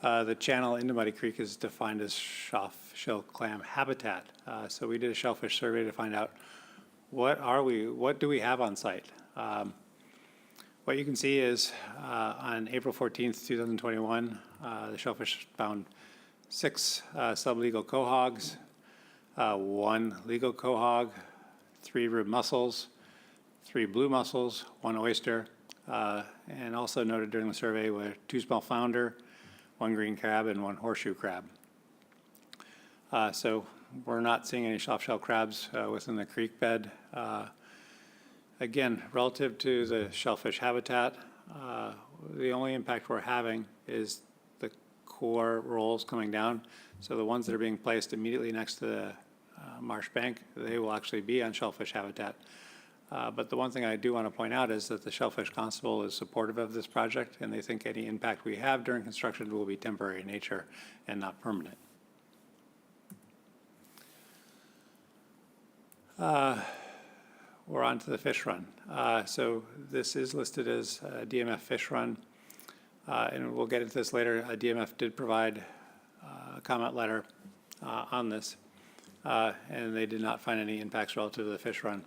the channel into Muddy Creek is defined as soft-shell clam habitat. So we did a shellfish survey to find out what do we have on site. What you can see is on April 14th, 2021, the shellfish found 6 sublegal quahogs, 1 legal quahog, 3 rib mussels, 3 blue mussels, 1 oyster, and also noted during the survey were 2 small flounder, 1 green crab, and 1 horseshoe crab. So we're not seeing any soft-shell crabs within the creek bed. Again, relative to the shellfish habitat, the only impact we're having is the core rolls coming down. So the ones that are being placed immediately next to the marsh bank, they will actually be on shellfish habitat. But the one thing I do want to point out is that the Shellfish Constable is supportive of this project, and they think any impact we have during construction will be temporary in nature and not permanent. We're on to the fish run. So this is listed as a DMF fish run, and we'll get into this later. DMF did provide a comment letter on this, and they did not find any impacts relative to the fish run.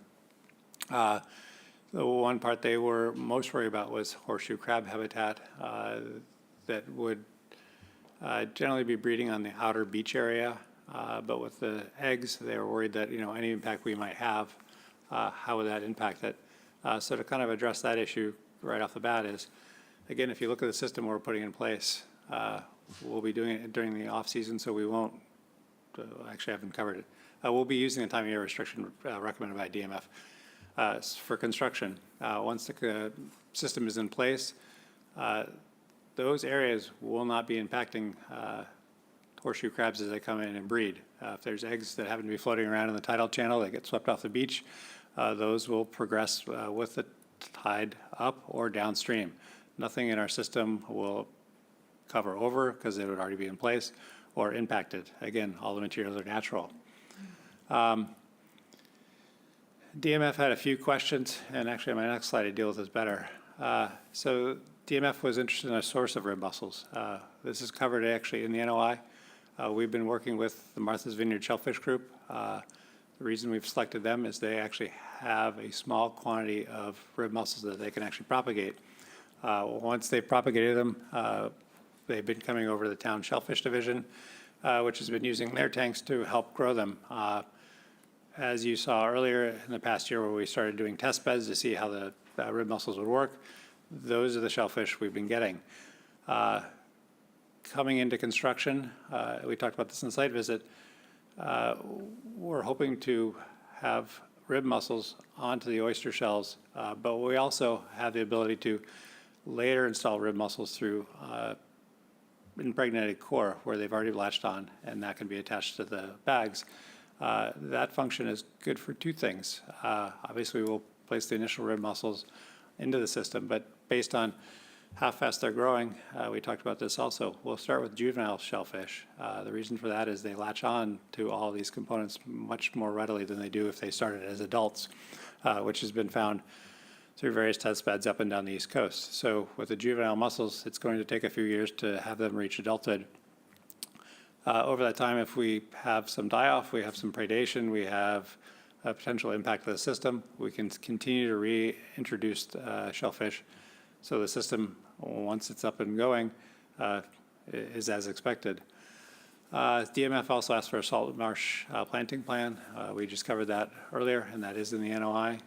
The one part they were most worried about was horseshoe crab habitat that would generally be breeding on the outer beach area, but with the eggs, they were worried that, any impact we might have, how would that impact it? So to kind of address that issue right off the bat is, again, if you look at the system we're putting in place, we'll be doing it during the off-season, so we won't, actually I haven't covered it. We'll be using the time of year restriction recommended by DMF for construction. Once the system is in place, those areas will not be impacting horseshoe crabs as they come in and breed. If there's eggs that happen to be floating around in the tidal channel that get swept off the beach, those will progress with the tide up or downstream. Nothing in our system will cover over because it would already be in place or impacted. Again, all the materials are natural. DMF had a few questions, and actually on my next slide I deal with this better. So DMF was interested in a source of rib mussels. This is covered actually in the NOI. We've been working with the Martha's Vineyard Shellfish Group. The reason we've selected them is they actually have a small quantity of rib mussels that they can actually propagate. Once they've propagated them, they've been coming over to the town shellfish division, which has been using their tanks to help grow them. As you saw earlier in the past year where we started doing test beds to see how the rib mussels would work, those are the shellfish we've been getting. Coming into construction, we talked about this in the site visit, we're hoping to have rib mussels onto the oyster shells, but we also have the ability to later install rib mussels through impregnated core where they've already latched on, and that can be attached to the bags. That function is good for two things. Obviously, we'll place the initial rib mussels into the system, but based on how fast they're growing, we talked about this also. We'll start with juvenile shellfish. The reason for that is they latch on to all these components much more readily than they do if they started as adults, which has been found through various test beds up and down the East Coast. So with the juvenile mussels, it's going to take a few years to have them reach adulthood. Over that time, if we have some die-off, we have some predation, we have a potential impact to the system, we can continue to reintroduce shellfish. So the system, once it's up and going, is as expected. DMF also asked for a salt marsh planting plan. We just covered that earlier, and that is in the NOI.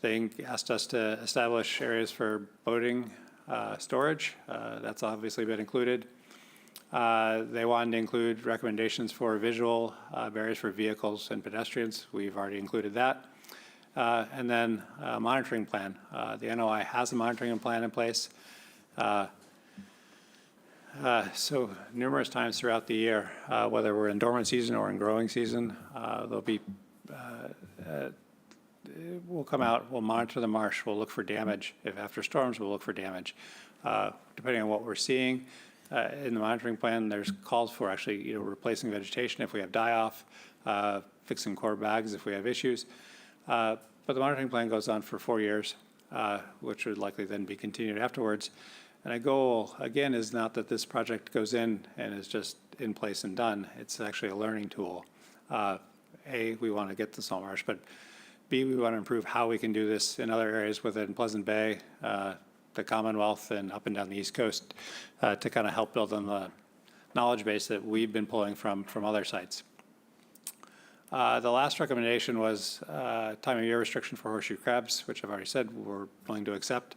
They asked us to establish areas for boating storage. That's obviously been included. They wanted to include recommendations for visual barriers for vehicles and pedestrians. We've already included that. And then a monitoring plan. The NOI has a monitoring plan in place. So numerous times throughout the year, whether we're in dormant season or in growing season, there'll be, we'll come out, we'll monitor the marsh, we'll look for damage. If after storms, we'll look for damage. Depending on what we're seeing in the monitoring plan, there's calls for actually, replacing vegetation if we have die-off, fixing core bags if we have issues. But the monitoring plan goes on for 4 years, which would likely then be continued afterwards. And a goal, again, is not that this project goes in and is just in place and done. It's actually a learning tool. A, we want to get the salt marsh, but B, we want to improve how we can do this in other areas within Pleasant Bay, the Commonwealth, and up and down the East Coast to kind of help build on the knowledge base that we've been pulling from other sites. The last recommendation was time of year restriction for horseshoe crabs, which I've already said we're willing to accept,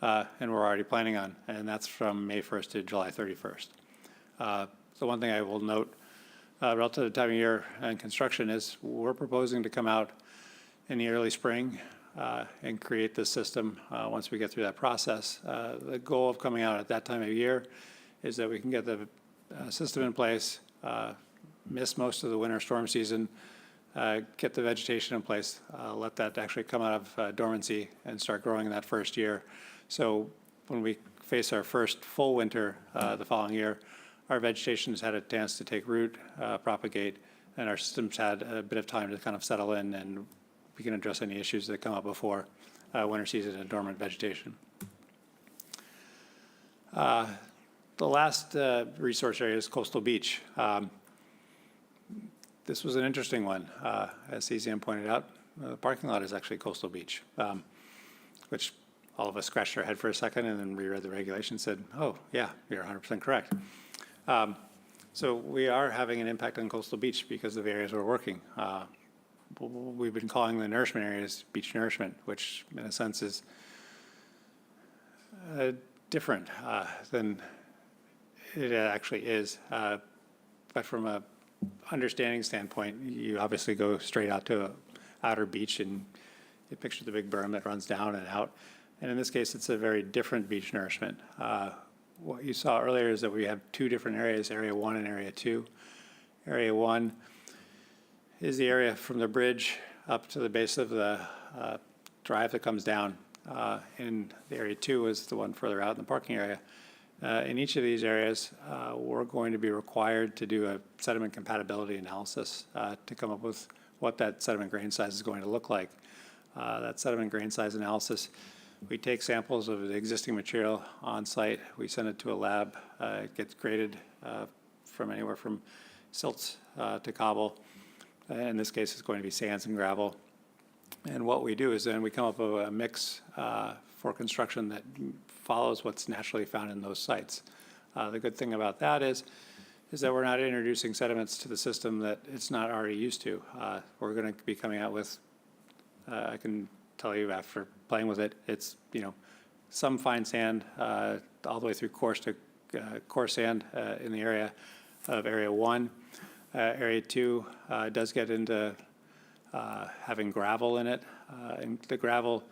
and we're already planning on, and that's from May 1st to July 31st. The one thing I will note relative to time of year and construction is we're proposing to come out in the early spring and create this system once we get through that process. The goal of coming out at that time of year is that we can get the system in place, miss most of the winter storm season, get the vegetation in place, let that actually come out of dormancy and start growing in that first year. So when we face our first full winter the following year, our vegetation has had a chance to take root, propagate, and our system's had a bit of time to kind of settle in, and we can address any issues that come up before winter season and dormant vegetation. The last resource area is coastal beach. This was an interesting one. As CZM pointed out, the parking lot is actually coastal beach, which all of us scratched our head for a second and then reread the regulations and said, oh, yeah, you're 100% correct. So we are having an impact on coastal beach because of the areas we're working. We've been calling the nourishment areas beach nourishment, which in a sense is different than it actually is. But from a understanding standpoint, you obviously go straight out to an outer beach and you picture the big berm that runs down and out. And in this case, it's a very different beach nourishment. What you saw earlier is that we have two different areas, Area 1 and Area 2. Area 1 is the area from the bridge up to the base of the drive that comes down. And the Area 2 is the one further out in the parking area. In each of these areas, we're going to be required to do a sediment compatibility analysis to come up with what that sediment grain size is going to look like. That sediment grain size analysis, we take samples of the existing material on site, we send it to a lab, it gets graded from anywhere from silts to cobble. In this case, it's going to be sands and gravel. And what we do is then we come up with a mix for construction that follows what's naturally found in those sites. The good thing about that is that we're not introducing sediments to the system that it's not already used to. We're going to be coming out with, I can tell you after playing with it, it's, you know, some fine sand all the way through coarse to coarse sand in the area of Area 1. Area 2 does get into having gravel in it. And the gravel,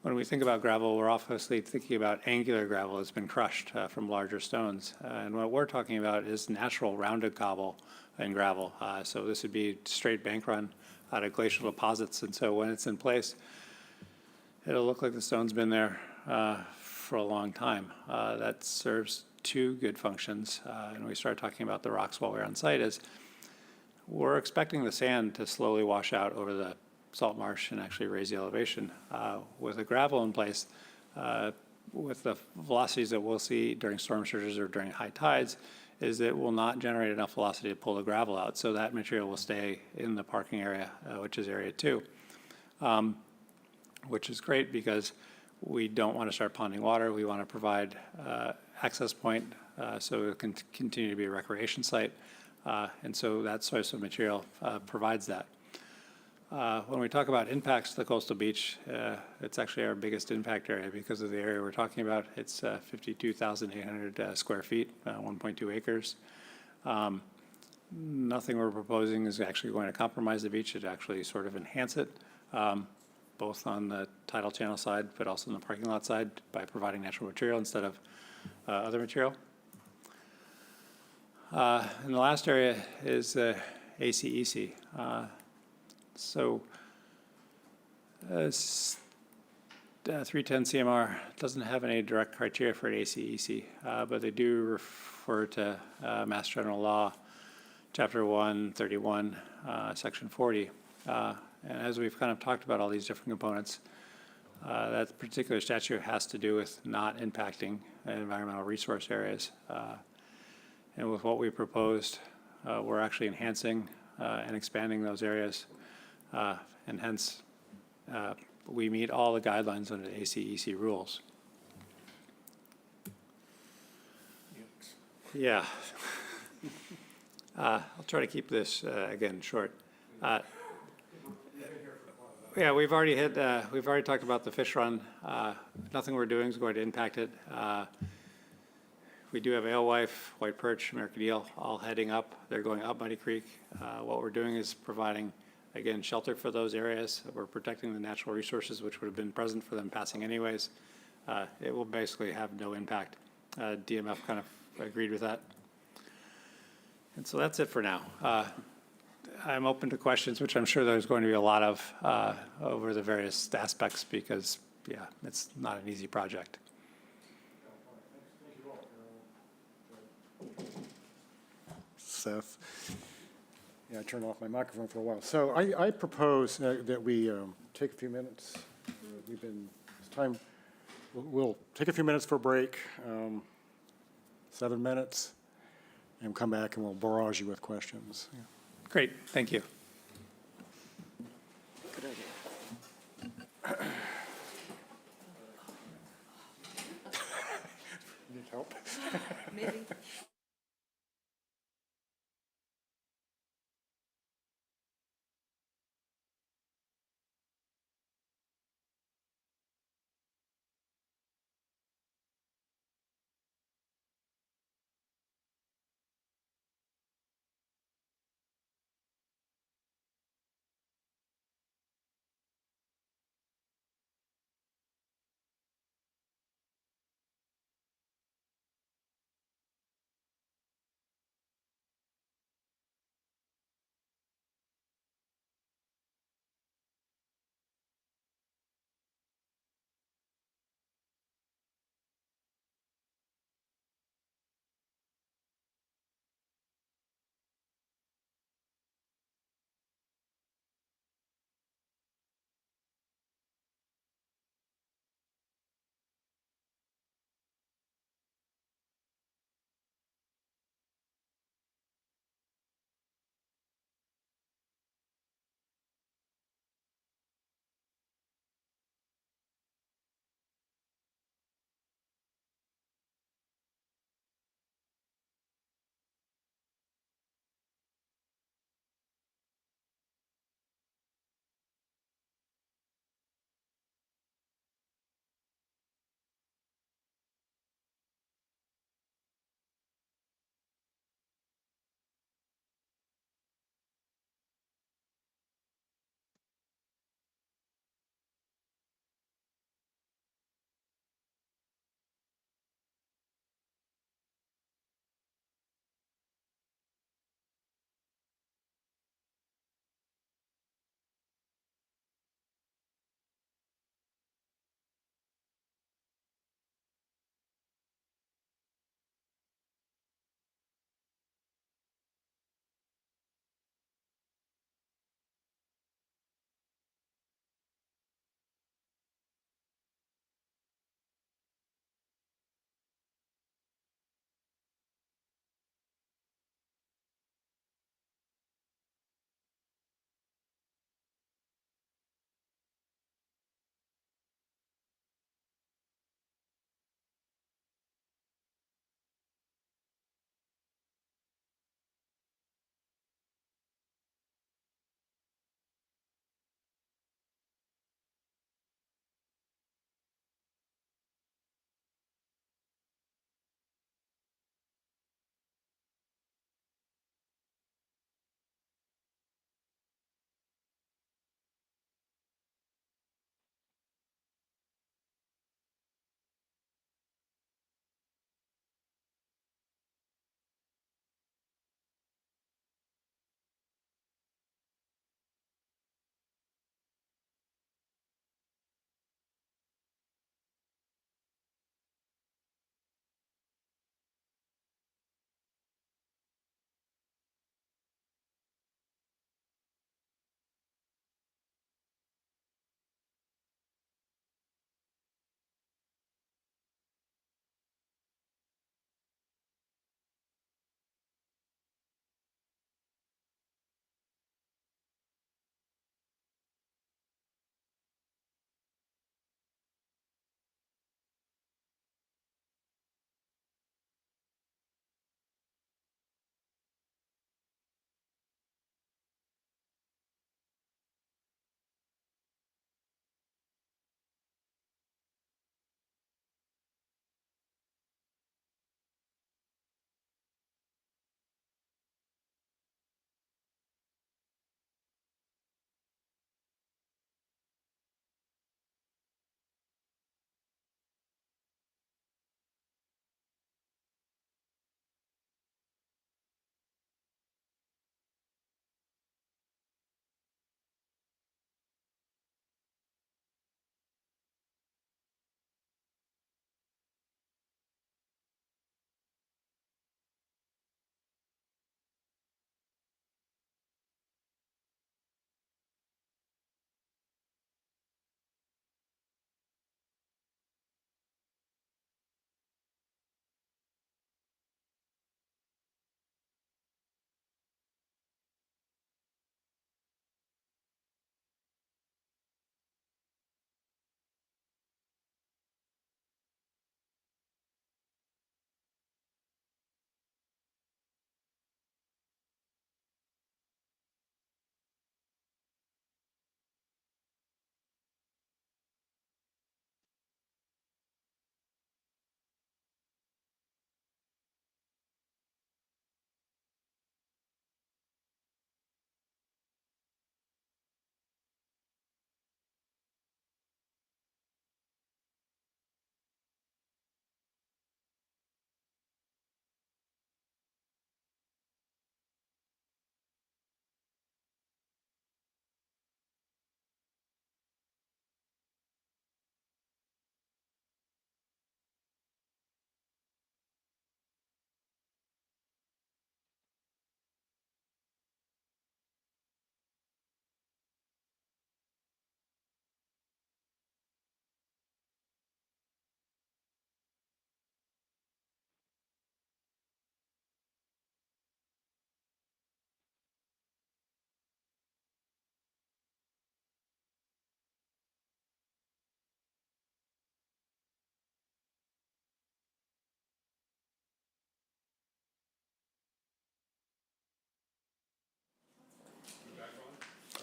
when we think about gravel, we're obviously thinking about angular gravel that's been crushed from larger stones. And what we're talking about is natural rounded cobble and gravel. So this would be straight bank run out of glacial deposits. And so when it's in place, it'll look like the stone's been there for a long time. That serves two good functions. And we started talking about the rocks while we were on site is we're expecting the sand to slowly wash out over the salt marsh and actually raise the elevation. With the gravel in place, with the velocities that we'll see during storm surges or during high tides, is it will not generate enough velocity to pull the gravel out. So that material will stay in the parking area, which is Area 2, which is great because we don't want to start ponding water. We want to provide access point so it can continue to be a recreation site. And so that source of material provides that. When we talk about impacts to the coastal beach, it's actually our biggest impact area because of the area we're talking about. It's 52,800 square feet, 1.2 acres. Nothing we're proposing is actually going to compromise the beach. It actually sort of enhance it, both on the tidal channel side, but also on the parking lot side by providing natural material instead of other material. And the last area is ACEC. So 310 CMR doesn't have any direct criteria for ACEC, but they do refer to Mass General Law, Chapter 131, Section 40. And as we've kind of talked about all these different components, that particular statute has to do with not impacting environmental resource areas. And with what we proposed, we're actually enhancing and expanding those areas. And hence, we meet all the guidelines under the ACEC rules. Yeah. I'll try to keep this, again, short. Yeah, we've already talked about the fish run. Nothing we're doing is going to impact it. We do have alewife, white perch, American eel, all heading up. They're going up Muddy Creek. What we're doing is providing, again, shelter for those areas. We're protecting the natural resources which would have been present for them passing anyways. It will basically have no impact. DMF kind of agreed with that. And so that's it for now. I'm open to questions, which I'm sure there's going to be a lot of over the various aspects because, yeah, it's not an easy project. Seth. Yeah, I turned off my microphone for a while. So I propose that we take a few minutes. It's time, we'll take a few minutes for a break, 7 minutes, and come back and we'll barrage you with questions. Yeah. Great, thank you. Need help? Maybe.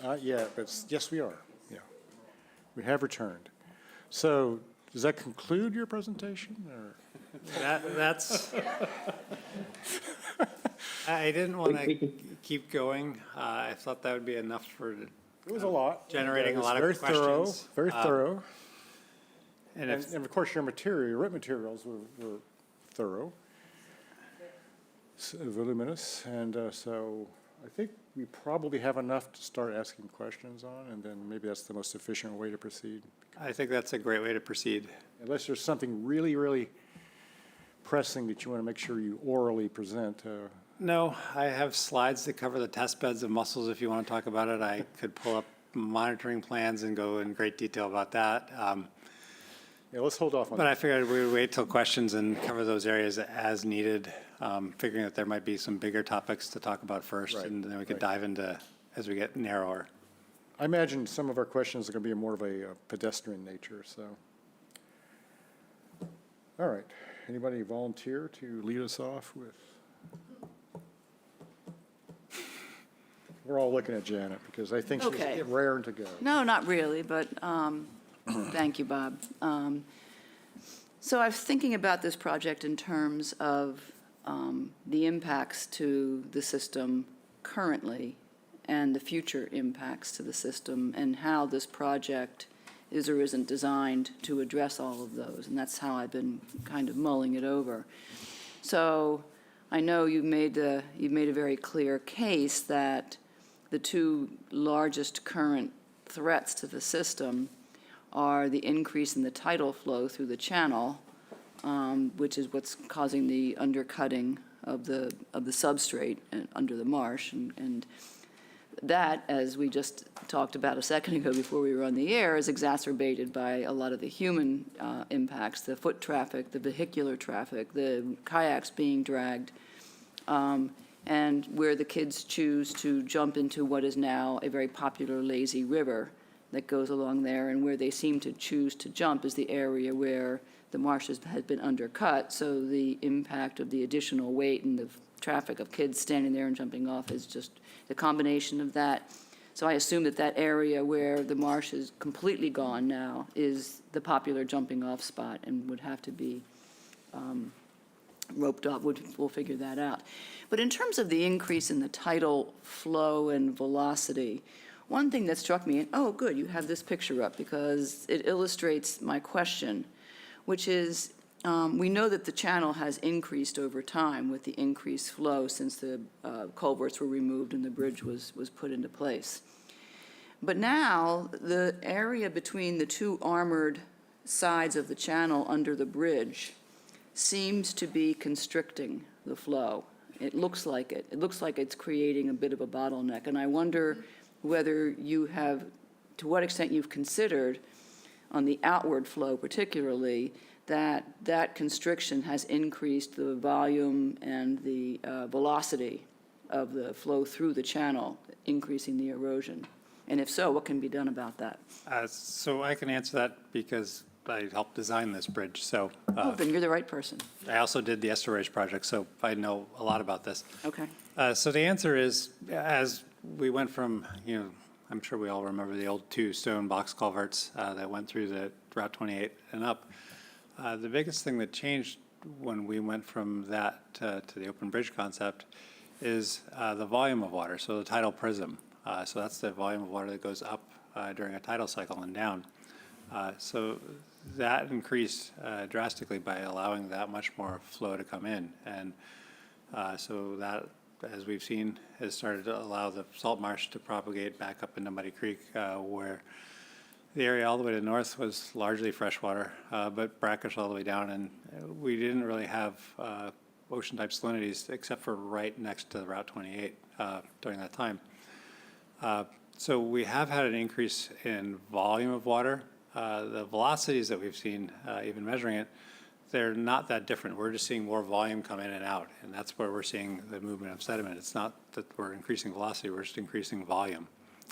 Not yet, but yes, we are. Yeah. We have returned. So does that conclude your presentation, or? That's, I didn't want to keep going. I thought that would be enough for It was a lot. generating It a was lot very of questions. Very thorough. And if, And of course, your written materials were thorough, voluminous, and so I think we probably have enough to start asking questions on, and then maybe that's the most efficient way to proceed. I think that's a great way to proceed. Unless there's something really, really pressing that you want to make sure you orally present. No, I have slides that cover the test beds of mussels if you want to talk about it. I could pull up monitoring plans and go in great detail about that. Yeah, let's hold off on But that. I figured we would wait till questions and cover those areas as needed, figuring that there might be some bigger topics to talk about first, Right, and then we could right. dive into as we get narrower. I imagine some of our questions are going to be more of a pedestrian nature, so. All right, anybody volunteer to lead us off with? We're all looking at Janet because I think she's Okay. raring to go. No, not really, but thank you, Bob. So I was thinking about this project in terms of the impacts to the system currently and the future impacts to the system, and how this project is or isn't designed to address all of those. And that's how I've been kind of mulling it over. So I know you've made a very clear case that the two largest current threats to the system are the increase in the tidal flow through the channel, which is what's causing the undercutting of the substrate under the marsh, and that, as we just talked about a second ago before we were on the air, is exacerbated by a lot of the human impacts, the foot traffic, the vehicular traffic, the kayaks being dragged, and where the kids choose to jump into what is now a very popular lazy river that goes along there, and where they seem to choose to jump is the area where the marshes had been undercut, so the impact of the additional weight and the traffic of kids standing there and jumping off is just the combination of that. So I assume that that area where the marsh is completely gone now is the popular jumping off spot and would have to be roped off. We'll figure that out. But in terms of the increase in the tidal flow and velocity, one thing that struck me, and oh, good, you have this picture up because it illustrates my question, which is we know that the channel has increased over time with the increased flow since the culverts were removed and the bridge was put into place. But now the area between the two armored sides of the channel under the bridge seems to be constricting the flow. It looks like it. It looks like it's creating a bit of a bottleneck. And I wonder whether you have, to what extent you've considered on the outward flow particularly, that constriction has increased the volume and the velocity of the flow through the channel, increasing the erosion. And if so, what can be done about that? So I can answer that because I helped design this bridge, so. Oh, then you're the right person. I also did the estuarage project, so I know a lot about this. Okay. So the answer is, as we went from, I'm sure we all remember the old two stone box culverts that went through the Route 28 and up. The biggest thing that changed when we went from that to the open bridge concept is the volume of water, so the tidal prism. So that's the volume of water that goes up during a tidal cycle and down. So that increased drastically by allowing that much more flow to come in. And so that, as we've seen, has started to allow the salt marsh to propagate back up into Muddy Creek, where the area all the way to the north was largely freshwater, but brackish all the way down, and we didn't really have ocean-type salinities except for right next to Route 28 during that time. So we have had an increase in volume of water. The velocities that we've seen, even measuring it, they're not that different. We're just seeing more volume come in and out, and that's where we're seeing the movement of sediment. It's not that we're increasing velocity, we're just increasing volume.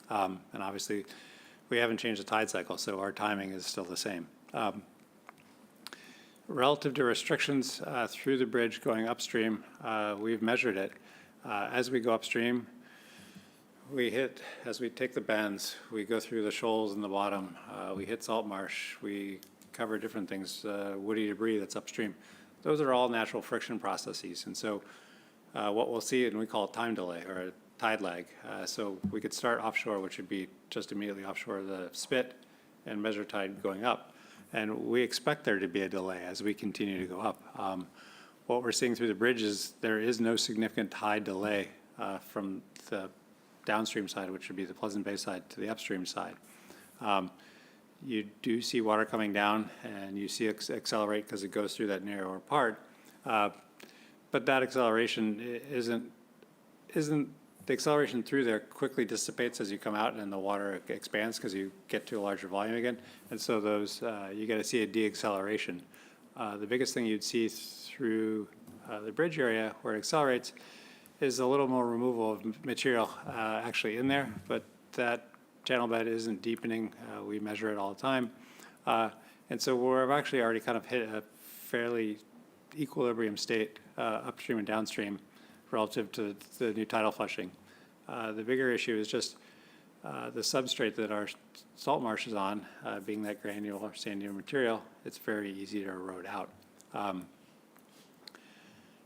And obviously, we haven't changed the tide cycle, so our timing is still the same. Relative to restrictions through the bridge going upstream, we've measured it. As we go upstream, we hit, as we take the bends, we go through the shoals in the bottom, we hit salt marsh, we cover different things, woody debris that's upstream. Those are all natural friction processes. And so what we'll see, and we call it time delay or a tide lag. So we could start offshore, which would be just immediately offshore of the spit, and measure tide going up. And we expect there to be a delay as we continue to go up. What we're seeing through the bridge is there is no significant tide delay from the downstream side, which would be the Pleasant Bay side, to the upstream side. You do see water coming down, and you see it accelerate because it goes through that narrower part. But that acceleration isn't the acceleration through there quickly dissipates as you come out, and the water expands because you get to a larger volume again. And so those you got to see a deacceleration. The biggest thing you'd see through the bridge area where it accelerates is a little more removal of material actually in there, but that channel bed isn't deepening. We measure it all the time. And so we've actually already kind of hit a fairly equilibrium state upstream and downstream relative to the new tidal flushing. The bigger issue is just the substrate that our salt marsh is on, being that granular sandier material, it's very easy to erode out.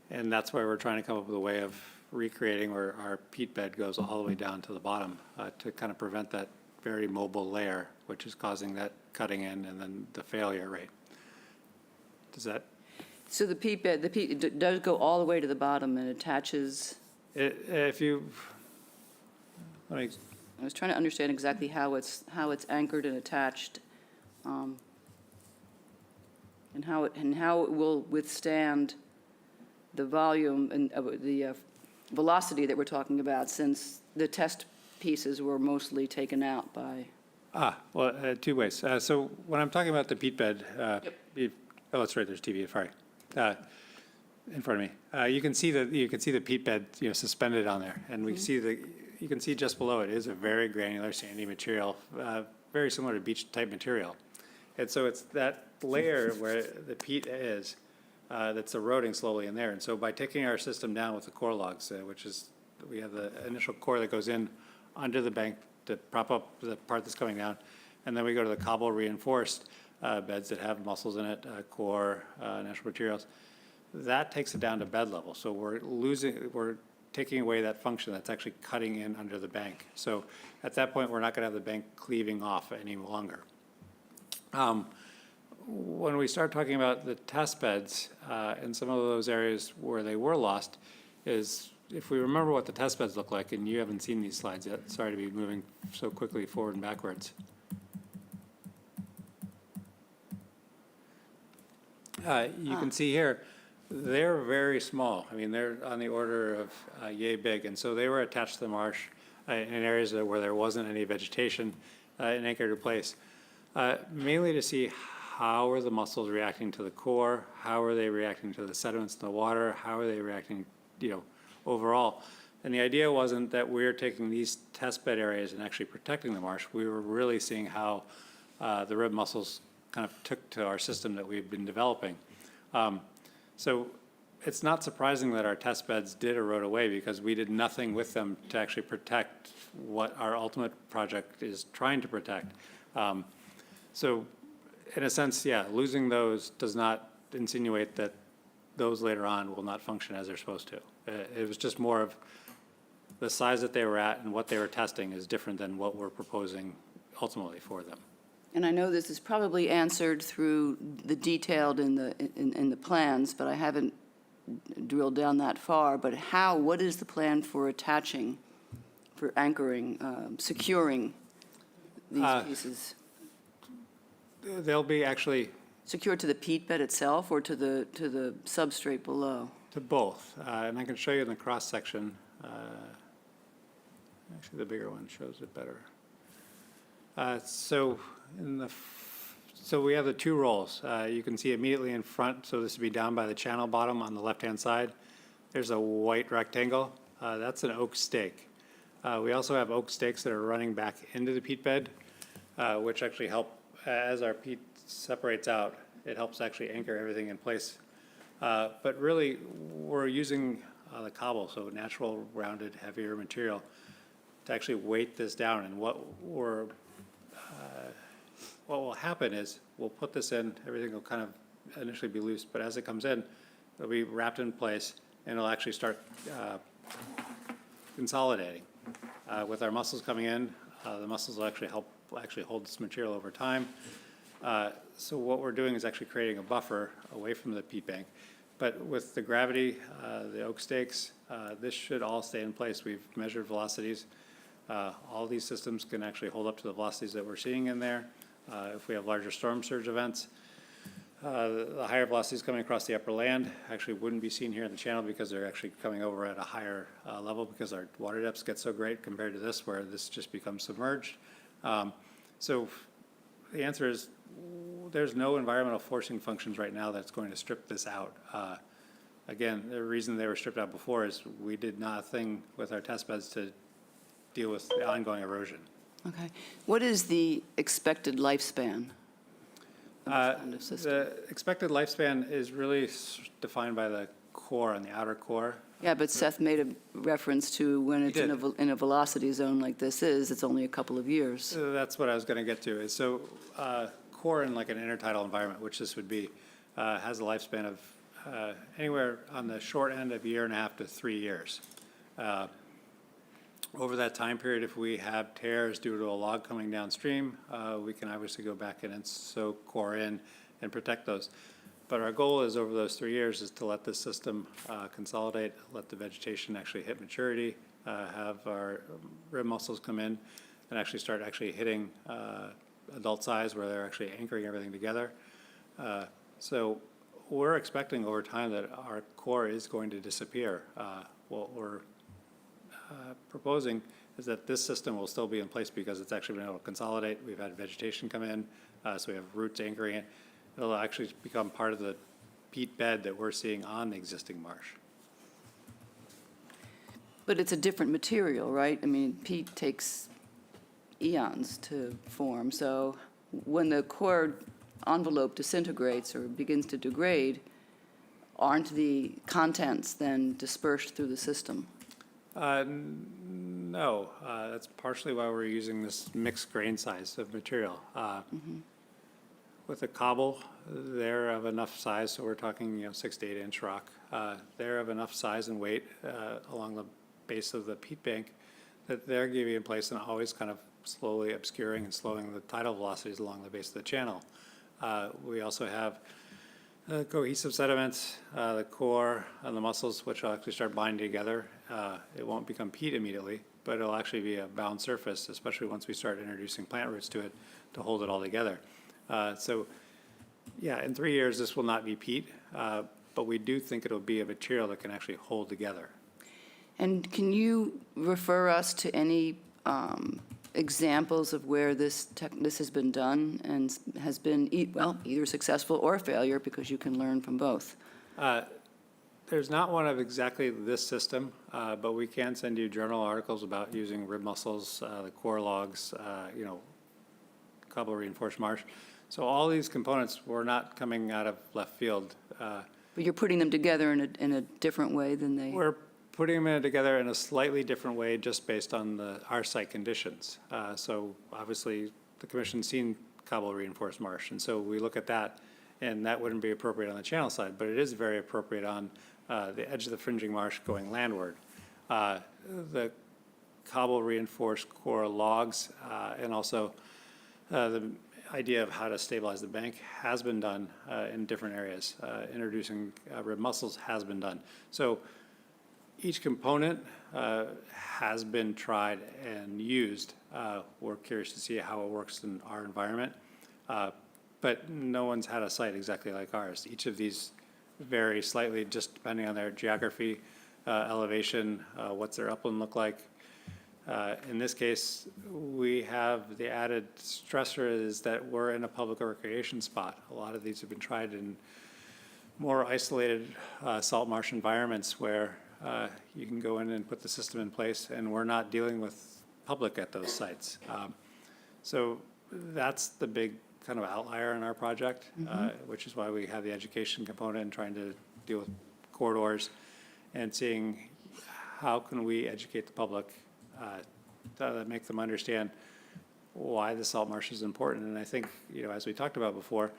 And that's why we're trying to come up with a way of recreating where our peat bed goes all the way down to the bottom to kind of prevent that very mobile layer, which is causing that cutting in and then the failure rate. Does that? So the peat bed, it does go all the way to the bottom and attaches? If you, let me. I was trying to understand exactly how it's anchored and attached, and how it will withstand the volume and the velocity that we're talking about, since the test pieces were mostly taken out by. Well, two ways. So when I'm talking about the peat bed, oh, that's right. There's TV. Sorry, in front of me. You can see the peat bed, suspended on there, and we see you can see just below it is a very granular sandy material, very similar to beach type material, and so it's that layer where the peat is that's eroding slowly in there. And so by taking our system down with the core logs, which is we have the initial core that goes in under the bank to prop up the part that's coming down, and then we go to the cobble reinforced beds that have mussels in it, core, natural materials. That takes it down to bed level. So we're taking away that function that's actually cutting in under the bank. So at that point, we're not going to have the bank cleaving off any longer. When we start talking about the test beds in some of those areas where they were lost, is if we remember what the test beds look like, and you haven't seen these slides yet, sorry to be moving so quickly forward and backwards. You can see here, they're very small. I mean, they're on the order of yay big, and so they were attached to the marsh in areas where there wasn't any vegetation and anchored in place, mainly to see how are the mussels reacting to the core, how are they reacting to the sediments in the water, how are they reacting, overall. And the idea wasn't that we're taking these test bed areas and actually protecting the marsh. We were really seeing how the rib mussels kind of took to our system that we've been developing. So it's not surprising that our test beds did erode away, because we did nothing with them to actually protect what our ultimate project is trying to protect. So in a sense, yeah, losing those does not insinuate that those later on will not function as they're supposed to. It was just more of the size that they were at and what they were testing is different than what we're proposing ultimately for them. And I know this is probably answered through the detailed in the plans, but I haven't drilled down that far. But what is the plan for attaching, for anchoring, securing these pieces? They'll be actually secured to the peat bed itself, or to the substrate below? To both, and I can show you in the cross section. Actually, the bigger one shows it better. So we have the two rolls. You can see immediately in front, so this would be down by the channel bottom on the left-hand side. There's a white rectangle. That's an oak stake. We also have oak stakes that are running back into the peat bed, which actually help, as our peat separates out, it helps actually anchor everything in place. But really, we're using the cobble, so natural, rounded, heavier material, to actually weight this down. And what will happen is we'll put this in, everything will kind of initially be loose, but as it comes in, it'll be wrapped in place and it'll actually start consolidating. With our mussels coming in, the mussels will actually help hold this material over time. So what we're doing is actually creating a buffer away from the peat bank. But with the gravity, the oak stakes, this should all stay in place. We've measured velocities. All these systems can actually hold up to the velocities that we're seeing in there. If we have larger storm surge events, the higher velocities coming across the upper land actually wouldn't be seen here in the channel because they're actually coming over at a higher level because our water depths get so great compared to this where this just becomes submerged. So the answer is there's no environmental forcing functions right now that's going to strip this out. Again, the reason they were stripped out before is we did nothing with our test beds to deal with the ongoing erosion. Okay. What is the expected lifespan of this kind of system? The expected lifespan is really defined by the core and the outer core. Yeah, but Seth made a reference to when it's in a velocity zone like this is, it's only a couple of years. So that's what I was going to get to. Is so core in like an intertidal environment, which this would be, has a lifespan of anywhere on the short end of 1.5 to 3 years. Over that time period, if we have tears due to a log coming downstream, we can obviously go back in and soak core in and protect those. But our goal is over those 3 years is to let this system consolidate, let the vegetation actually hit maturity, have our rib mussels come in and actually start hitting adult size where they're actually anchoring everything together. So we're expecting over time that our core is going to disappear. What we're proposing is that this system will still be in place because it's actually been able to consolidate. We've had vegetation come in, so we have roots anchoring it. It'll actually become part of the peat bed that we're seeing on the existing marsh. But it's a different material, right? I mean, peat takes eons to form, so when the core envelope disintegrates or begins to degrade, aren't the contents then dispersed through the system? No, that's partially why we're using this mixed grain size of material. With a cobble, they're of enough size, so we're talking 6 to 8 inch rock. They're of enough size and weight along the base of the peat bank that they're giving in place and always kind of slowly obscuring and slowing the tidal velocities along the base of the channel. We also have cohesive sediments, the core and the mussels, which will actually start binding together. It won't become peat immediately, but it'll actually be a bound surface, especially once we start introducing plant roots to it to hold it all together. So yeah, in 3 years, this will not be peat, but we do think it'll be a material that can actually hold together. And can you refer us to any examples of where this has been done and has been, either successful or failure, because you can learn from both? There's not one of exactly this system, but we can send you journal articles about using rib mussels, the core logs, cobble reinforced marsh. So all these components were not coming out of left field. But you're putting them together in a different way than they... We're putting them together in a slightly different way just based on our site conditions. So obviously the commission's seen cobble reinforced marsh, and so we look at that, and that wouldn't be appropriate on the channel side, but it is very appropriate on the edge of the fringing marsh going landward. The cobble reinforced core logs and also the idea of how to stabilize the bank has been done in different areas. Introducing rib mussels has been done. So each component has been tried and used. We're curious to see how it works in our environment, but no one's had a site exactly like ours. Each of these vary slightly just depending on their geography, elevation, what's their upland look like. In this case, we have the added stressor is that we're in a public recreation spot. A lot of these have been tried in more isolated salt marsh environments where you can go in and put the system in place, and we're not dealing with public at those sites. So that's the big kind of outlier in our project, which is why we have the education component and trying to deal with corridors and seeing how can we educate the public make them understand why the salt marsh is important. And I think, as we talked about before,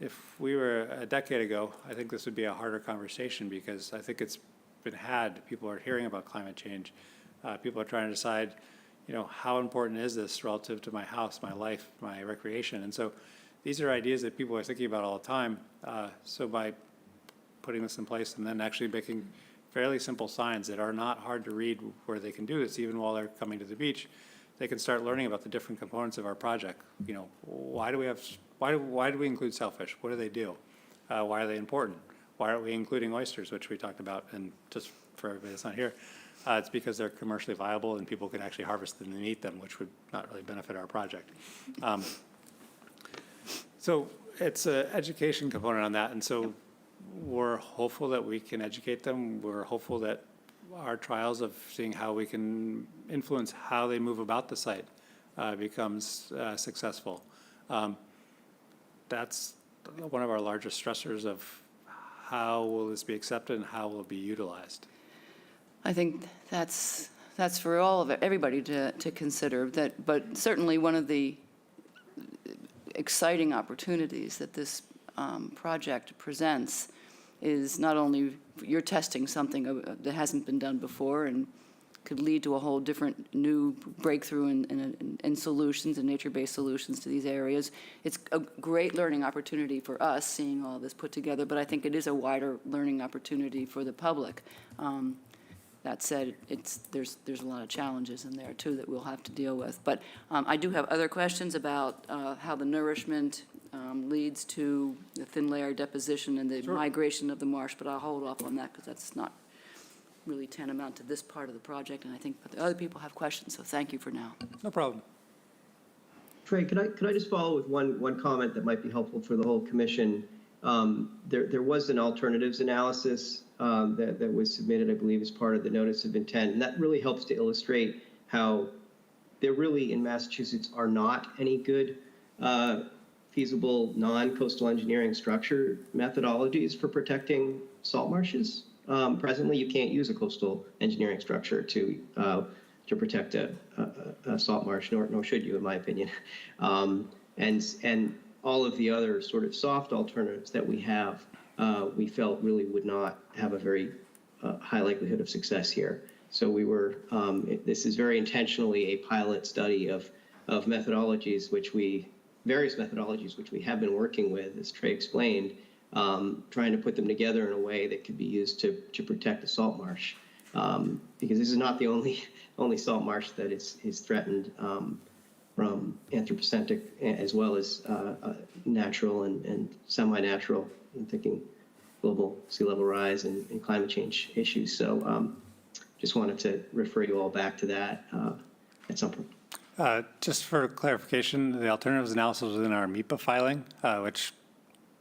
if we were a decade ago, I think this would be a harder conversation because I think it's been had. People are hearing about climate change. People are trying to decide, how important is this relative to my house, my life, my recreation? And so these are ideas that people are thinking about all the time. So by putting this in place and then actually making fairly simple signs that are not hard to read where they can do this, even while they're coming to the beach, they can start learning about the different components of our project. Why do we include sailfish? What do they do? Why are they important? Why aren't we including oysters, which we talked about? And just for everybody that's not here, it's because they're commercially viable and people can actually harvest them and eat them, which would not really benefit our project. So it's an education component on that. And so we're hopeful that we can educate them. We're hopeful that our trials of seeing how we can influence how they move about the site becomes successful. That's one of our largest stressors of how will this be accepted and how will it be utilized. I think that's for everybody to consider, but certainly one of the exciting opportunities that this project presents is not only you're testing something that hasn't been done before and could lead to a whole different new breakthrough in solutions and nature-based solutions to these areas. It's a great learning opportunity for us seeing all this put together, but I think it is a wider learning opportunity for the public. That said, there's a lot of challenges in there too that we'll have to deal with. But I do have other questions about how the nourishment leads to the thin layer deposition and the migration of the marsh, but I'll hold off on that because that's not really tantamount to this part of the project, and I think the other people have questions, so thank you for now. No problem. Trey, could I just follow with one comment that might be helpful for the whole commission? There was an alternatives analysis that was submitted, I believe, as part of the notice of intent, and that really helps to illustrate how there really in Massachusetts are not any good feasible non-coastal engineering structure methodologies for protecting salt marshes. Presently, you can't use a coastal engineering structure to protect a salt marsh, nor should you, in my opinion. And all of the other sort of soft alternatives that we have, we felt really would not have a very high likelihood of success here. So we were, this is very intentionally a pilot study of methodologies, various methodologies which we have been working with, as Trey explained, trying to put them together in a way that could be used to protect the salt marsh. Because this is not the only salt marsh that is threatened from anthropocentric as well as natural and semi-natural. I'm thinking global sea level rise and climate change issues. So just wanted to refer you all back to that at some point. Just for clarification, the alternatives analysis was in our MIPA filing, which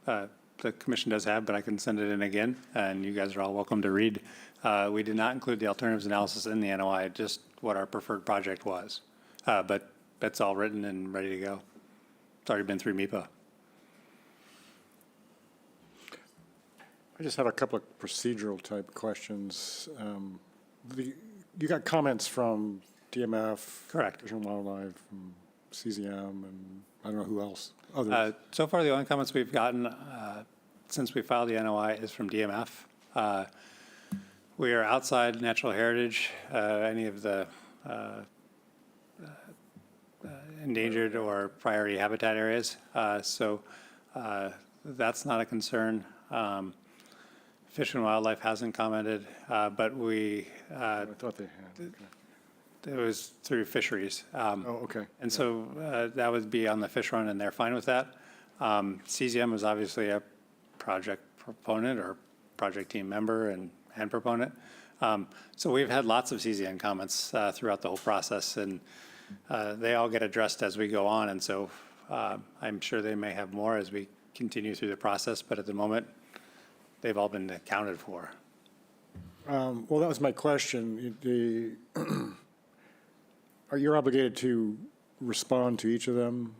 the commission does have, but I can send it in again, and you guys are all welcome to read. We did not include the alternatives analysis in the NOI, just what our preferred project was. But that's all written and ready to go. It's already been through MIPA. I just have a couple of procedural type questions. You got comments from DMF, correct? Fish and Wildlife, from CZM, and I don't know who else. Others. So far, the only comments we've gotten since we filed the NOI is from DMF. We are outside natural heritage, any of the endangered or priority habitat areas. So that's not a concern. Fish and Wildlife hasn't commented, but we. I thought they had. Okay. It was through fisheries. Okay. And so that would be on the fish run, and they're fine with that. CZM is obviously a project proponent or project team member and proponent. So we've had lots of CZM comments throughout the whole process, and they all get addressed as we go on. And so I'm sure they may have more as we continue through the process, but at the moment, they've all been accounted for. Well, that was my question. Are you obligated to respond to each of them?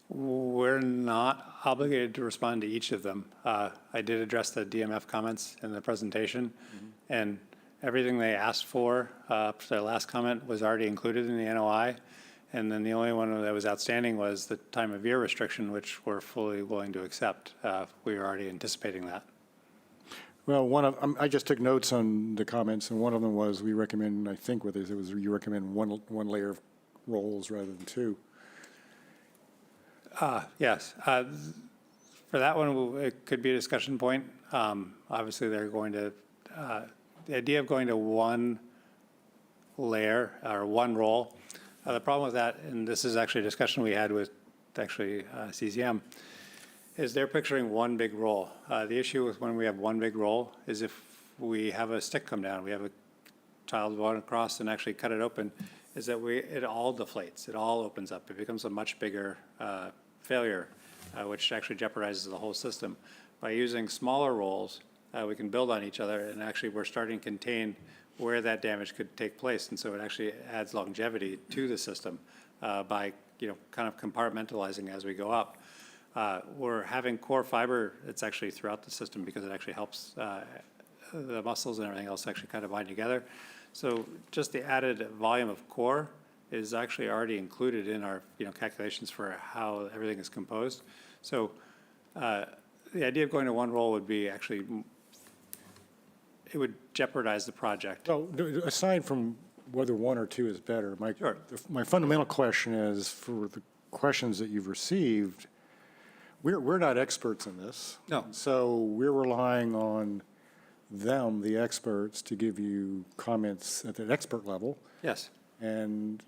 We're not obligated to respond to each of them. I did address the DMF comments in the presentation, and everything they asked for their last comment was already included in the NOI. And then the only one that was outstanding was the time of year restriction, which we're fully willing to accept. We were already anticipating that. Well, I just took notes on the comments, and one of them was, we recommend, I think what it was, you recommend one layer of rolls rather than two. Yes. For that one, it could be a discussion point. Obviously, they're going to, the idea of going to one layer or one roll, the problem with that, and this is actually a discussion we had with CZM, is they're picturing one big roll. The issue with when we have one big roll is if we have a stick come down, we have a child going across and actually cut it open, is that it all deflates, it all opens up. It becomes a much bigger failure, which actually jeopardizes the whole system. By using smaller rolls, we can build on each other, and actually we're starting to contain where that damage could take place. And so it actually adds longevity to the system by, kind of compartmentalizing as we go up. We're having core fiber that's actually throughout the system because it actually helps the muscles and everything else actually kind of bind together. So just the added volume of core is actually already included in our calculations for how everything is composed. So the idea of going to one roll would be actually, it would jeopardize the project. Well, aside from whether one or two is better, my fundamental question is, for the questions that you've received, we're not experts in this. No. So we're relying on them, the experts, to give you comments at the expert level. Yes. And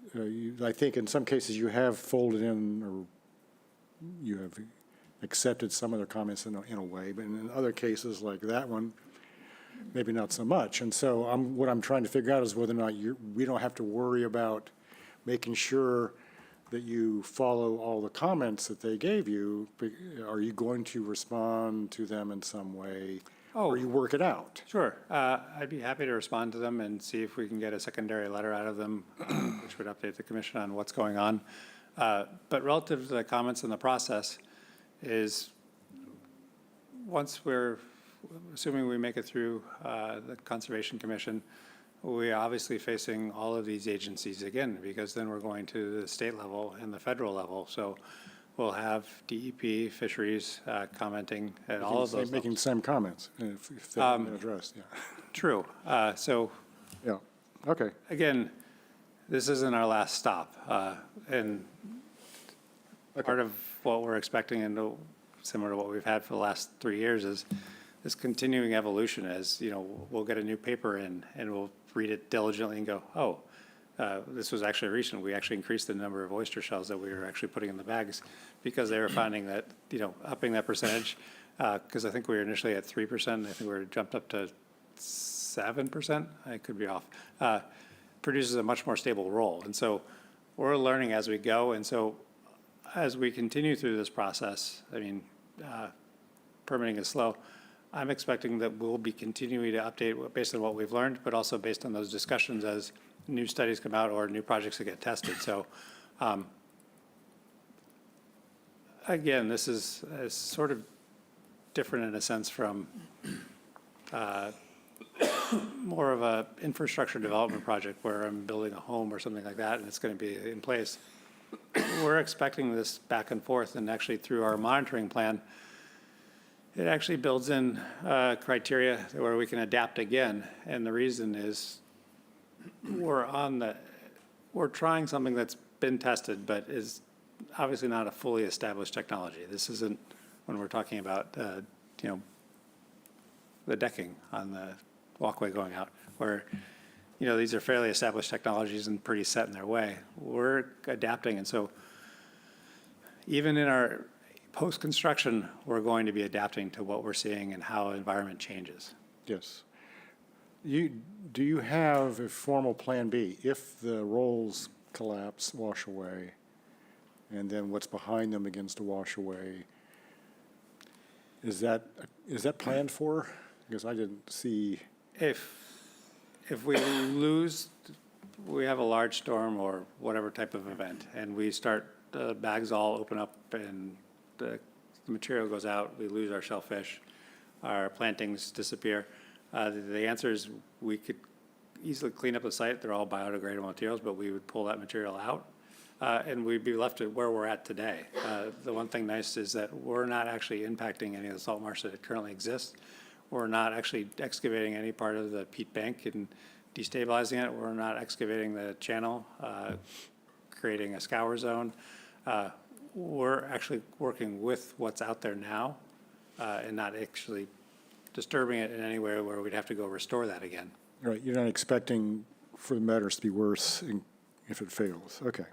I think in some cases you have folded in, or you have accepted some of their comments in a way, but in other cases like that one, maybe not so much. And so what I'm trying to figure out is whether or not we don't have to worry about making sure that you follow all the comments that they gave you. Are you going to respond to them in some way? Or you work it out? Sure. I'd be happy to respond to them and see if we can get a secondary letter out of them, which would update the commission on what's going on. But relative to the comments in the process is, once we're, assuming we make it through the Conservation Commission, we're obviously facing all of these agencies again, because then we're going to the state level and the federal level. So we'll have DEP, fisheries commenting at all of those Making the same comments, if they're addressed, yeah. True. So, yeah, okay. Again, this isn't our last stop. And part of what we're expecting, and similar to what we've had for the last 3 years, is this continuing evolution. As we'll get a new paper in and we'll read it diligently and go, this was actually recent. We actually increased the number of oyster shells that we were actually putting in the bags because they were finding that, upping that percentage, because I think we were initially at 3%. I think we were jumped up to 7%. I could be off. Produces a much more stable roll. And so we're learning as we go. And so as we continue through this process, permitting is slow. I'm expecting that we'll be continuing to update based on what we've learned, but also based on those discussions as new studies come out or new projects that get tested. So again, this is sort of different in a sense from more of a infrastructure development project where I'm building a home or something like that and it's going to be in place. We're expecting this back and forth, and actually through our monitoring plan, it actually builds in criteria where we can adapt again. And the reason is we're trying something that's been tested, but is obviously not a fully established technology. This isn't when we're talking about, the decking on the walkway going out, where, these are fairly established technologies and pretty set in their way. We're adapting. And so even in our post-construction, we're going to be adapting to what we're seeing and how environment changes. Yes. Do you have a formal plan B if the rolls collapse, wash away, and then what's behind them begins to wash away? Is that planned for? Because I didn't see. If we lose, we have a large storm or whatever type of event, and we start, the bags all open up and the material goes out, we lose our shellfish, our plantings disappear. The answer is we could easily clean up the site. They're all biodegradable materials, but we would pull that material out. And we'd be left at where we're at today. The one thing nice is that we're not actually impacting any of the salt marsh that currently exists. We're not actually excavating any part of the peat bank and destabilizing it. We're not excavating the channel, creating a scour zone. We're actually working with what's out there now and not actually disturbing it in any way where we'd have to go restore that again. Right, you're not expecting for the matters to be worse if it fails. Okay.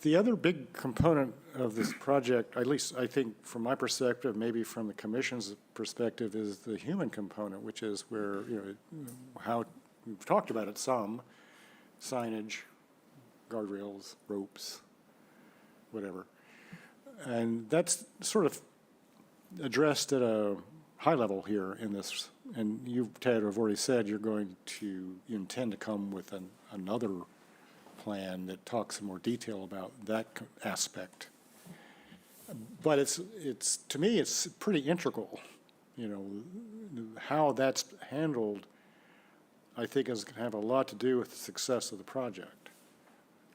The other big component of this project, at least I think from my perspective, maybe from the commission's perspective, is the human component, which is where, how, we've talked about it some, signage, guardrails, ropes, whatever. And that's sort of addressed at a high level here in this. And you, Ted, have already said you intend to come with another plan that talks in more detail about that aspect. But it's to me, it's pretty integral. How that's handled, I think, is going to have a lot to do with the success of the project.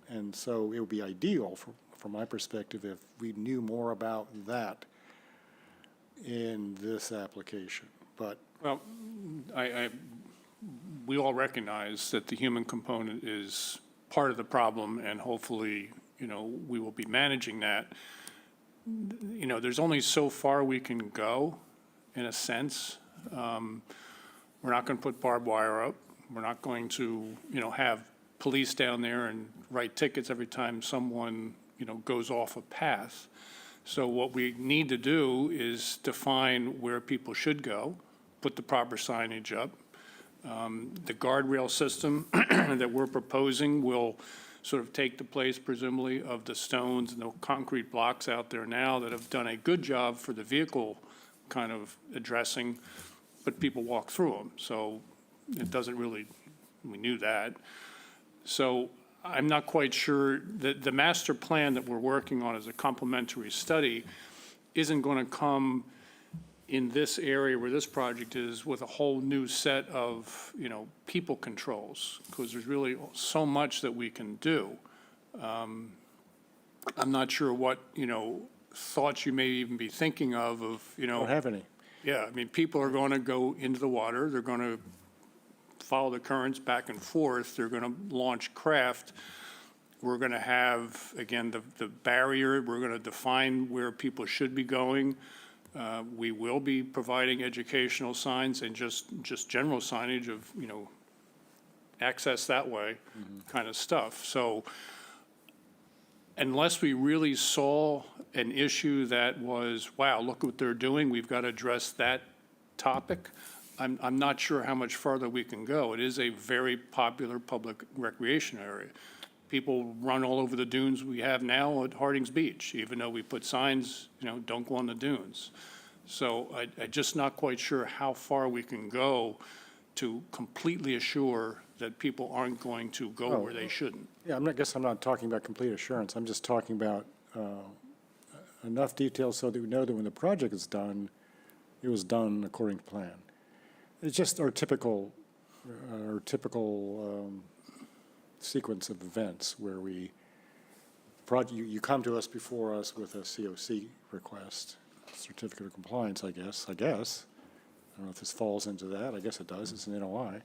And so it would be ideal, from my perspective, if we knew more about that in this application. But Well, we all recognize that the human component is part of the problem, and hopefully, we will be managing that. There's only so far we can go, in a sense. We're not going to put barbed wire up. We're not going to, have police down there and write tickets every time someone, goes off a path. So what we need to do is define where people should go, put the proper signage up. The guardrail system that we're proposing will sort of take the place, presumably, of the stones and the concrete blocks out there now that have done a good job for the vehicle kind of addressing, but people walk through them. So it doesn't really, we knew that. So I'm not quite sure that the master plan that we're working on as a complementary study isn't going to come in this area where this project is with a whole new set of, people controls, because there's really so much that we can do. I'm not sure what, thoughts you may even be thinking of, don't have any. Yeah, I mean, people are going to go into the water. They're going to follow the currents back and forth. They're going to launch craft. We're going to have, again, the barrier. We're going to define where people should be going. We will be providing educational signs and just general signage of, access that way kind of stuff. So unless we really saw an issue that was, wow, look what they're doing, we've got to address that topic, I'm not sure how much further we can go. It is a very popular public recreation area. People run all over the dunes we have now at Harding's Beach, even though we put signs, don't go on the dunes. So I'm just not quite sure how far we can go to completely assure that people aren't going to go where they shouldn't. Yeah, I guess I'm not talking about complete assurance. I'm just talking about enough detail so that we know that when the project is done, it was done according to plan. It's just our typical sequence of events where you come to us before us with a COC request, certificate of compliance, I guess. I don't know if this falls into that. I guess it does. It's an NOI.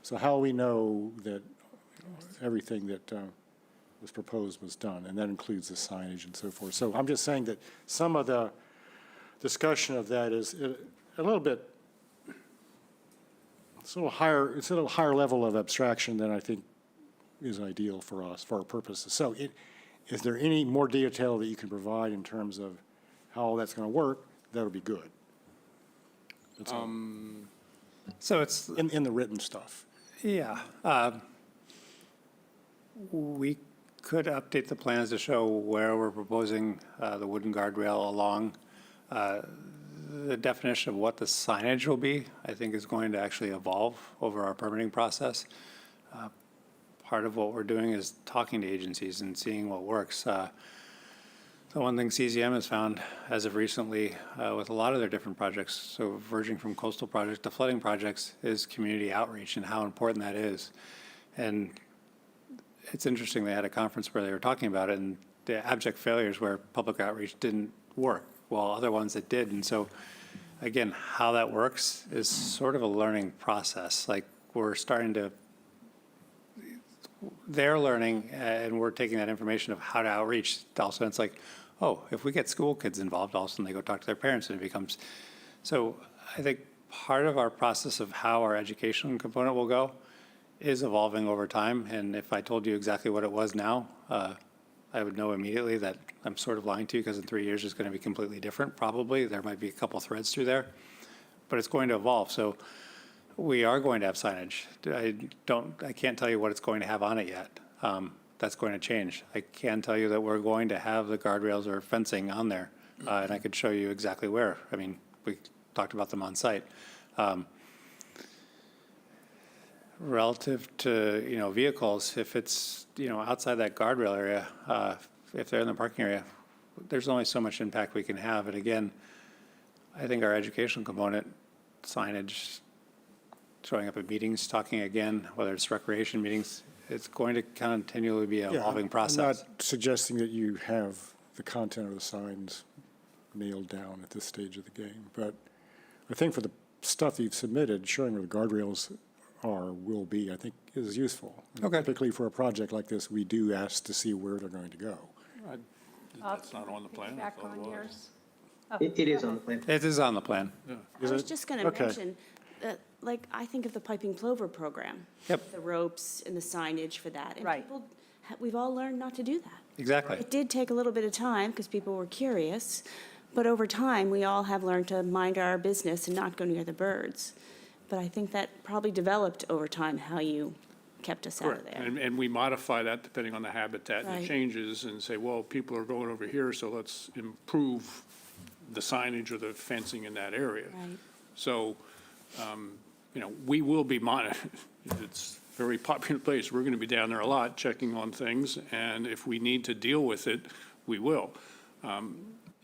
So how we know that everything that was proposed was done, and that includes the signage and so forth. So I'm just saying that some of the discussion of that is a little bit, it's a little higher level of abstraction than I think is ideal for us, for our purposes. So is there any more detail that you can provide in terms of how all that's going to work? That would be good. That's all. So it's in the written stuff. Yeah. We could update the plans to show where we're proposing the wooden guardrail along. The definition of what the signage will be, I think, is going to actually evolve over our permitting process. Part of what we're doing is talking to agencies and seeing what works. The The one thing CZM has found as of recently with a lot of their different projects, so verging from coastal projects to flooding projects, is community outreach and how important that is. And it's interesting, they had a conference where they were talking about it, and the abject failures where public outreach didn't work, while other ones that did. And so, again, how that works is sort of a learning process. Like, we're starting to, they're learning, and we're taking that information of how to outreach. Also, it's like, oh, if we get school kids involved, all of a sudden they go talk to their parents, and it becomes, so I think part of our process of how our education component will go is evolving over time. And if I told you exactly what it was now, I would know immediately that I'm sort of lying to you, because in 3 years it's going to be completely different, probably. There might be a couple threads through there, but it's going to evolve. So we are going to have signage. I can't tell you what it's going to have on it yet. That's going to change. I can tell you that we're going to have the guardrails or fencing on there, and I could show you exactly where. I mean, we talked about them on site. Relative to, vehicles, if it's, outside that guardrail area, if they're in the parking area, there's only so much impact we can have. And again, I think our education component, signage, showing up at meetings, talking again, whether it's recreation meetings, it's going to continually be an evolving process. I'm not suggesting that you have the content of the signs nailed down at this stage of the game, but I think for the stuff you've submitted, showing where the guardrails will be, I think is useful. Okay. Particularly for a project like this, we do ask to see where they're going to go. That's not on the plan. I thought it was. It is on the plan. It is on the plan. Is I was it? just going to Okay. mention, I think of the piping plover program. Yep. The ropes and the signage for that. And Right. people, we've all learned not to do that. Exactly. It did take a little bit of time because people were curious, but over time, we all have learned to mind our business and not go near the birds. But I think that probably developed over time how you kept us out of there. And we modify that depending on the habitat and Right. it changes and say, well, people are going over here, so let's improve the signage or the fencing in that area. Right. So, we will be it's a very popular place. We're going to be down there a lot checking on things, and if we need to deal with it, we will.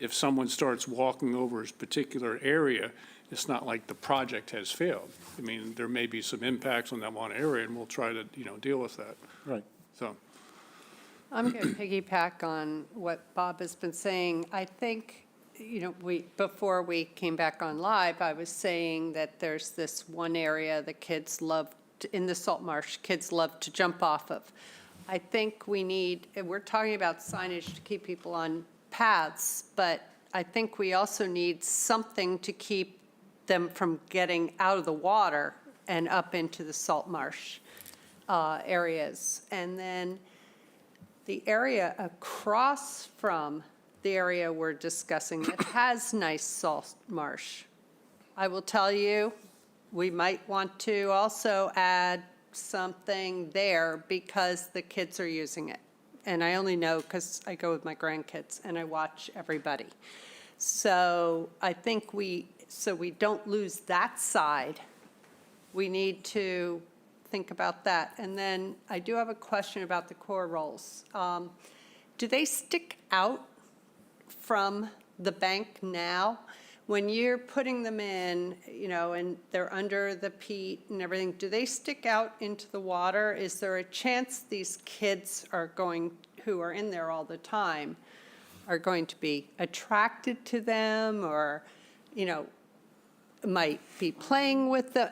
If someone starts walking over a particular area, it's not like the project has failed. I mean, there may be some impacts on that one area, and we'll try to, deal with that. Right. So, I'm going to piggyback on what Bob has been saying. I think, before we came back on live, I was saying that there's this one area the kids love, in the salt marsh, kids love to jump off of. I think we're talking about signage to keep people on paths, but I think we also need something to keep them from getting out of the water and up into the salt marsh areas. And then the area across from the area we're discussing that has nice salt marsh, I will tell you, we might want to also add something there because the kids are using it. And I only know because I go with my grandkids and I watch everybody. So I think so we don't lose that side, we need to think about that. And then I do have a question about the core rolls. Do they stick out from the bank now? When you're putting them in, and they're under the peat and everything, do they stick out into the water? Is there a chance these kids who are in there all the time are going to be attracted to them or, might be playing with them?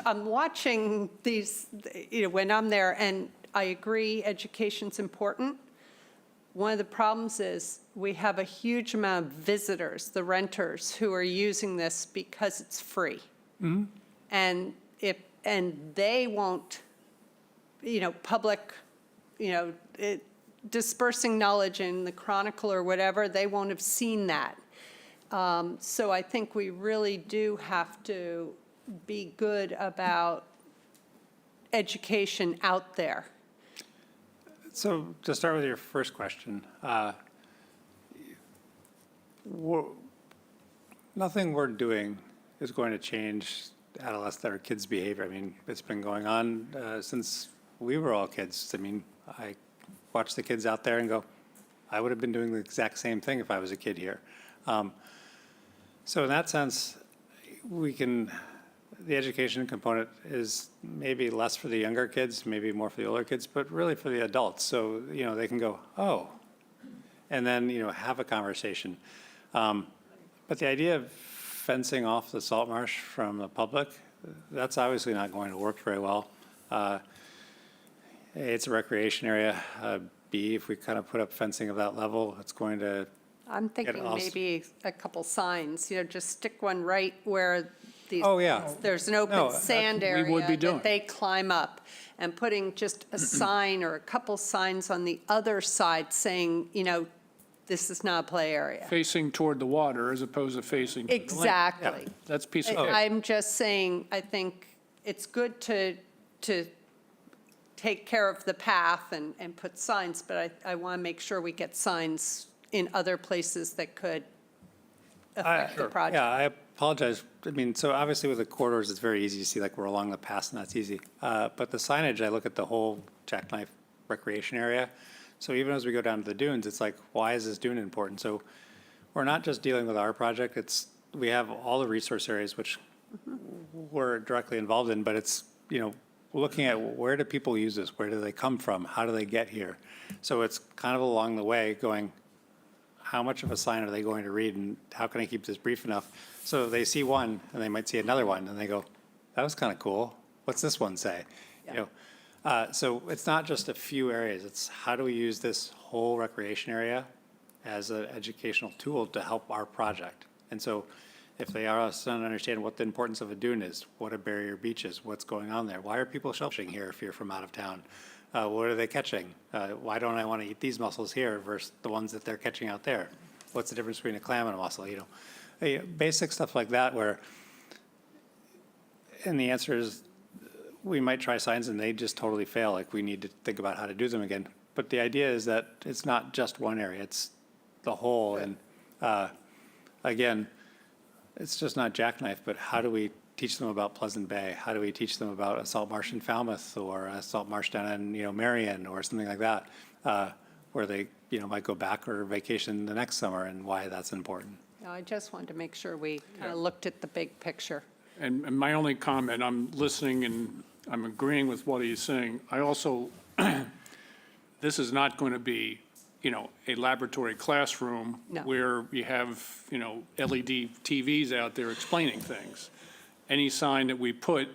I'm watching these, when I'm there, and I agree education's important. One of the problems is we have a huge amount of visitors, the renters, who are using this because it's free. Mm-hmm. And they won't, public, dispersing knowledge in the Chronicle or whatever, they won't have seen that. So I think we really do have to be good about education out there. So to start with your first question, nothing we're doing is going to change adolescent or kids' behavior. I mean, it's been going on since we were all kids. I mean, I watch the kids out there and go, I would have been doing the exact same thing if I was a kid here. So in that sense, the education component is maybe less for the younger kids, maybe more for the older kids, but really for the adults. So, they can go, oh, and then, have a conversation. But the idea of fencing off the salt marsh from the public, that's obviously not going to work very well. A, it's a recreation area. B, if we kind of put up fencing of that level, it's going to I'm thinking us- maybe a couple signs, just stick one right where these. Oh, yeah. There's an No, open sand we area would be doing. that they climb up, and putting just a sign or a couple signs on the other side saying, this is not a play area. Facing toward the water as opposed to facing. to the lake. Exactly. That's peaceful. I'm just saying, I think it's good to take care of the path and put signs, but I want to make sure we get signs in other places that could affect the project. Yeah, I apologize. I mean, so obviously with the corridors, it's very easy to see, like, we're along the path, and that's easy. But the signage, I look at the whole Jackknife recreation area. So even as we go down to the dunes, it's like, why is this dune important? So we're not just dealing with our project, we have all the resource areas which we're directly involved in, but it's, looking at where do people use this? Where do they come from? How do they get here? So it's kind of along the way going, how much of a sign are they going to read, and how can I keep this brief enough? So they see one, and they might see another one, and they go, that was kind of cool. What's this one say? So it's not just a few areas. It's how do we use this whole recreation area as an educational tool to help our project? And so if they are to understand what the importance of a dune is, what a barrier beach is, what's going on there, why are people shellfishing here if you're from out of town? What are they catching? Why don't I want to eat these mussels here versus the ones that they're catching out there? What's the difference between a clam and a mussel? Basic stuff like that and the answer is we might try signs and they just totally fail. Like, we need to think about how to do them again. But the idea is that it's not just one area, it's the whole. And again, it's just not Jackknife, but how do we teach them about Pleasant Bay? How do we teach them about a salt marsh in Falmouth or a salt marsh down in, Marion or something like that, where they, might go back or vacation the next summer, and why that's important. I just wanted to make sure we kind of looked at the big picture. And my only comment, I'm listening and I'm agreeing with what he's saying. I also, this is not going to be, a laboratory classroom No. where you have, LED TVs out there explaining things. Any sign that we put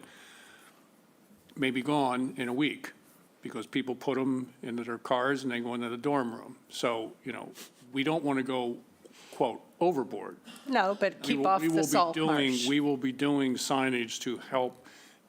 may be gone in a week because people put them into their cars and they go into the dorm room. So, we don't want to go, quote, overboard. No, but We keep will- off we the will be salt doing- marsh. We will be doing signage to help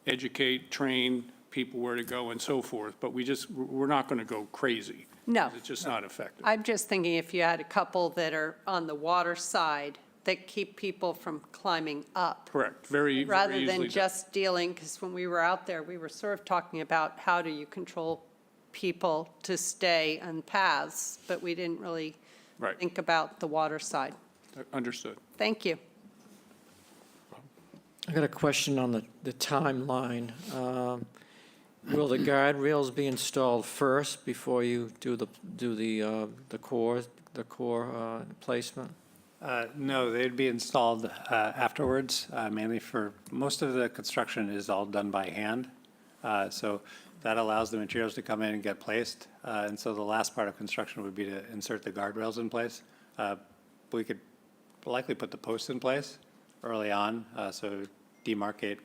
educate, train people where to go and so forth, but we're not going to go crazy. No. It's just not effective. I'm just thinking if you had a couple that are on the water side that keep people from climbing up. Correct, very Rather easily than done. just dealing, because when we were out there, we were sort of talking about how do you control people to stay on paths, but we didn't really Right. think about the water side. Understood. Thank you. I got a question on the timeline. Will the guardrails be installed first before you do the core placement? No, they'd be installed afterwards, mainly for, most of the construction is all done by hand. So that allows the materials to come in and get placed. And so the last part of construction would be to insert the guardrails in place. We could likely put the posts in place early on, so demarcate,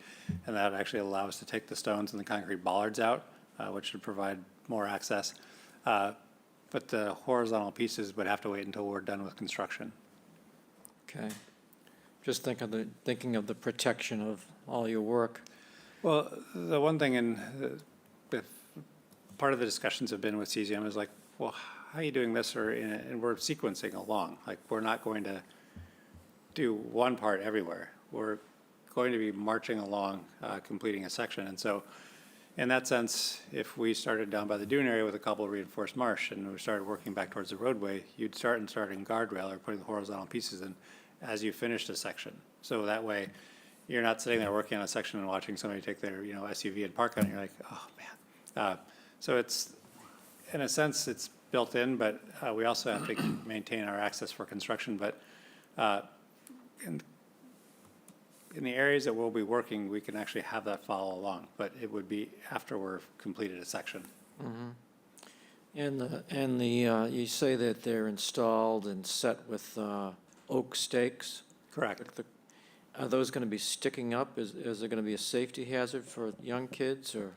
and that would actually allow us to take the stones and the concrete bollards out, which would provide more access. But the horizontal pieces would have to wait until we're done with construction. Okay. Just thinking of the protection of all your work. Well, the one thing, part of the discussions have been with CZM is like, well, how are you doing this? And we're sequencing along. Like, we're not going to do one part everywhere. We're going to be marching along, completing a section. And so in that sense, if we started down by the dune area with a couple of reinforced marsh and we started working back towards the roadway, you'd start in guardrail or putting the horizontal pieces in as you finished a section. So that way, you're not sitting there working on a section and watching somebody take their SUV and park on it, and you're like, oh, man. So it's, in a sense, it's built in, but we also have to maintain our access for construction. But in the areas that we'll be working, we can actually have that follow along, but it would be after we're completed a section. And you say that they're installed and set with oak stakes? Correct. Are those going to be sticking up? Is there going to be a safety hazard for young kids, or?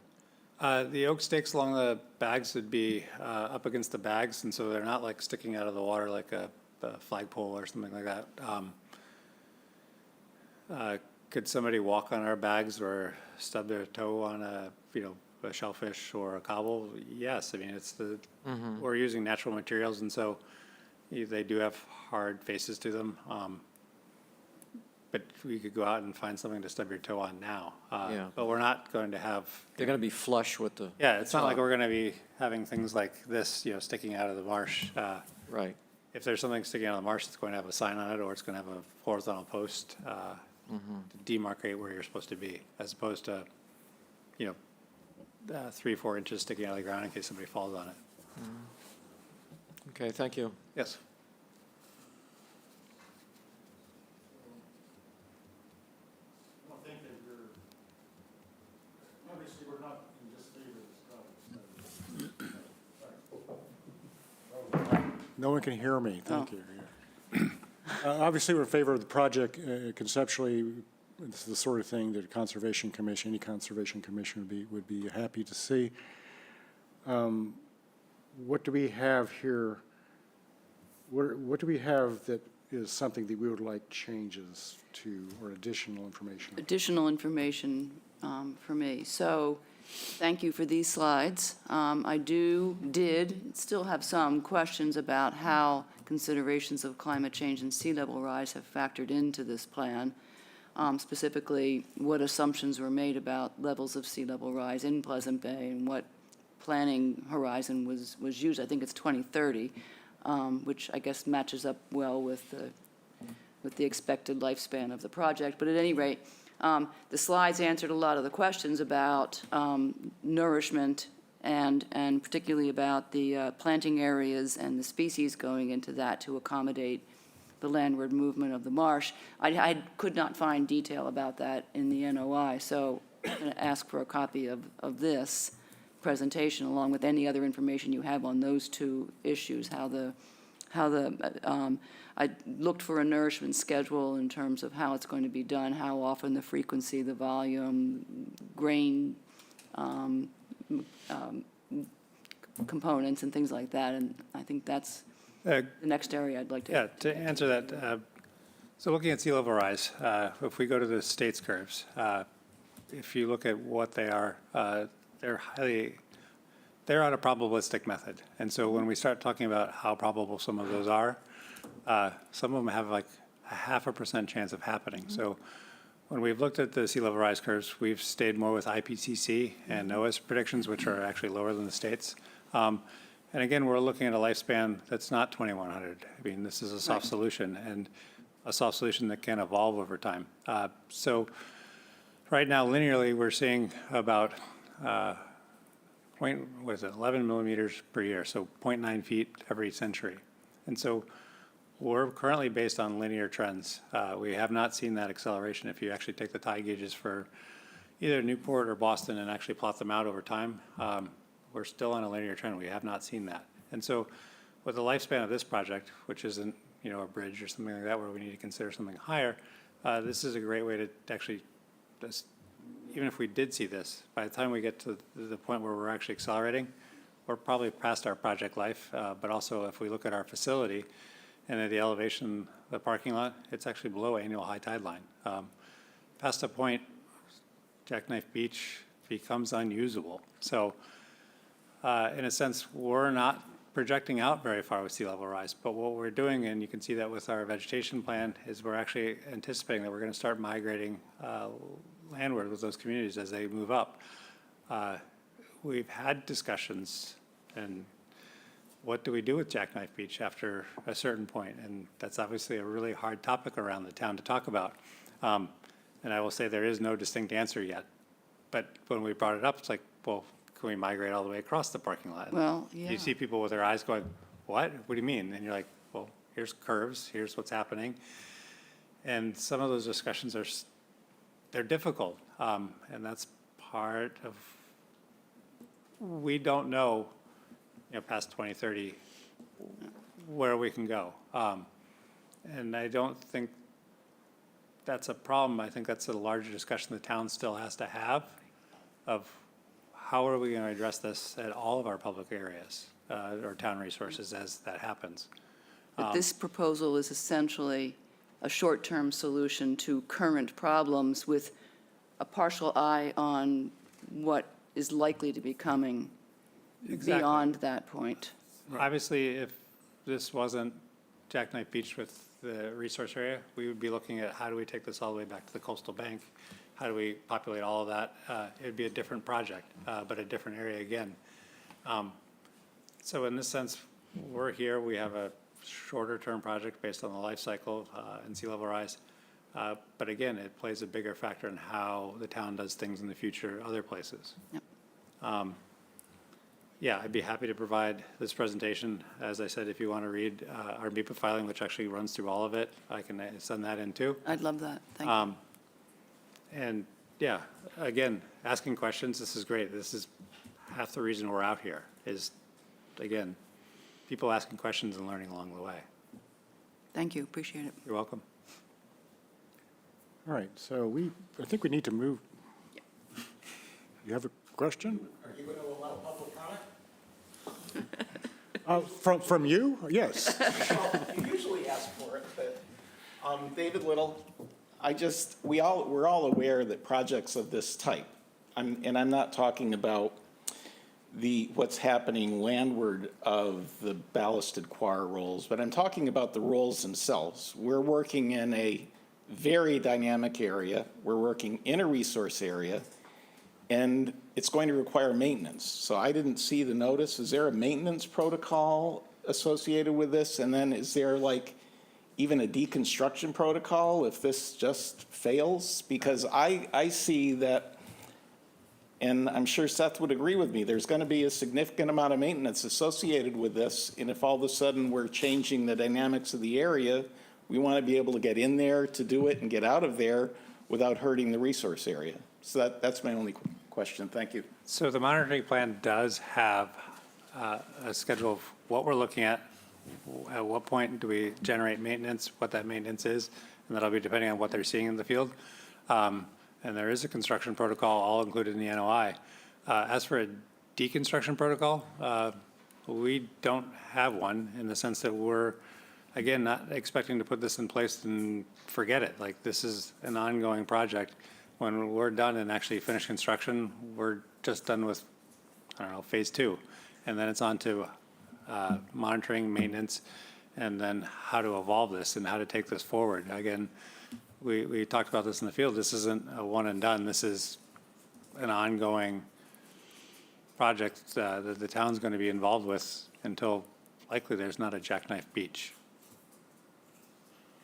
The oak stakes along the bags would be up against the bags, and so they're not like sticking out of the water like a flagpole or something like that. Could somebody walk on our bags or stub their toe on a shellfish or a cobble? Yes, I mean we're using natural materials, and so they do have hard faces to them. But we could go out and find something to stub your toe on now. Yeah. But we're not going to have. They're going to be flush with the. Yeah, it's not like we're going to be having things like this, sticking out of the marsh. Right. If there's something sticking out of the marsh, it's going to have a sign on it, or it's going to have a horizontal post to demarcate where you're supposed to be, as opposed to, 3-4 inches sticking out of the ground in case somebody falls on it. Okay, thank you. Yes. No one can hear me, thank you. Obviously, we're in favor of the project conceptually. This is the sort of thing that a conservation commission, any conservation commission would be happy to see. What do we have here? What do we have that is something that we would like changes to, or additional information? Additional information for me. So thank you for these slides. I did still have some questions about how considerations of climate change and sea level rise have factored into this plan. Specifically, what assumptions were made about levels of sea level rise in Pleasant Bay and what planning horizon was used. I think it's 2030, which I guess matches up well with the expected lifespan of the project. But at any rate, the slides answered a lot of the questions about nourishment and particularly about the planting areas and the species going into that to accommodate the landward movement of the marsh. I could not find detail about that in the NOI, so I'm going to ask for a copy of this presentation along with any other information you have on those two issues, I looked for a nourishment schedule in terms of how it's going to be done, how often, the frequency, the volume, grain components and things like that, and I think that's the next area I'd like to. Yeah, to answer that, so looking at sea level rise, if we go to the states curves, if you look at what they are, they're on a probabilistic method. And so when we start talking about how probable some of those are, some of them have like a 0.5% chance of happening. So when we've looked at the sea level rise curves, we've stayed more with IPCC and NOAA's predictions, which are actually lower than the states. And again, we're looking at a lifespan that's not 2100. I mean, this is a soft solution, and a soft solution that can evolve over time. So right now, linearly, we're seeing about 11 millimeters per year, so 0.9 feet every century. And so we're currently based on linear trends. We have not seen that acceleration. If you actually take the tide gauges for either Newport or Boston and actually plot them out over time, we're still on a linear trend. We have not seen that. And so with the lifespan of this project, which isn't a bridge or something like that where we need to consider something higher, this is a great way to actually, even if we did see this, by the time we get to the point where we're actually accelerating, we're probably past our project life. But also, if we look at our facility and at the elevation of the parking lot, it's actually below annual high tide line. Past a point, Jackknife Beach becomes unusable. So in a sense, we're not projecting out very far with sea level rise. But what we're doing, and you can see that with our vegetation plan, is we're actually anticipating that we're going to start migrating landward with those communities as they move up. We've had discussions, and what do we do with Jackknife Beach after a certain point? And that's obviously a really hard topic around the town to talk about. And I will say there is no distinct answer yet. But when we brought it up, it's like, well, can we migrate all the way across the parking lot? Well, yeah. You see people with their eyes going, what? What do you mean? And you're like, well, here's curves, here's what's happening. And some of those discussions they're difficult. And that's part of, we don't know, past 2030, where we can go. And I don't think that's a problem. I think that's a larger discussion the town still has to have of how are we going to address this at all of our public areas or town resources as that happens. But this proposal is essentially a short-term solution to current problems with a partial eye on what is likely to be coming beyond that point. Obviously, if this wasn't Jackknife Beach with the resource area, we would be looking at how do we take this all the way back to the coastal bank? How do we populate all of that? It'd be a different project, but a different area again. So in this sense, we're here. We have a shorter term project based on the life cycle and sea level rise. But again, it plays a bigger factor in how the town does things in the future, other places. Yep. Yeah, I'd be happy to provide this presentation. As I said, if you want to read our MEPA filing, which actually runs through all of it, I can send that in too. I'd love that. Thank you. And yeah, again, asking questions, this is great. This is half the reason we're out here is, again, people asking questions and learning along the way. Thank you. Appreciate it. You're welcome. All right, so I think we need to move. You have a question? Are you going to allow public comment? From you? Yes. Well, you usually ask for it, but David Little, we're all aware that projects of this type, and I'm not talking about what's happening landward of the ballasted choir rolls, but I'm talking about the rolls themselves. We're working in a very dynamic area. We're working in a resource area, and it's going to require maintenance. So I didn't see the notice. Is there a maintenance protocol associated with this? And then is there even a deconstruction protocol if this just fails? Because I see that, and I'm sure Seth would agree with me, there's going to be a significant amount of maintenance associated with this. And if all of a sudden we're changing the dynamics of the area, we want to be able to get in there to do it and get out of there without hurting the resource area. So that's my only question. Thank you. So the monitoring plan does have a schedule of what we're looking at what point do we generate maintenance, what that maintenance is, and that'll be depending on what they're seeing in the field. And there is a construction protocol all included in the NOI. As for a deconstruction protocol, we don't have one in the sense that we're, again, not expecting to put this in place and forget it. Like, this is an ongoing project. When we're done and actually finish construction, we're just done with, I don't know, phase 2. And then it's on to monitoring, maintenance, and then how to evolve this and how to take this forward. Again, we talked about this in the field. This isn't a one and done. This is an ongoing project that the town's going to be involved with until likely there's not a Jackknife Beach.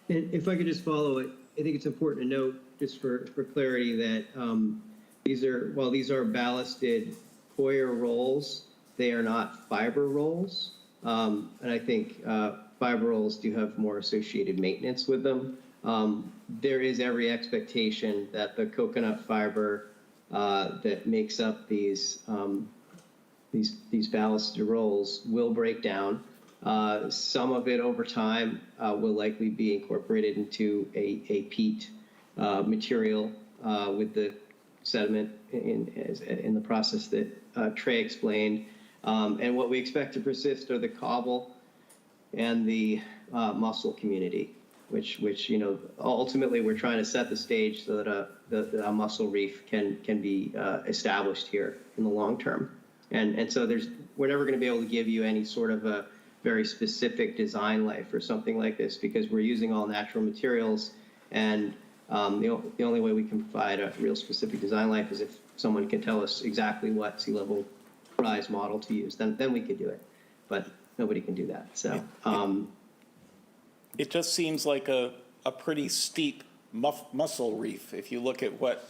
And if I could just follow it, I think it's important to note, just for clarity, that while these are ballasted coir rolls, they are not fiber rolls. And I think fiber rolls do have more associated maintenance with them. There is every expectation that the coconut fiber that makes up these ballasted rolls will break down. Some of it over time will likely be incorporated into a peat material with the sediment in the process that Trey explained. And what we expect to persist are the cobble and the mussel community, which ultimately we're trying to set the stage so that a mussel reef can be established here in the long term. And so we're never going to be able to give you any sort of a very specific design life for something like this, because we're using all natural materials, and the only way we can provide a real specific design life is if someone can tell us exactly what sea level rise model to use. Then we could do it, but nobody can do that. So it just seems like a pretty steep mussel reef if you look at what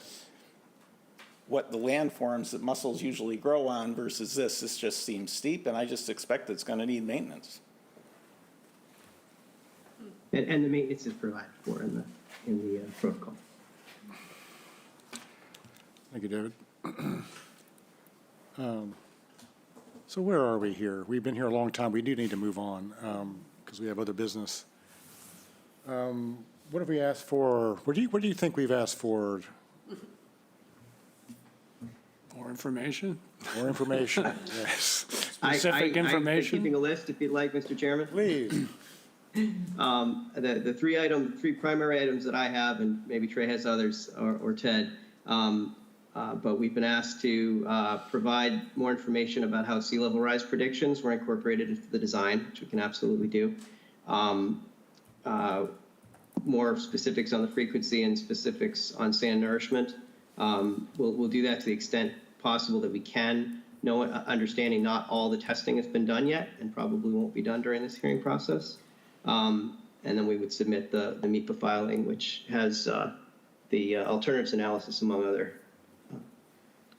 what the landforms that mussels usually grow on versus this. This just seems steep, and I just expect it's going to need maintenance. And the maintenance is provided for in the protocol. Thank you, David. So where are we here? We've been here a long time. We do need to move on because we have other business. What have we asked for? What do you think we've asked for? More information? More information, yes. Specific information? I'm keeping a list if you'd like, Mr. Chairman. Please. The three primary items that I have, and maybe Trey has others, or Ted, but we've been asked to provide more information about how sea level rise predictions were incorporated into the design, which we can absolutely do. More specifics on the frequency and specifics on sand nourishment. We'll do that to the extent possible that we can, understanding not all the testing has been done yet and probably won't be done during this hearing process. And then we would submit the MEPA filing, which has the alternatives analysis, among other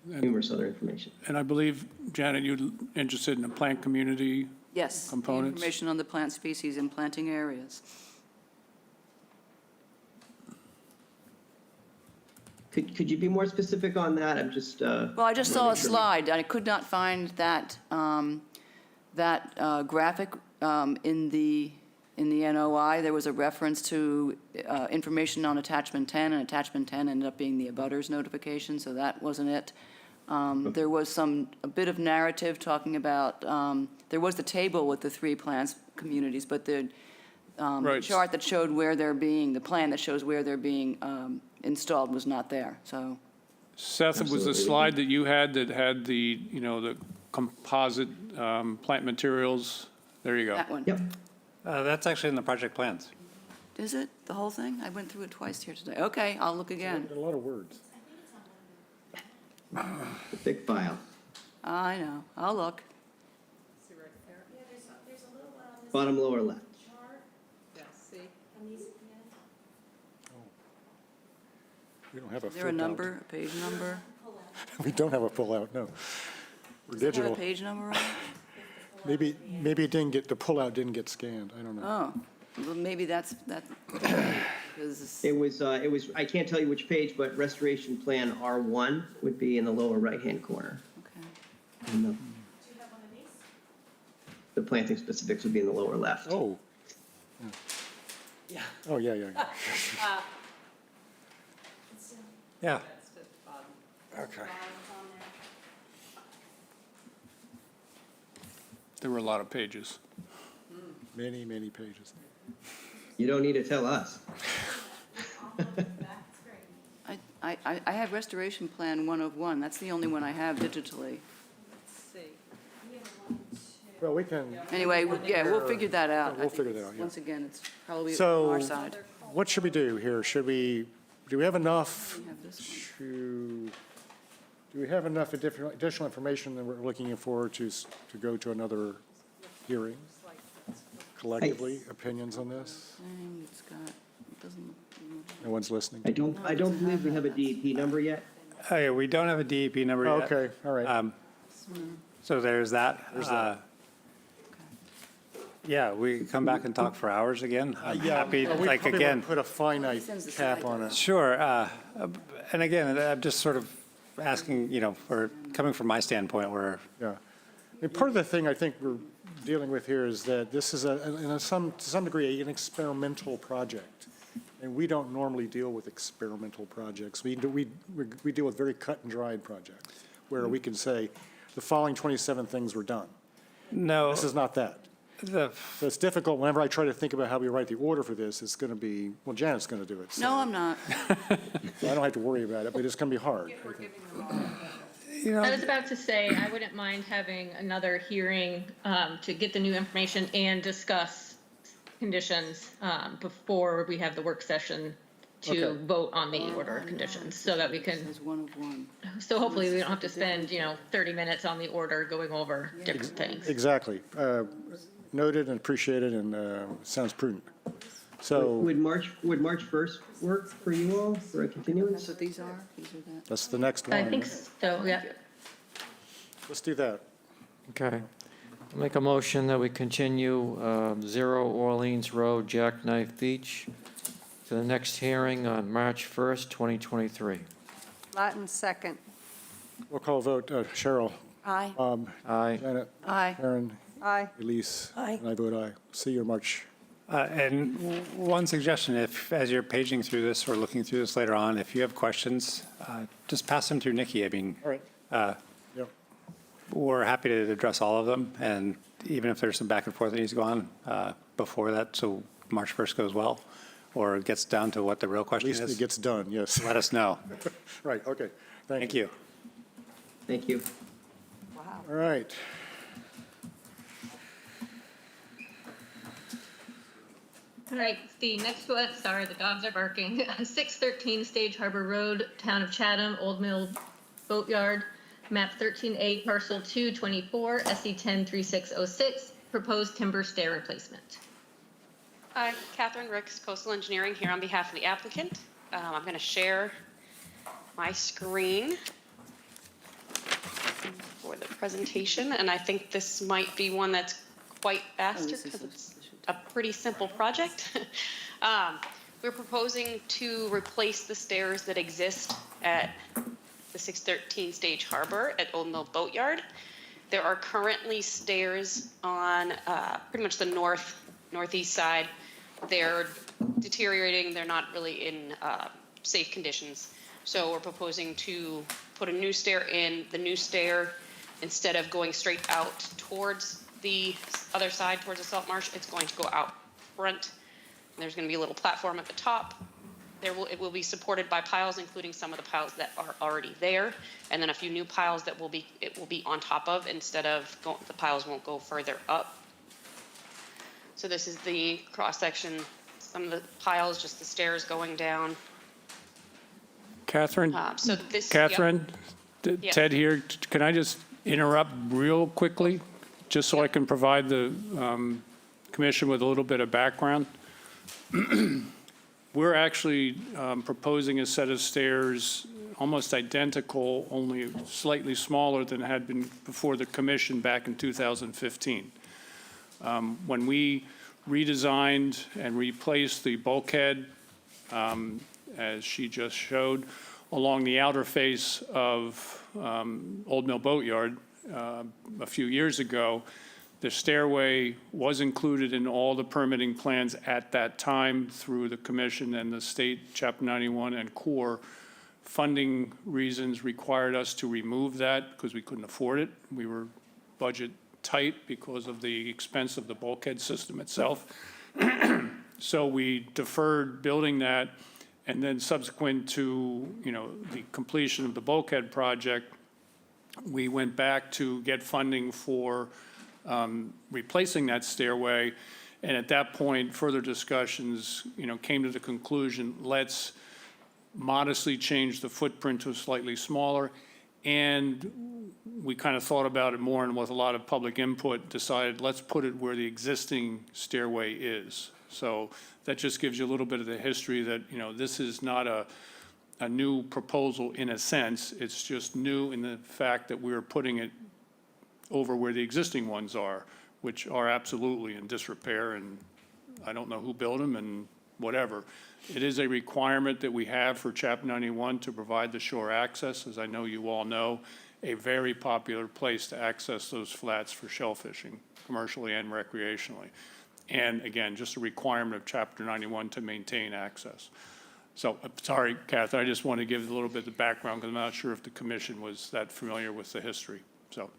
numerous other information. And I believe, Janet, you're interested in the plant community Yes, the components? information on the plant species and planting areas. Could you be more specific on that? I'm just. Well, I just saw a slide. I could not find that, graphic in the NOI. There was a reference to information on attachment 10, and attachment 10 ended up being the abutters notification, so that wasn't it. There was a bit of narrative talking about, there was the table with the 3 plants communities, but the Right. chart that showed where they're being, the plan that shows where they're being installed was not there, so. Seth, it was the slide that you had that had the, the composite plant materials. There you go. That one. Yep. That's actually in the project plans. Is it, the whole thing? I went through it twice here today. Okay, I'll look again. A lot of words. The big file. I know, I'll look. Bottom lower left. We don't have a Is there a pullout. number, a page number? We don't have a pullout, no. We're Does it have digital. a page number on it? Maybe it didn't get, the pullout didn't get scanned. I don't know. Oh, well, maybe that's, that, 'cause It was, I can't tell you which page, but restoration plan R1 would be in the lower right-hand corner. okay. And the planting specifics would be in the lower left. Oh. Yeah. Oh, yeah. Yeah. Okay. There were a lot of pages. Many, many pages. You don't need to tell us. I have Restoration Plan 1 of 1. That's the only one I have digitally. Well, we can, Anyway, yeah, we'll figure that out. We'll I think figure that it's- out, yeah. Once again, it's probably on so our side. what should we do here? Do we have enough We have this one. do we have enough additional information that we're looking for to go to another hearing? Collectively, opinions on this? It's got, it doesn't, No one's listening? I don't believe we have a DEP number yet. Oh, yeah, we don't have a DEP number yet. Okay, all right. So there's that. There's that. Yeah, we can come back and talk for hours again. I'm happy, Well, we like, probably again. won't put a finite cap on it. Sure, and again, I'm just sort of asking, for, coming from my standpoint where, Yeah. I mean, part of the thing I think we're dealing with here is that this is to some degree, an experimental project. And we don't normally deal with experimental projects. We deal with very cut and dried projects, where we can say, the following 27 things were done. no. This is not that. So it's difficult, whenever I try to think about how we write the order for this, it's going to be, well, Janet's going to do it. So no, I'm not. so I don't have to worry about it, but it's going to be hard. I was about to say, I wouldn't mind having another hearing to get the new information and discuss conditions before we have the work session to Okay. vote on the order of conditions, so that we can, It's 1 of 1. so hopefully we don't have to spend, 30 minutes on the order going over different things. Exactly. Noted and appreciated and sounds prudent. So Would March 1st work for you all for a continuance? That's what these are? These are that? that's the next one. I think so, yeah. Let's do that. Okay. I'll make a motion that we continue 0 Orleans Road, Jackknife Beach, to the next hearing on March 1st, 2023. Latin second. We'll call vote. Cheryl? Aye. Bob? Aye. Janet? Aye. Karen? Aye. Elise? Aye. And I vote aye. See you in March. And one suggestion, if, as you're paging through this or looking through this later on, if you have questions, just pass them through Nikki. I mean, All right. Yep. we're happy to address all of them, and even if there's some back and forth that needs to go on before that, so March 1st goes well, or it gets down to what the real At question least is, it gets done, yes. let us know. Right, okay. Thank you. Thank you. All right. All right, the next one, sorry, the dogs are barking. 613 Stage Harbor Road, Town of Chatham, Old Mill Boatyard, map 13A, parcel 224, SE 103606, proposed timber stair replacement. I'm Catherine Ricks, Coastal Engineering, here on behalf of the applicant. I'm going to share my screen for the presentation, and I think this might be one that's quite faster because it's a pretty simple project. We're proposing to replace the stairs that exist at the 613 Stage Harbor at Old Mill Boatyard. There are currently stairs on pretty much the northeast side. They're deteriorating. They're not really in safe conditions. So we're proposing to put a new stair in. The new stair, instead of going straight out towards the other side, towards the salt marsh, it's going to go out front. There's going to be a little platform at the top. It will be supported by piles, including some of the piles that are already there, and then a few new piles that it will be on top of, instead of the piles won't go further up. So this is the cross section. Some of the piles, just the stairs going down. Catherine? So this. Catherine, Yeah. Ted here. Can I just interrupt real quickly, just so I can provide the commission with a little bit of background? We're actually proposing a set of stairs almost identical, only slightly smaller than had been before the commission back in 2015. When we redesigned and replaced the bulkhead, as she just showed, along the outer face of Old Mill Boatyard a few years ago, the stairway was included in all the permitting plans at that time through the commission and the state, Chapter 91 and Corps. Funding reasons required us to remove that because we couldn't afford it. We were budget tight because of the expense of the bulkhead system itself. So we deferred building that, and then subsequent to, the completion of the bulkhead project, we went back to get funding for replacing that stairway. And at that point, further discussions, came to the conclusion, let's modestly change the footprint to slightly smaller. And we kind of thought about it more, and with a lot of public input, decided let's put it where the existing stairway is. So that just gives you a little bit of the history that, this is not a new proposal in a sense. It's just new in the fact that we're putting it over where the existing ones are, which are absolutely in disrepair, and I don't know who built them and whatever. It is a requirement that we have for Chapter 91 to provide the shore access, as I know you all know, a very popular place to access those flats for shellfishing, commercially and recreationally. And again, just a requirement of Chapter 91 to maintain access. So, sorry, Catherine, I just want to give a little bit of background because I'm not sure if the commission was that familiar with the history. So,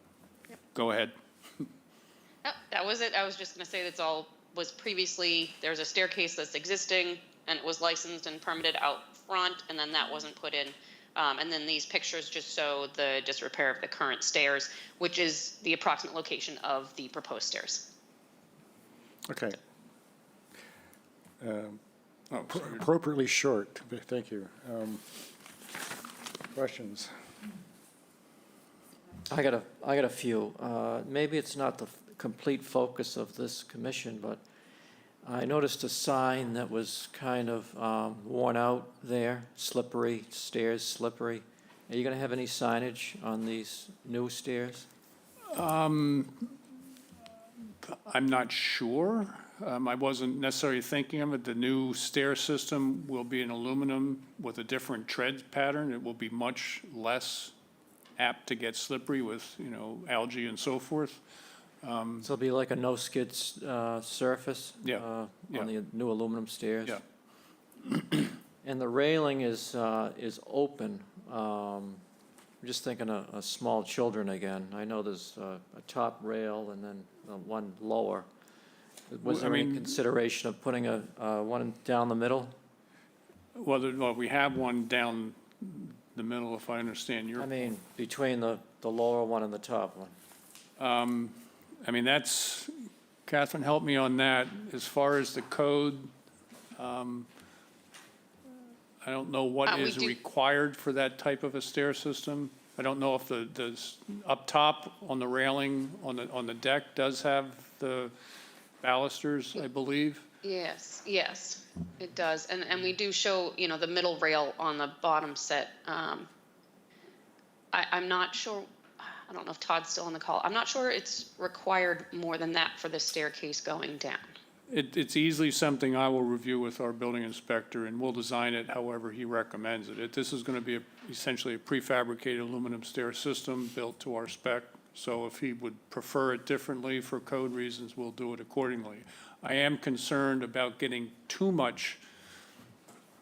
go ahead. Yep, that was it. I was just going to say that's all was previously, there's a staircase that's existing and it was licensed and permitted out front, and then that wasn't put in. And then these pictures just show the disrepair of the current stairs, which is the approximate location of the proposed stairs. Okay. Appropriately short, thank you. Questions? I got a few. Maybe it's not the complete focus of this commission, but I noticed a sign that was kind of worn out there, slippery, stairs slippery. Are you going to have any signage on these new stairs? I'm not sure. I wasn't necessarily thinking of it. The new stair system will be in aluminum with a different tread pattern. It will be much less apt to get slippery with, algae and so forth. So it'll be like a no-skid surface? Yeah, yeah. On the new aluminum stairs? Yeah. And the railing is open. I'm just thinking of small children again. I know there's a top rail and then one lower. Was there any consideration of putting one down the middle? Well, we have one down the middle, if I understand your. I mean, between the lower one and the top one. That's, Catherine, help me on that. As far as the code, I don't know what is required for that type of a stair system. I don't know if the up top on the railing on the deck does have the balusters, I believe. Yes, it does. And we do show, the middle rail on the bottom set. I'm not sure, I don't know if Todd's still on the call. I'm not sure it's required more than that for the staircase going down. It's easily something I will review with our building inspector, and we'll design it however he recommends it. This is going to be essentially a prefabricated aluminum stair system built to our spec. So if he would prefer it differently for code reasons, we'll do it accordingly. I am concerned about getting too much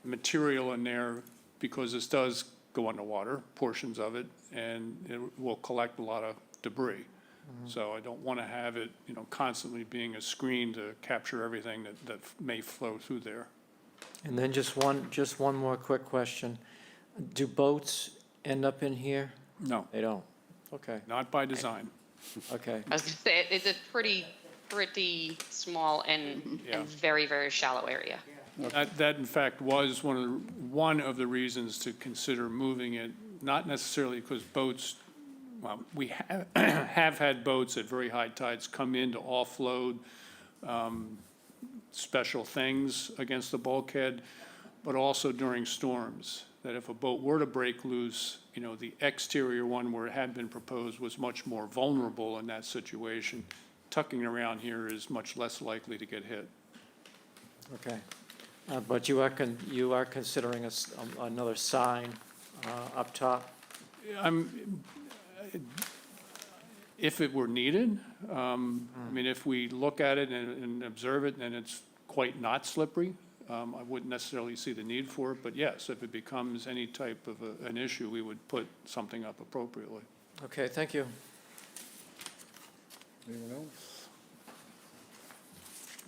material in there because this does go underwater, portions of it, and it will collect a lot of debris. So I don't want to have it, constantly being a screen to capture everything that may flow through there. And then just one more quick question. Do boats end up in here? No. They don't? Okay. Not by design. Okay. I was going to say, it's a pretty small and very, very shallow area. That in fact was one of the reasons to consider moving it, not necessarily because boats, we have had boats at very high tides come in to offload special things against the bulkhead, but also during storms, that if a boat were to break loose, the exterior one where it had been proposed was much more vulnerable in that situation. Tucking around here is much less likely to get hit. Okay. But you are considering another sign up top? If it were needed, if we look at it and observe it and it's quite not slippery, I wouldn't necessarily see the need for it, but yes, if it becomes any type of an issue, we would put something up appropriately. Okay, thank you. Anyone else?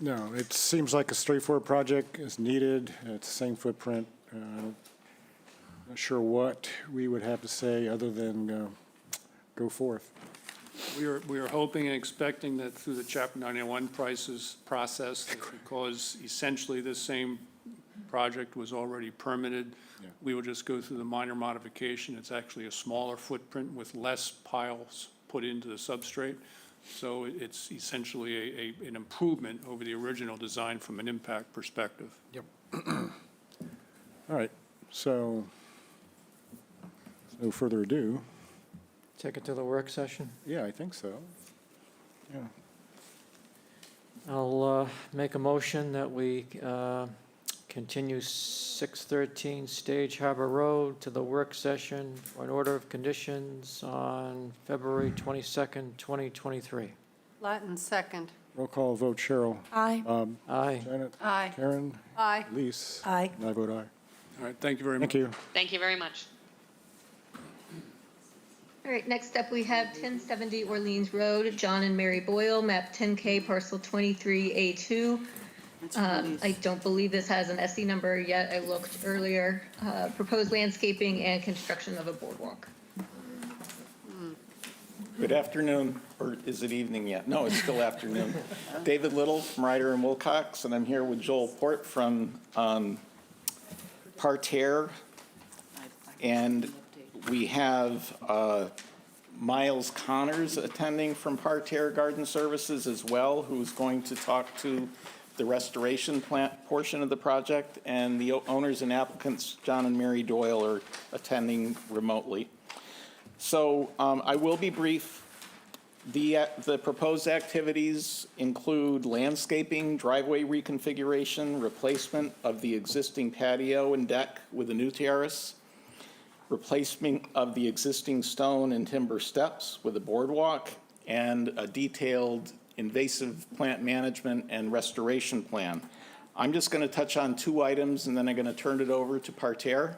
No, it seems like a straightforward project is needed. It's the same footprint. Not sure what we would have to say other than go forth. We are hoping and expecting that through the Chapter 91 process, because essentially this same project was already permitted, we will just go through the minor modification. It's actually a smaller footprint with less piles put into the substrate. So it's essentially an improvement over the original design from an impact perspective. Yep. All right, so no further ado. Take it to the work session? Yeah, I think so. Yeah. I'll make a motion that we continue 613 Stage Harbor Road to the work session for an order of conditions on February 22nd, 2023. Latin second. Roll call vote, Cheryl. Aye. Bob. Aye. Janet. Aye. Karen. Aye. Elise. Aye. And I vote aye. All right, thank you very much. Thank you. Thank you very much. All right, next up, we have 1070 Orleans Road, John and Mary Boyle, map 10K, parcel 23A2. I don't believe this has an SE number yet. I looked earlier. Proposed landscaping and construction of a boardwalk. Good afternoon, or is it evening yet? No, it's still afternoon. David Little from Ryder and Wilcox, and I'm here with Joel Port from Parterre. And we have Miles Connors attending from Parterre Garden Services as well, who's going to talk to the restoration plant portion of the project, and the owners and applicants, John and Mary Doyle, are attending remotely. So I will be brief. The proposed activities include landscaping, driveway reconfiguration, replacement of the existing patio and deck with a new terrace, replacement of the existing stone and timber steps with a boardwalk, and a detailed invasive plant management and restoration plan. I'm just going to touch on 2 items, and then I'm going to turn it over to Parterre.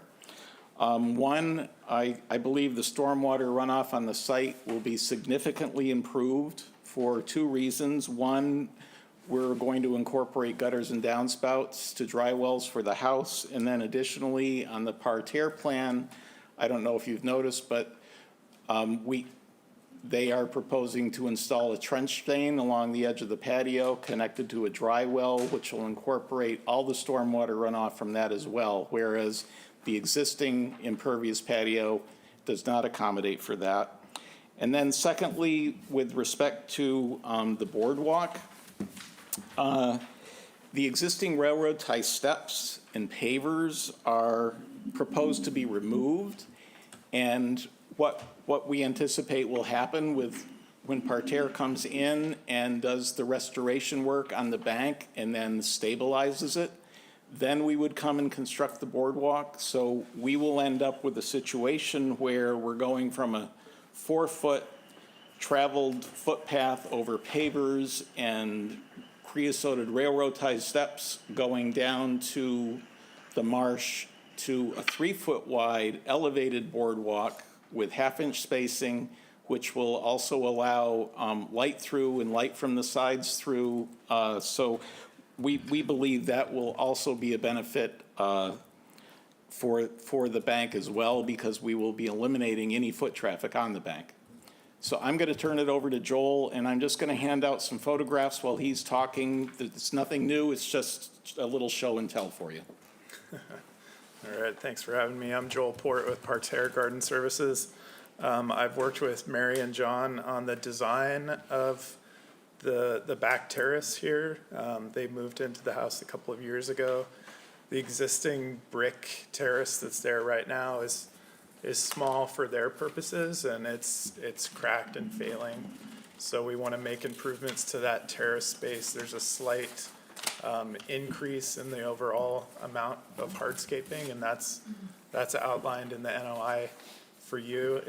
One, I believe the stormwater runoff on the site will be significantly improved for 2 reasons. One, we're going to incorporate gutters and downspouts to dry wells for the house. And then additionally, on the Parterre plan, I don't know if you've noticed, but they are proposing to install a trench drain along the edge of the patio connected to a dry well, which will incorporate all the stormwater runoff from that as well, whereas the existing impervious patio does not accommodate for that. And then secondly, with respect to the boardwalk, the existing railroad tie steps and pavers are proposed to be removed. And what we anticipate will happen when Parterre comes in and does the restoration work on the bank and then stabilizes it, then we would come and construct the boardwalk. So we will end up with a situation where we're going from a 4-foot traveled footpath over pavers and creosoted railroad tie steps going down to the marsh to a 3-foot wide elevated boardwalk with 1/2-inch spacing, which will also allow light through and light from the sides through. So we believe that will also be a benefit for the bank as well, because we will be eliminating any foot traffic on the bank. So I'm going to turn it over to Joel, and I'm just going to hand out some photographs while he's talking. It's nothing new. It's just a little show and tell for you. All right, thanks for having me. I'm Joel Port with Parterre Garden Services. I've worked with Mary and John on the design of the back terrace here. They moved into the house a couple of years ago. The existing brick terrace that's there right now is small for their purposes, and it's cracked and failing. So we want to make improvements to that terrace space. There's a slight increase in the overall amount of hardscaping, and that's outlined in the NOI for you.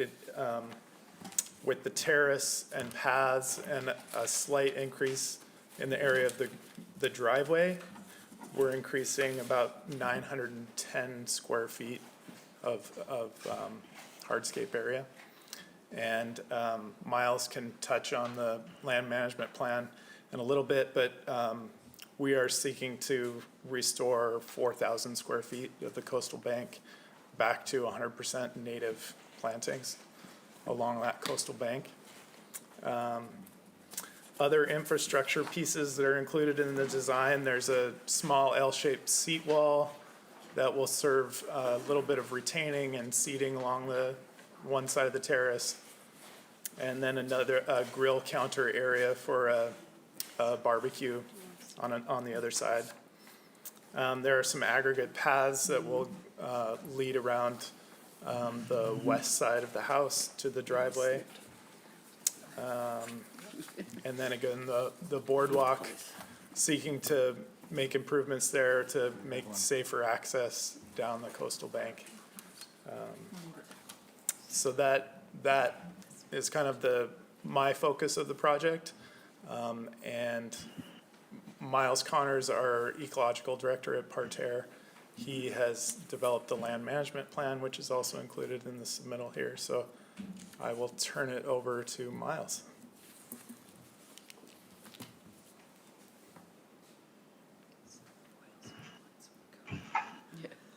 With the terrace and paths and a slight increase in the area of the driveway, we're increasing about 910 square feet of hardscape area. And Miles can touch on the land management plan in a little bit, but we are seeking to restore 4,000 square feet of the coastal bank back to 100% native plantings along that coastal bank. Other infrastructure pieces that are included in the design, there's a small L-shaped seat wall that will serve a little bit of retaining and seating along the one side of the terrace. And then another grill counter area for a barbecue on the other side. There are some aggregate paths that will lead around the west side of the house to the driveway. And then again, the boardwalk, seeking to make improvements there to make safer access down the coastal bank. So that is kind of my focus of the project. And Miles Connors, our ecological director at Parterre, he has developed the land management plan, which is also included in the submittal here. So I will turn it over to Miles.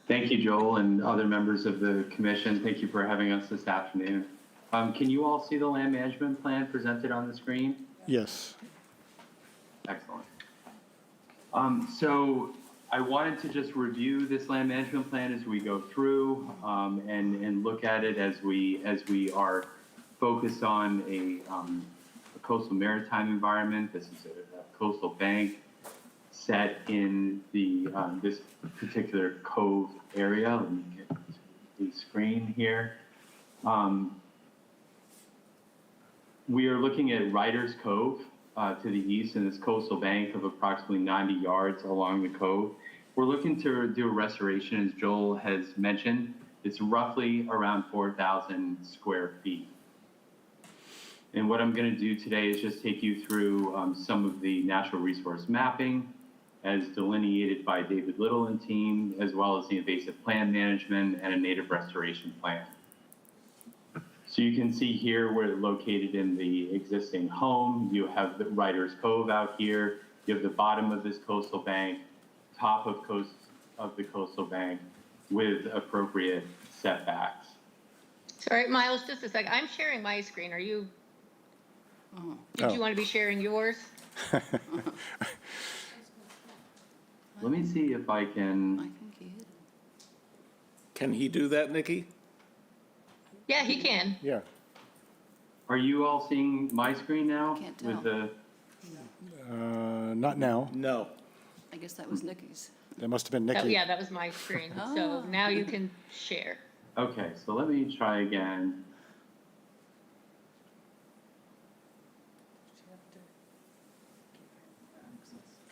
Thank you, Joel, and other members of the commission. Thank you for having us this afternoon. Can you all see the land management plan presented on the screen? Yes. Excellent. So I wanted to just review this land management plan as we go through and look at it as we are focused on a coastal maritime environment. This is a coastal bank set in the this particular cove area. Let me get to the screen here. We are looking at Ryder's Cove to the east in this coastal bank of approximately 90 yards along the cove. We're looking to do a restoration, as Joel has mentioned. It's roughly around 4,000 square feet. And what I'm going to do today is just take you through some of the natural resource mapping as delineated by David Little and team, as well as the invasive plant management and a native restoration plan. So you can see here we're located in the existing home. You have the Ryder's Cove out here. You have the bottom of this coastal bank, top of the coastal bank with appropriate setbacks. Sorry, Miles, just a sec. I'm sharing my screen. Are you? Did you want to be sharing yours? Let me see if I can. Can he do that, Nikki? Yeah, he can. Yeah. Are you all seeing my screen now? Can't tell. With the. Not now. No. I guess that was Nikki's. That must have been Nikki. Oh, yeah, that was my screen. So now you can share. Okay, so let me try again.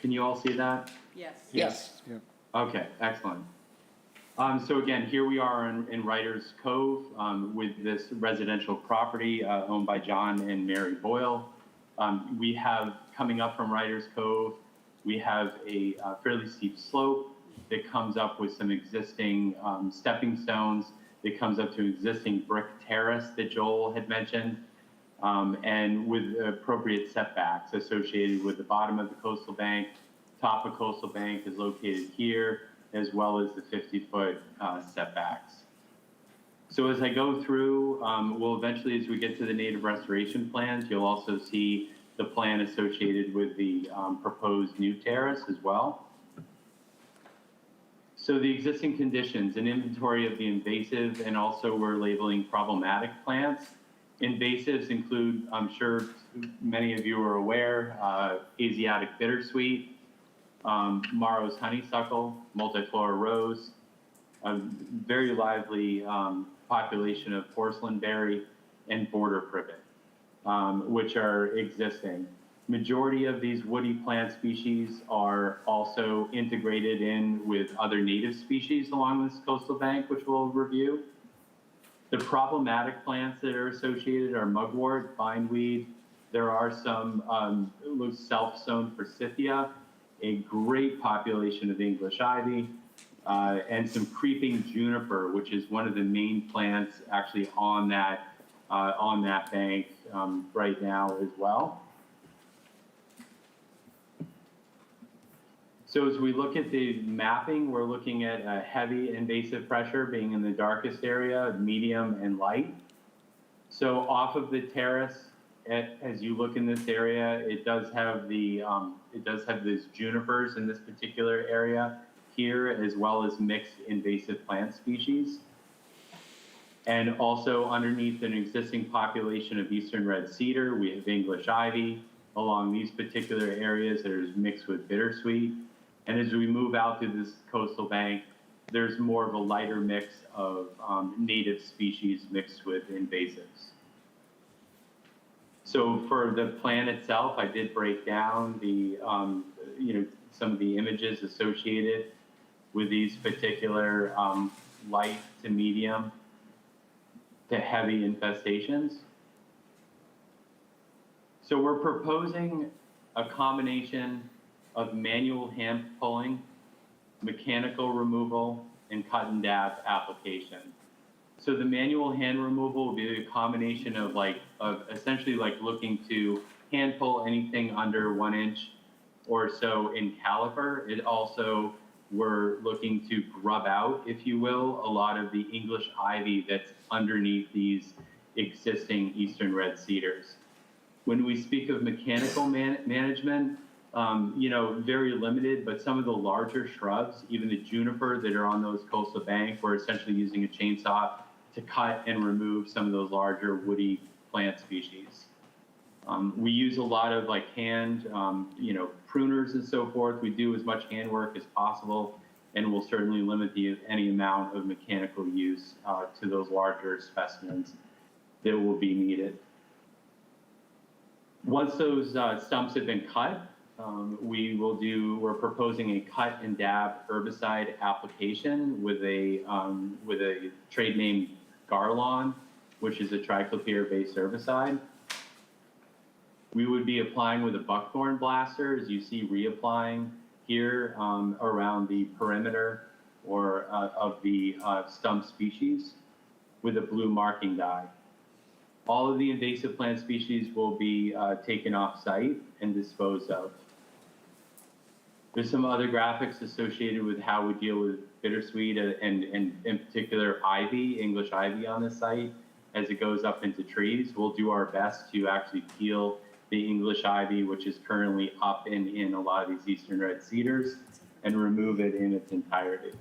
Can you all see that? Yes. Yes. Yeah. Okay, excellent. So again, here we are in Ryder's Cove with this residential property owned by John and Mary Boyle. We have, coming up from Ryder's Cove, we have a fairly steep slope that comes up with some existing stepping stones. That comes up to an existing brick terrace that Joel had mentioned, and with appropriate setbacks associated with the bottom of the coastal bank. Top of coastal bank is located here, as well as the 50-foot setbacks. So as I go through, we'll eventually, as we get to the native restoration plans, you'll also see the plan associated with the proposed new terrace as well. So the existing conditions, an inventory of the invasive, and also we're labeling problematic plants. Invasives include, I'm sure many of you are aware, Asiatic bittersweet, Morrow's honeysuckle, multiflora rose, a very lively population of porcelain berry, and border privet, which are existing. Majority of these woody plant species are also integrated in with other native species along this coastal bank, which we'll review. The problematic plants that are associated are mugwort, bindweed. There are some self-sown forsythia, a great population of English ivy, and some creeping juniper, which is one of the main plants actually on that bank right now as well. So as we look at the mapping, we're looking at a heavy invasive pressure being in the darkest area, medium and light. So off of the terrace, as you look in this area, it does have these junipers in this particular area here, as well as mixed invasive plant species. And also underneath an existing population of eastern red cedar, we have English ivy along these particular areas that is mixed with bittersweet. And as we move out to this coastal bank, there's more of a lighter mix of native species mixed with invasives. So for the plan itself, I did break down the, some of the images associated with these particular light to medium to heavy infestations. So we're proposing a combination of manual hand pulling, mechanical removal, and cut and dab application. So the manual hand removal will be a combination of essentially looking to hand pull anything under 1 inch or so in caliper. It also, we're looking to grub out, if you will, a lot of the English ivy that's underneath these existing eastern red cedars. When we speak of mechanical management, very limited, but some of the larger shrubs, even the juniper that are on those coastal bank, we're essentially using a chainsaw to cut and remove some of those larger woody plant species. We use a lot of hand, pruners and so forth. We do as much handwork as possible, and we'll certainly limit any amount of mechanical use to those larger specimens that will be needed. Once those stumps have been cut, we're proposing a cut and dab herbicide application with a trade name Garlon, which is a triclopyr-based herbicide. We would be applying with a buckthorn blaster, as you see reapplying here around the perimeter of the stump species with a blue marking dye. All of the invasive plant species will be taken off site and disposed of. There's some other graphics associated with how we deal with bittersweet and in particular ivy, English ivy on the site as it goes up into trees. We'll do our best to actually peel the English ivy, which is currently up in a lot of these eastern red cedars, and remove it in its entirety.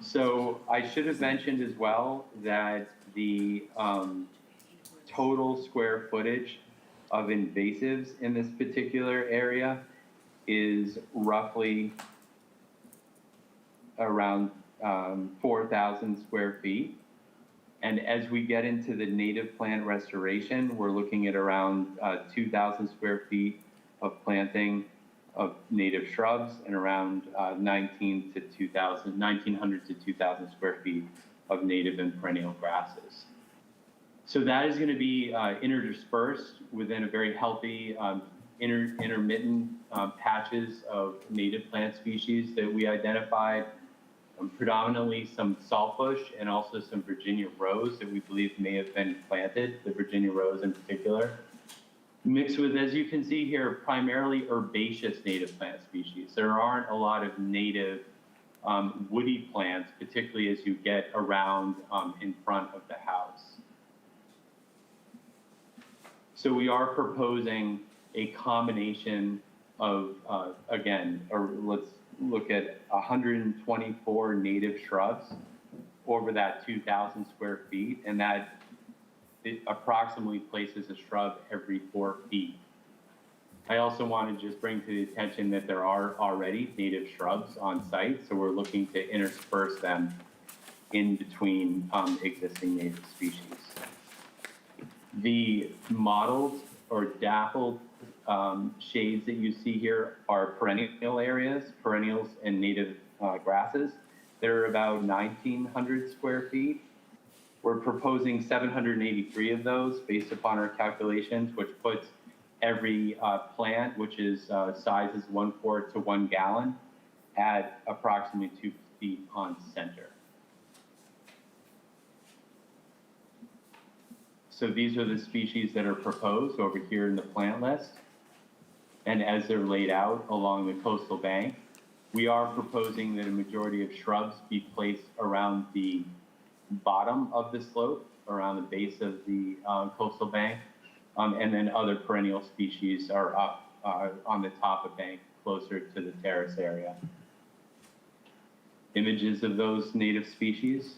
So I should have mentioned as well that the total square footage of invasives in this particular area is roughly around 4,000 square feet. And as we get into the native plant restoration, we're looking at around 2,000 square feet of planting of native shrubs and around 1,900 to 2,000 square feet of native and perennial grasses. So that is going to be interdispersed within a very healthy intermittent patches of native plant species that we identified, predominantly some saltbush and also some Virginia rose that we believe may have been planted, the Virginia rose in particular, mixed with, as you can see here, primarily herbaceous native plant species. There aren't a lot of native woody plants, particularly as you get around in front of the house. So we are proposing a combination of, let's look at 124 native shrubs over that 2,000 square feet, and that it approximately places a shrub every 4 feet. I also want to just bring to the attention that there are already native shrubs on site, so we're looking to intersperse them in between existing native species. The mottled or dappled shades that you see here are perennial areas, perennials and native grasses. They're about 1,900 square feet. We're proposing 783 of those based upon our calculations, which puts every plant, which is sizes 1 quart to 1 gallon, at approximately 2 feet on center. So these are the species that are proposed over here in the plant list. And as they're laid out along the coastal bank, we are proposing that a majority of shrubs be placed around the bottom of the slope, around the base of the coastal bank, and then other perennial species are up on the top of bank closer to the terrace area. Images of those native species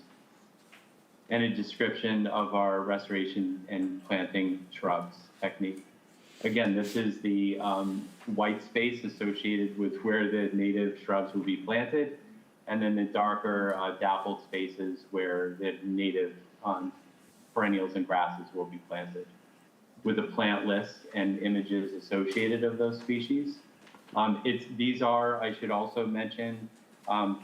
and a description of our restoration and planting shrubs technique. Again, this is the white space associated with where the native shrubs will be planted, and then the darker dappled spaces where the native perennials and grasses will be planted, with a plant list and images associated of those species. These are, I should also mention,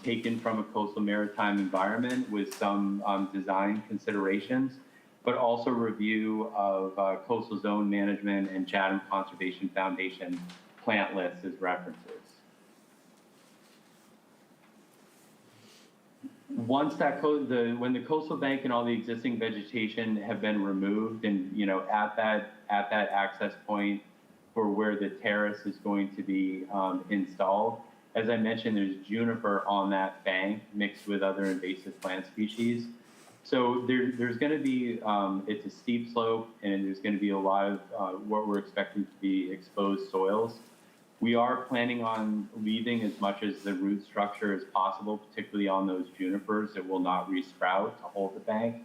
taken from a coastal maritime environment with some design considerations, but also review of coastal zone management and Chatham Conservation Foundation plant lists as references. Once when the coastal bank and all the existing vegetation have been removed, and at that access point for where the terrace is going to be installed, as I mentioned, there's juniper on that bank mixed with other invasive plant species. So there's going to be, it's a steep slope, and there's going to be a lot of what we're expecting to be exposed soils. We are planning on leaving as much as the root structure as possible, particularly on those junipers that will not resprout to hold the bank.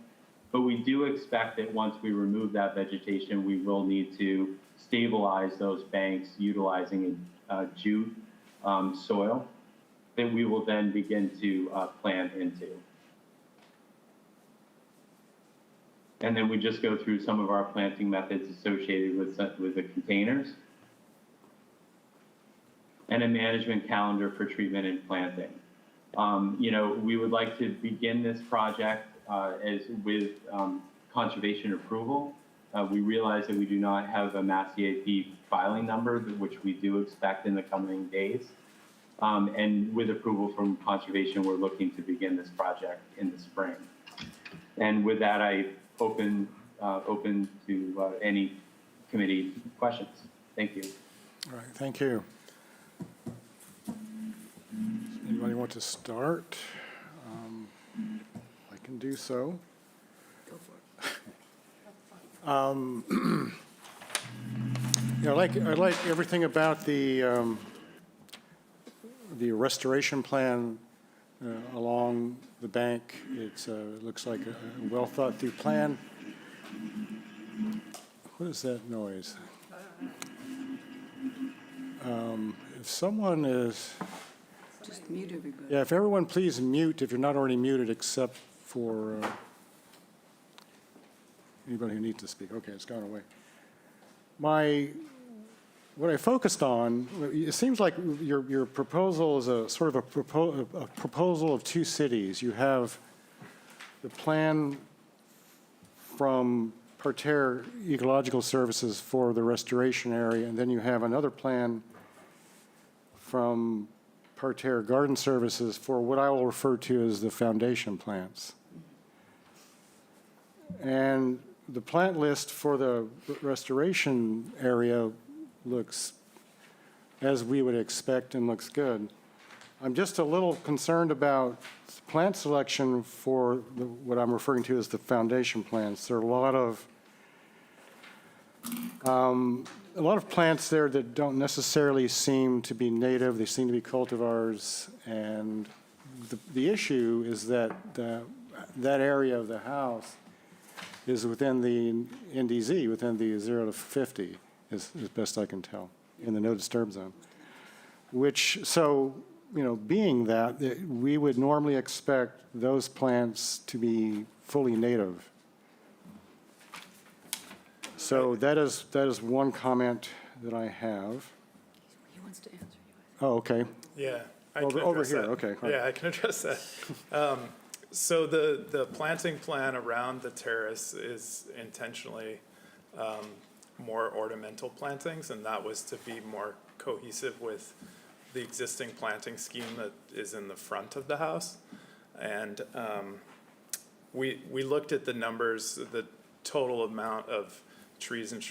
But we do expect that once we remove that vegetation, we will need to stabilize those banks utilizing jute soil that we will then begin to plant into. And then we just go through some of our planting methods associated with the containers and a management calendar for treatment and planting. You know, we would like to begin this project with conservation approval. We realize that we do not have a Mass EAP filing number, which we do expect in the coming days. And with approval from conservation, we're looking to begin this project in the spring. And with that, I open to any committee questions. Thank you. All right, thank you. Anybody want to start? I can do so. Go for it. Yeah, I like everything about the restoration plan along the bank. It looks like a well thought through plan. What is that noise? If someone is, Just mute everybody. yeah, if everyone please mute if you're not already muted, except for anybody who needs to speak. Okay, it's gone away. What I focused on, it seems like your proposal is a sort of a proposal of two cities. You have the plan from Parterre Ecological Services for the restoration area, and then you have another plan from Parterre Garden Services for what I will refer to as the foundation plants. And the plant list for the restoration area looks as we would expect and looks good. I'm just a little concerned about plant selection for what I'm referring to as the foundation plants. There are a lot of plants there that don't necessarily seem to be native. They seem to be cultivars, and the issue is that that area of the house is within the NDZ, within the 0 to 50, as best I can tell, in the no disturb zone. Which, so, you know, being that, we would normally expect those plants to be fully native. So that is one comment that I have. He wants to answer you. Oh, okay. Yeah. Over here, okay. Right. Yeah, I can address that. So the planting plan around the terrace is intentionally more ornamental plantings, and that was to be more cohesive with the existing planting scheme that is in the front of the house. And we looked at the numbers, the total amount of trees and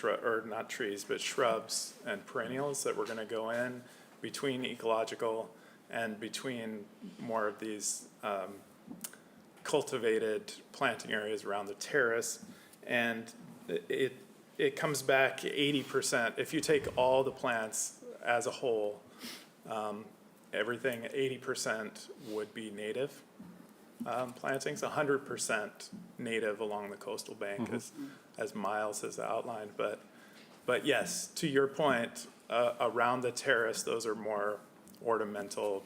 not trees, but shrubs and perennials that were gonna go in between ecological and between more of these cultivated planting areas around the terrace. And it comes back 80%. If you take all the plants as a whole, everything, 80% would be native plantings, 100% native along the coastal bank, as Miles has outlined. But yes, to your point, around the terrace, those are more ornamental,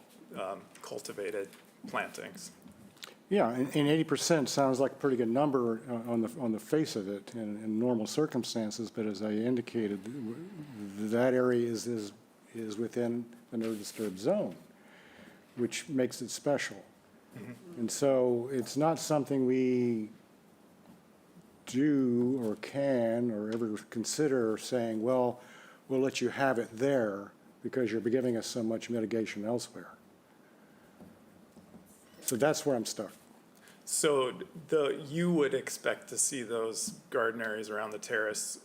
cultivated plantings. Yeah, and 80% sounds like a pretty good number on the face of it in normal circumstances, but as I indicated, that area is within the no disturb zone, which makes it special. And so it's not something we do or can or ever consider saying, well, we'll let you have it there because you're giving us so much mitigation elsewhere. So that's where I'm stuck. So you would expect to see those garden areas around the terrace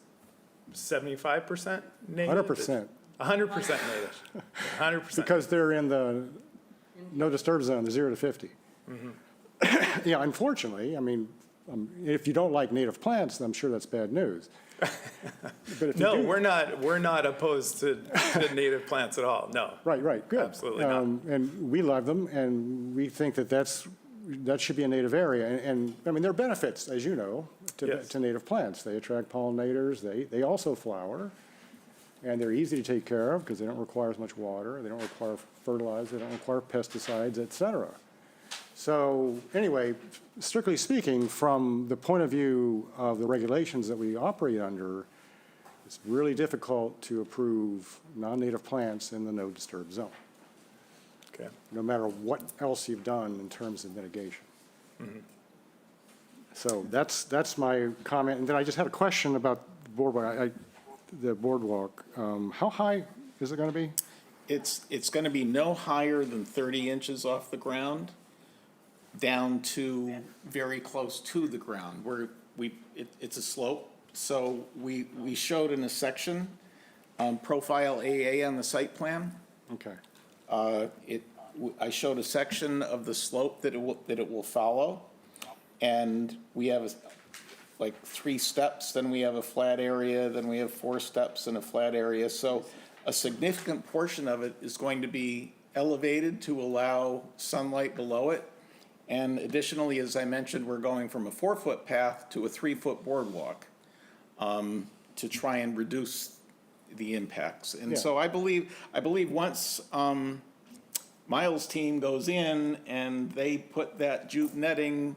75% native? 100%. 100% native. 100%. Because they're in the no disturb zone, the 0 to 50. Yeah, unfortunately, I mean, if you don't like native plants, I'm sure that's bad news. But if No, you do, we're not opposed to native plants at all. No. right, good. Absolutely not. And we love them, and we think that that's that should be a native area. And I mean, there are benefits, as you know, Yes. to native plants. They attract pollinators, they also flower, and they're easy to take care of because they don't require as much water, they don't require fertilizer, they don't require pesticides, et cetera. So anyway, strictly speaking, from the point of view of the regulations that we operate under, it's really difficult to approve non-native plants in the no disturb zone, Okay. no matter what else you've done in terms of mitigation. Mhm. So that's my comment. And then I just had a question about the boardwalk. The boardwalk. How high is it going to be? It's going to be no higher than 30 inches off the ground, down to very close to the ground, where it's a slope. So we showed in a section, profile AA on the site plan. Okay. I showed a section of the slope that it will follow, and we have like 3 steps, then we have a flat area, then we have 4 steps and a flat area. So a significant portion of it is going to be elevated to allow sunlight below it. And additionally, as I mentioned, we're going from a 4-foot path to a 3-foot boardwalk to try and reduce the impacts. And Yeah. so I believe once Miles' team goes in and they put that jute netting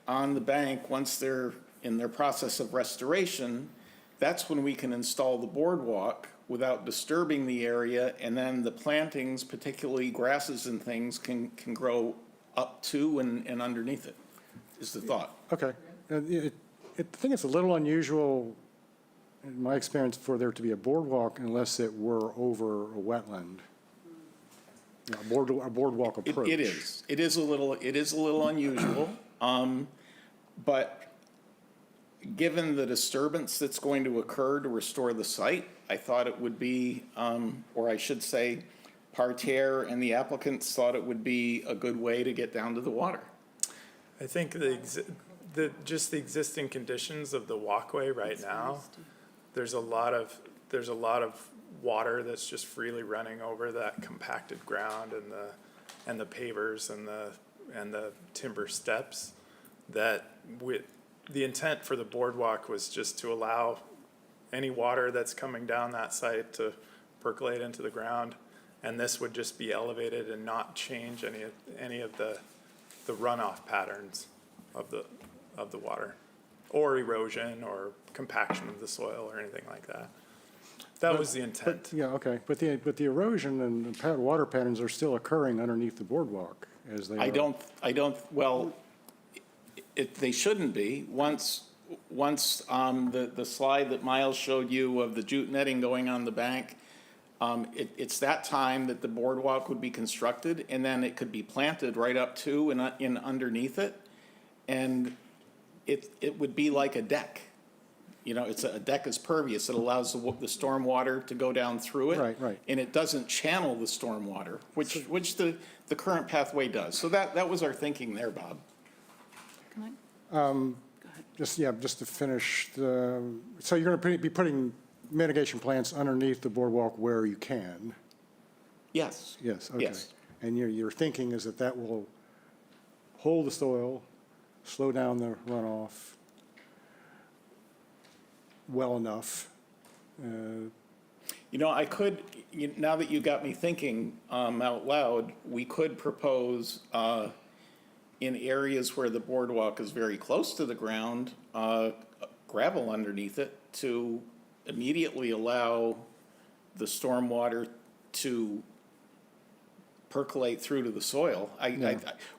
on the bank, once they're in their process of restoration, that's when we can install the boardwalk without disturbing the area, and then the plantings, particularly grasses and things, can grow up to and underneath it, is the thought. Okay. I think it's a little unusual, in my experience, for there to be a boardwalk unless it were over a wetland. You know, a boardwalk approach. It is. It is a little unusual. But given the disturbance that's going to occur to restore the site, I thought it would be, or I should say, Parterre and the applicants thought it would be a good way to get down to the water. I think just the existing conditions of the walkway right now, there's a lot of water that's just freely running over that compacted ground and the pavers and the timber steps, that the intent for the boardwalk was just to allow any water that's coming down that site to percolate into the ground, and this would just be elevated and not change any of the runoff patterns of the water, or erosion or compaction of the soil or anything like that. That was the intent. Yeah, okay. But the erosion and the water patterns are still occurring underneath the boardwalk as they are. Well, they shouldn't be. Once the slide that Miles showed you of the jute netting going on the bank, it's that time that the boardwalk would be constructed, and then it could be planted right up to and in underneath it, and it would be like a deck. You know, a deck is pervious. It allows the storm water to go down through it. Right. And it doesn't channel the storm water, which the current pathway does. So that was our thinking there, Bob. Can I? Just to finish, so you're going to be putting mitigation plants underneath the boardwalk where you can? Yes. Yes, okay. Yes. And your thinking is that will hold the soil, slow down the runoff well enough? I could, now that you got me thinking out loud, we could propose in areas where the boardwalk is very close to the ground, gravel underneath it to immediately allow the stormwater to percolate through to the soil.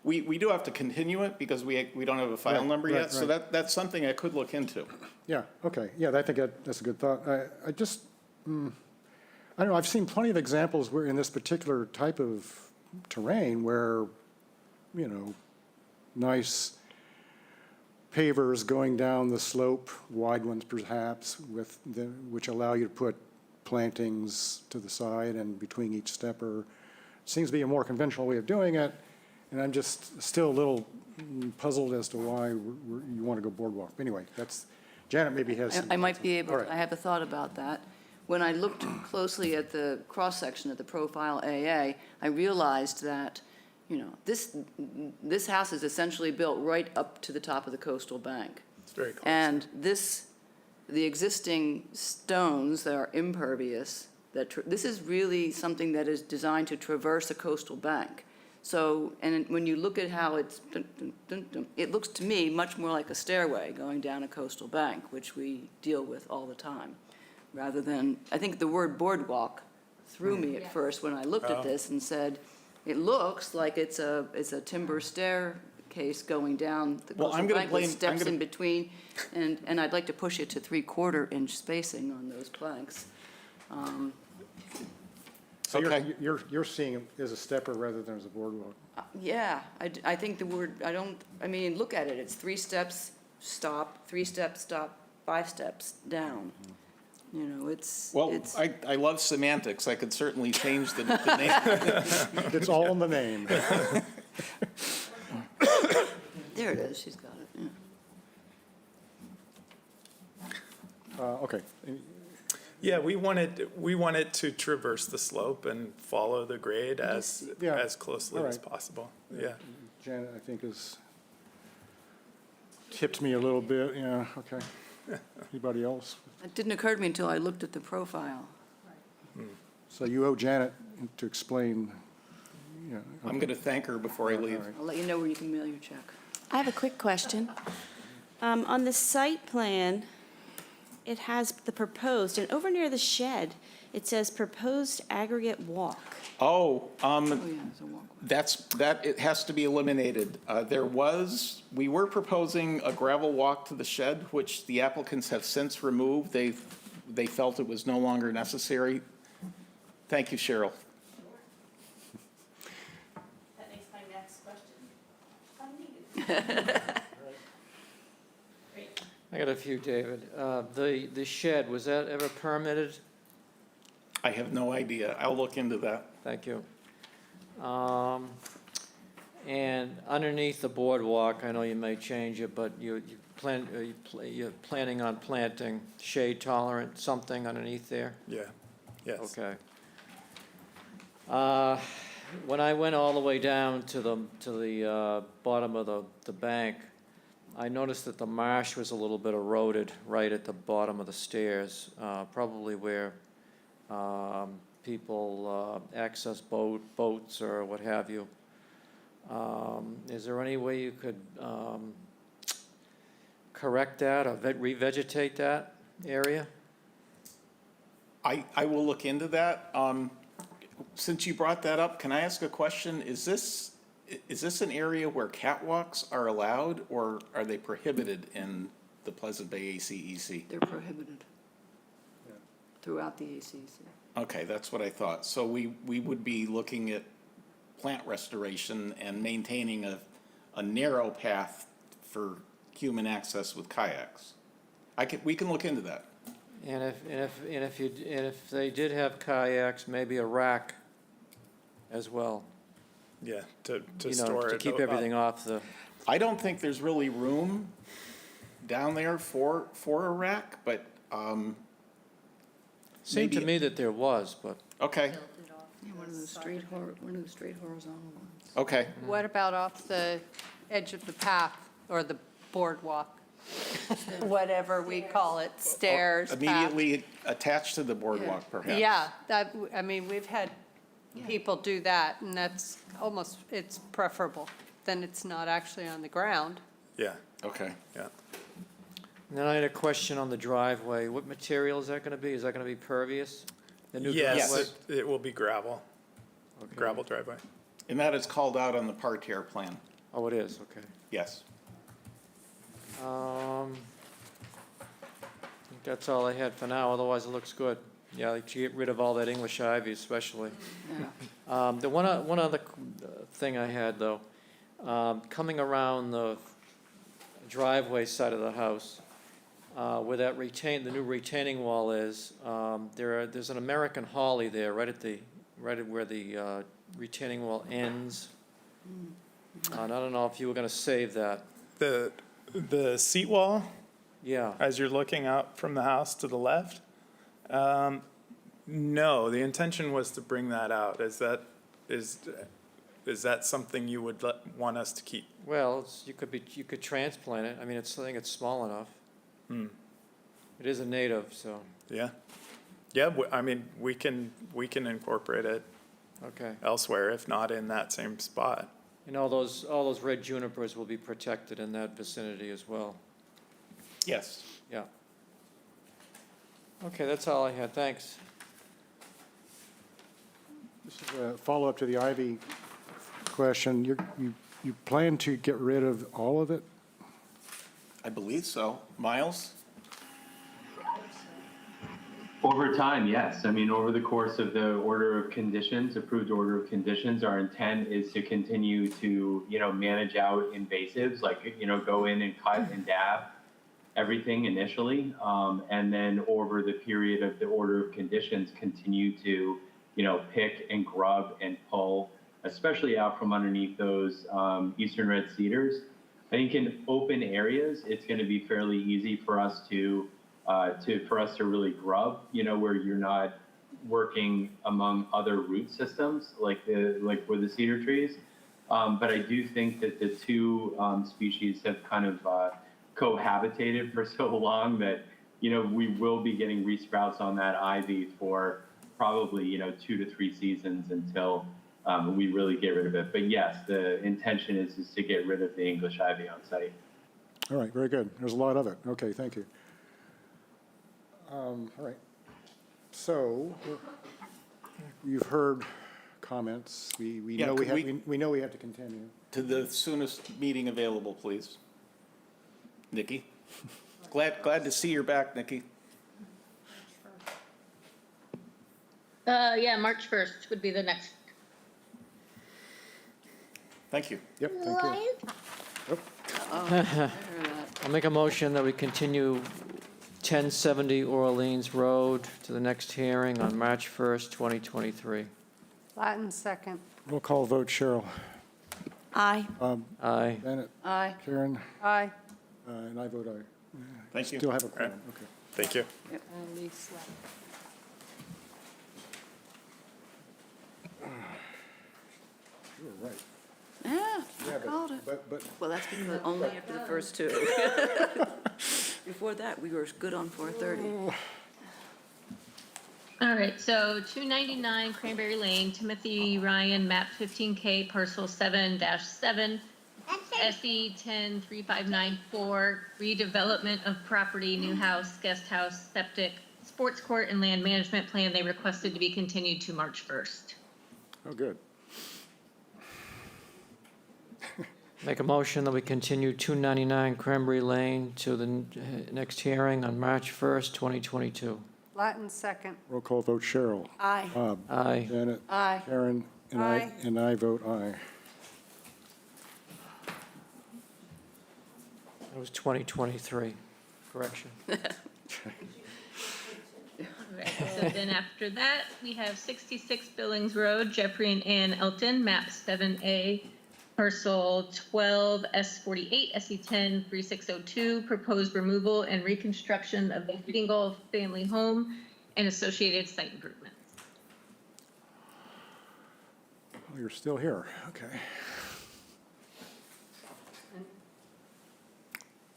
We do have to continue it because we don't have a file number yet, so that's something I could look into. Yeah, okay. Yeah, I think that's a good thought. I don't know, I've seen plenty of examples where in this particular type of terrain where, nice pavers going down the slope, wide ones perhaps, which allow you to put plantings to the side and between each stepper. Seems to be a more conventional way of doing it, and I'm just still a little puzzled as to why you want to go boardwalk. Anyway, Janet maybe has some. I might be able, All right. I have a thought about that. When I looked closely at the cross-section of the profile AA, I realized that, you know, this house is essentially built right up to the top of the coastal bank. It's very close. And the existing stones that are impervious, this is really something that is designed to traverse a coastal bank. So, and when you look at how it looks to me much more like a stairway going down a coastal bank, which we deal with all the time, rather than, I think the word boardwalk threw me at first when I looked at this and said, it looks like it's a timber staircase going down the Well, I'm coastal gonna bank with blame- steps in between, and I'd like to push it to 3/4 inch spacing on those planks. So you're seeing it as a stepper rather than as a boardwalk? Yeah, I think the word, I mean, look at it, it's 3 steps, stop, 3 steps, stop, 5 steps down. You know, it's. Well, I love semantics. I could certainly change the name. It's all in the name. There it is, she's got it, yeah. Okay. Yeah, we wanted to traverse the slope and follow the grade as closely All as right. possible. Yeah. Janet, I think, has tipped me a little bit, yeah, okay. Anybody else? It didn't occur to me until I looked at the profile. So you owe Janet to explain, yeah. I'm going to thank her before I leave. I'll let you know where you can mail your check. I have a quick question. On the site plan, it has the proposed, and over near the shed, it says proposed aggregate walk. Oh, Oh, yeah, there's a walkway. it has to be eliminated. We were proposing a gravel walk to the shed, which the applicants have since removed. They felt it was no longer necessary. Thank you, Cheryl. That makes my next question unneeded. I got a few, David. The shed, was that ever permitted? I have no idea. I'll look into that. Thank you. And underneath the boardwalk, I know you may change it, but you're planning on planting shade tolerant something underneath there? Yeah. Yes. Okay. When I went all the way down to the bottom of the bank, I noticed that the marsh was a little bit eroded right at the bottom of the stairs, probably where people access boats or what have you. Is there any way you could correct that or revegetate that area? I will look into that. Since you brought that up, can I ask a question? Is this an area where catwalks are allowed, or are they prohibited in the Pleasant Bay ACEC? They're prohibited throughout the ACC. Okay, that's what I thought. So we would be looking at plant restoration and maintaining a narrow path for human access with kayaks. We can look into that. And if they did have kayaks, maybe a rack as well. Yeah, to You know, store to it. keep everything off the. I don't think there's really room down there for a rack, but Seemed to maybe- me that there was, but. okay, Yeah, one of the straight horizontal ones. okay. What about off the edge of the path or the boardwalk? Whatever we call it, stairs, path. Immediately attached to the boardwalk, perhaps. Yeah, I mean, we've had people do that, and that's almost, it's preferable than it's not actually on the ground. Yeah. Okay. Yeah. And then I had a question on the driveway. What material is that going to be? Is that going to be pervious? The new Yes, driveway? it will be gravel. Okay. Gravel driveway. And that is called out on the parterre plan. Oh, it is, okay. Yes. I think that's all I had for now, otherwise it looks good. Yeah, like to get rid of all that English ivy especially. Yeah. The one other thing I had though, coming around the driveway side of the house, where that the new retaining wall is, there's an American holly there, right at where the retaining wall ends. And I don't know if you were gonna save that. The seat wall, Yeah, as you're looking out from the house to the left, no, the intention was to bring that out, as that is Is that something you would want us to keep? Well, you could transplant it. I mean, I think it's small enough. It is a native, so, Yeah. Yeah, I mean, we can incorporate it okay. elsewhere, if not in that same spot. And all those red junipers will be protected in that vicinity as well. Yes. Yeah. Okay, that's all I had. Thanks. This is a follow-up to the Ivy question. You plan to get rid of all of it? I believe so. Miles? Over time, yes. I mean, over the course of the order of conditions, approved order of conditions, our intent is to continue to, manage out invasives, like, go in and cut and dab everything initially. And then over the period of the order of conditions, continue to, pick and grub and pull, especially out from underneath those eastern red cedars. I think in open areas, it's going to be fairly easy for us to really grub, where you're not working among other root systems like where the cedar trees. But I do think that the two species have kind of cohabitated for so long that, we will be getting resprouts on that ivy for probably, 2 to 3 seasons until we really get rid of it. But yes, the intention is to get rid of the English ivy on site. All right, very good. There's a lot of it. Okay, thank you. All right. So you've heard comments. We Yeah, know we could have, we know we have to continue. To the soonest meeting available, please. Nikki? Glad to see you're back, Nikki. Yeah, March 1st would be the next. Thank you. Yep, thank you. I'll make a motion that we continue 1070 Orleans Road to the next hearing on March 1st, 2023. Latin second. Roll call vote, Cheryl. Aye. Aye. Bennett? Aye. Karen? Aye. And I vote aye. Thank you. Still have a quorum, okay. Thank you. Yep. You were right. Yeah, Yeah, I called it. But Well, that's because only after the first two. Before that, we were good on 4:30. All right, so 299 Cranberry Lane, Timothy Ryan, map 15K, parcel 7-7, SE 103594, redevelopment of property, new house, guest house, septic, sports court, and land management plan. They requested to be continued to March 1st. Oh, good. Make a motion that we continue 299 Cranberry Lane to the next hearing on March 1st, 2022. Latin second. Roll call vote, Cheryl. Aye. Bob? Aye. Janet? Aye. Karen? Aye. And I vote aye. It was 2023. Correction. All right, so then after that, we have 66 Billings Road, Jeffrey and Ann Elton, map 7A, parcel 12, S48, SE10 3602, proposed removal and reconstruction of the Dingle family home and associated site improvements. Oh, you're still here, okay.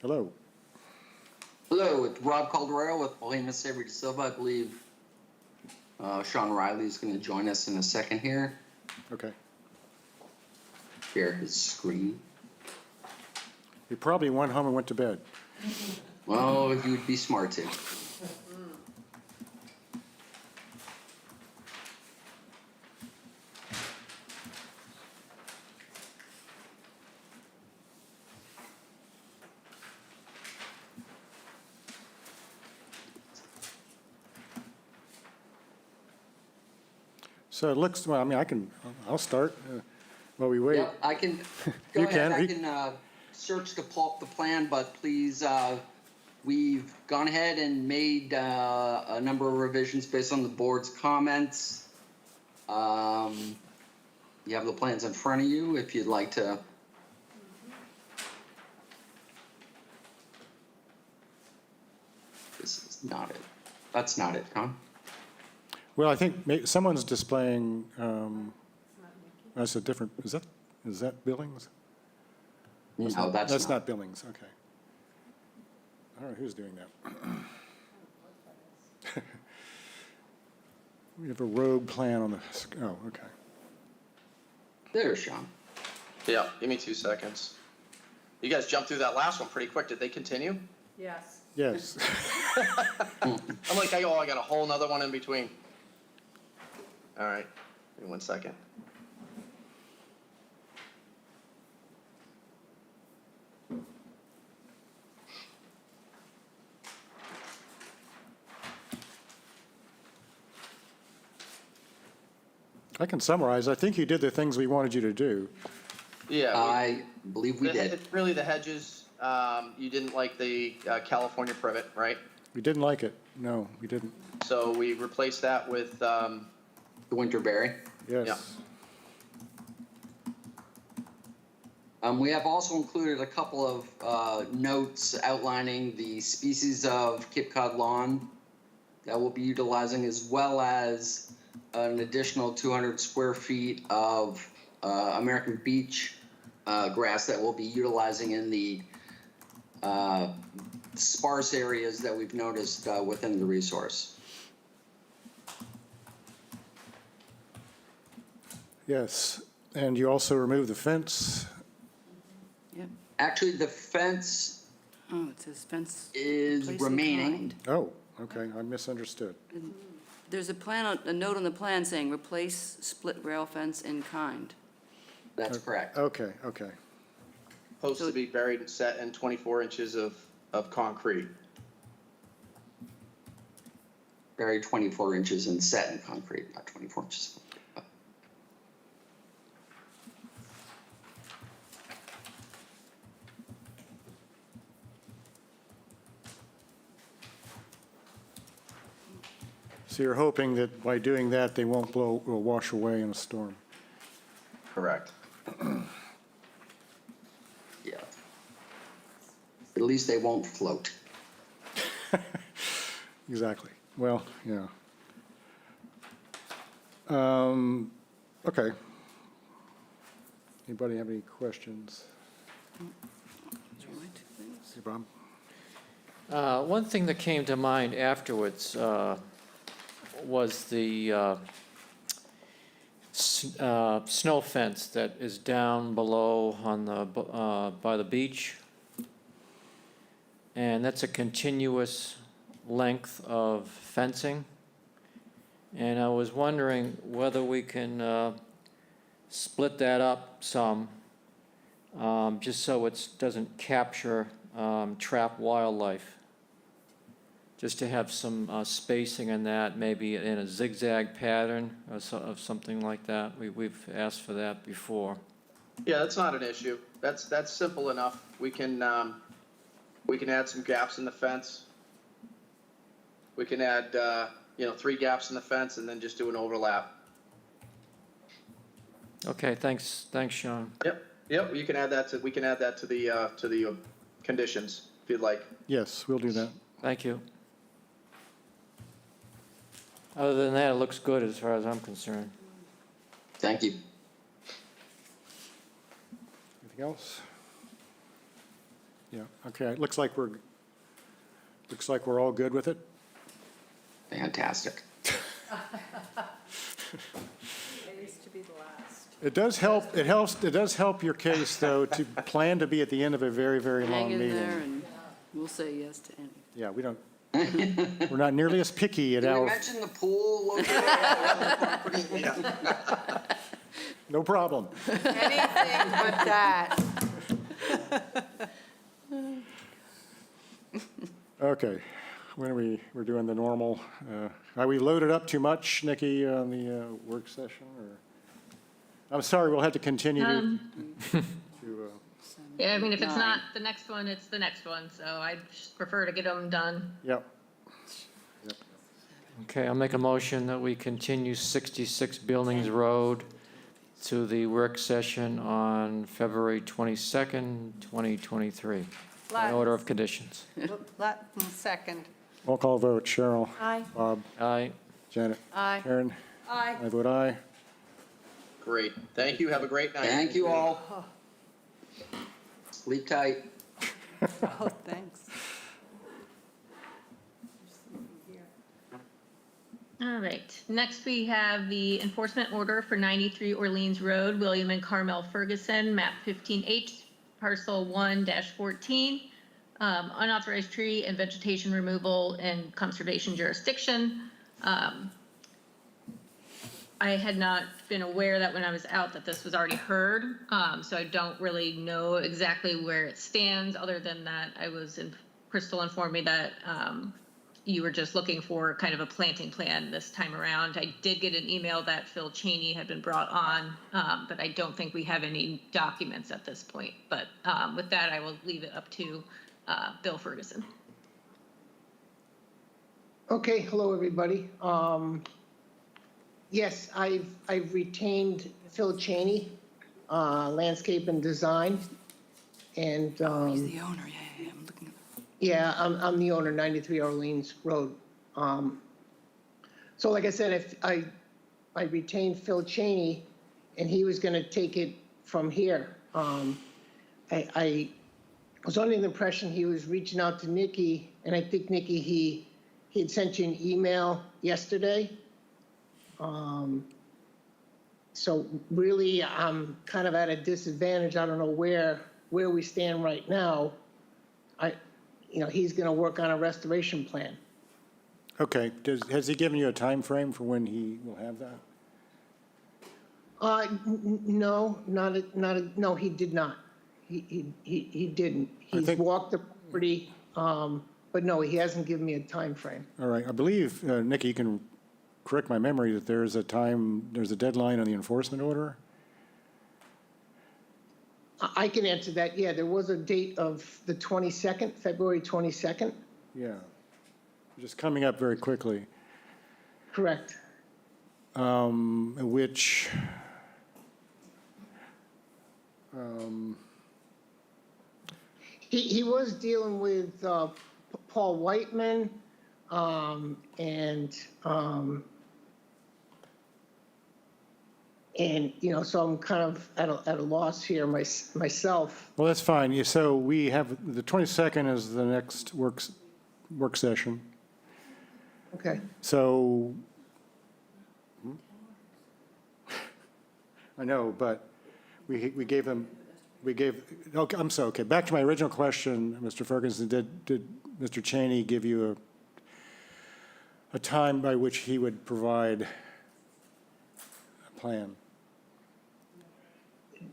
Hello. Hello, it's Rob Calderaro with Polima Sabre de Silva. I believe Sean Riley is going to join us in a second here. Okay. Share his screen. You probably went home and went to bed. Well, you'd be smart to. So it looks, well, I mean, I'll start while we wait. Yep, I can, go You ahead, can. I can search to pull up the plan, but please, we've gone ahead and made a number of revisions based on the board's comments. You have the plans in front of you if you'd like to. This is not it. That's not it, huh? Well, I think someone's displaying, that's a different, is that Billings? No, that's not Billings, okay. All right, who's doing that? We have a rogue plan on the, oh, okay. There's Sean. Yeah, give me 2 seconds. You guys jumped through that last one pretty quick. Did they continue? Yes. Yes. I'm like, I got a whole nother one in between. All right, give me 1 second. I can summarize. I think you did the things we wanted you to do. Yeah. I believe we did. It's really the hedges. You didn't like the California privet, right? We didn't like it. No, we didn't. So we replaced that with The winterberry. Yes. We have also included a couple of notes outlining the species of Cape Cod lawn that we'll be utilizing, as well as an additional 200 square feet of American beach grass that we'll be utilizing in the sparse areas that we've noticed within the resource. Yes, and you also removed the fence. Yep. Actually, the fence Oh, it says fence. is place in remaining. kind. Oh, okay, I misunderstood. There's a note on the plan saying replace split rail fence in kind. That's correct. Okay, okay. supposed to be buried and set in 24 inches of concrete. Buried 24 inches and set in concrete, not 24 inches. So you're hoping that by doing that, they won't will wash away in a storm? Correct. Yeah. At least they won't float. Exactly. Well, yeah. Okay. Anybody have any questions? Hey, Bob? One thing that came to mind afterwards was the snow fence that is down below on the by the beach, and that's a continuous length of fencing. And I was wondering whether we can split that up some, just so it doesn't capture trap wildlife. Just to have some spacing in that, maybe in a zigzag pattern of something like that. We've asked for that before. Yeah, that's not an issue. That's simple enough. We can add some gaps in the fence. We can add 3 gaps in the fence and then just do an overlap. Okay, thanks, Sean. Yep. You can add that to. We can add that to the conditions if you'd like. Yes, we'll do that. Thank you. Other than that, it looks good as far as I'm concerned. Thank you. Anything else? Yeah, okay, it looks like we're all good with it. Fantastic. It used to be the last. It does help your case, though, to plan to be at the end of a very, very long Hang in meeting. there and we'll say yes to any. Yeah, we're not nearly as picky at Did we our, mention the pool located? no problem. Anything but that. Okay, we're doing the normal, are we loaded up too much, Nikki, on the work session, or? I'm sorry, we'll have to continue to Yeah, I mean, if it's not the next one, it's the next one, so I just prefer to get them done. Yep. Okay, I'll make a motion that we continue 66 Billings Road to the work session on February 22nd, 2023. In order of conditions. Second. Roll call vote, Cheryl. Aye. Bob. Aye. Janet. Aye. Karen. Aye. I vote aye. Great. Thank you. Have a great night. Thank you all. Sleep tight. Oh, thanks. All right, next we have the enforcement order for 93 Orleans Road, William and Carmel Ferguson, map 15H, parcel 1-14, unauthorized tree and vegetation removal in conservation jurisdiction. I had not been aware that when I was out that this was already heard, so I don't really know exactly where it stands, other than that Crystal informed me that you were just looking for kind of a planting plan this time around. I did get an email that Phil Cheney had been brought on, but I don't think we have any documents at this point. But with that, I will leave it up to Bill Ferguson. Okay, hello, everybody. Yes, I've retained Phil Cheney, landscape and design. And He's the owner, yeah, I'm looking at. yeah, I'm the owner, 93 Orleans Road. So like I said, if I retained Phil Cheney, and he was going to take it from here. I was under the impression he was reaching out to Nikki, and I think Nikki, he had sent you an email yesterday. So really, I'm kind of at a disadvantage. I don't know where we stand right now. He's going to work on a restoration plan. Okay, has he given you a time frame for when he will have that? No, no, he did not. He didn't. He's walked the property, but no, he hasn't given me a time frame. All right, I believe, Nikki, you can correct my memory that there's a deadline on the enforcement order? I can answer that. Yeah, there was a date of the 22nd, February 22nd. Yeah, just coming up very quickly. Correct. Which he was dealing with Paul Whiteman, and so I'm kind of at a loss here myself. well, that's fine. So we have the 22nd is the next work session. Okay. So I know, but we gave them. Okay, I'm sorry. Okay, back to my original question, Mr. Ferguson. Did Mr. Cheney give you a time by which he would provide a plan?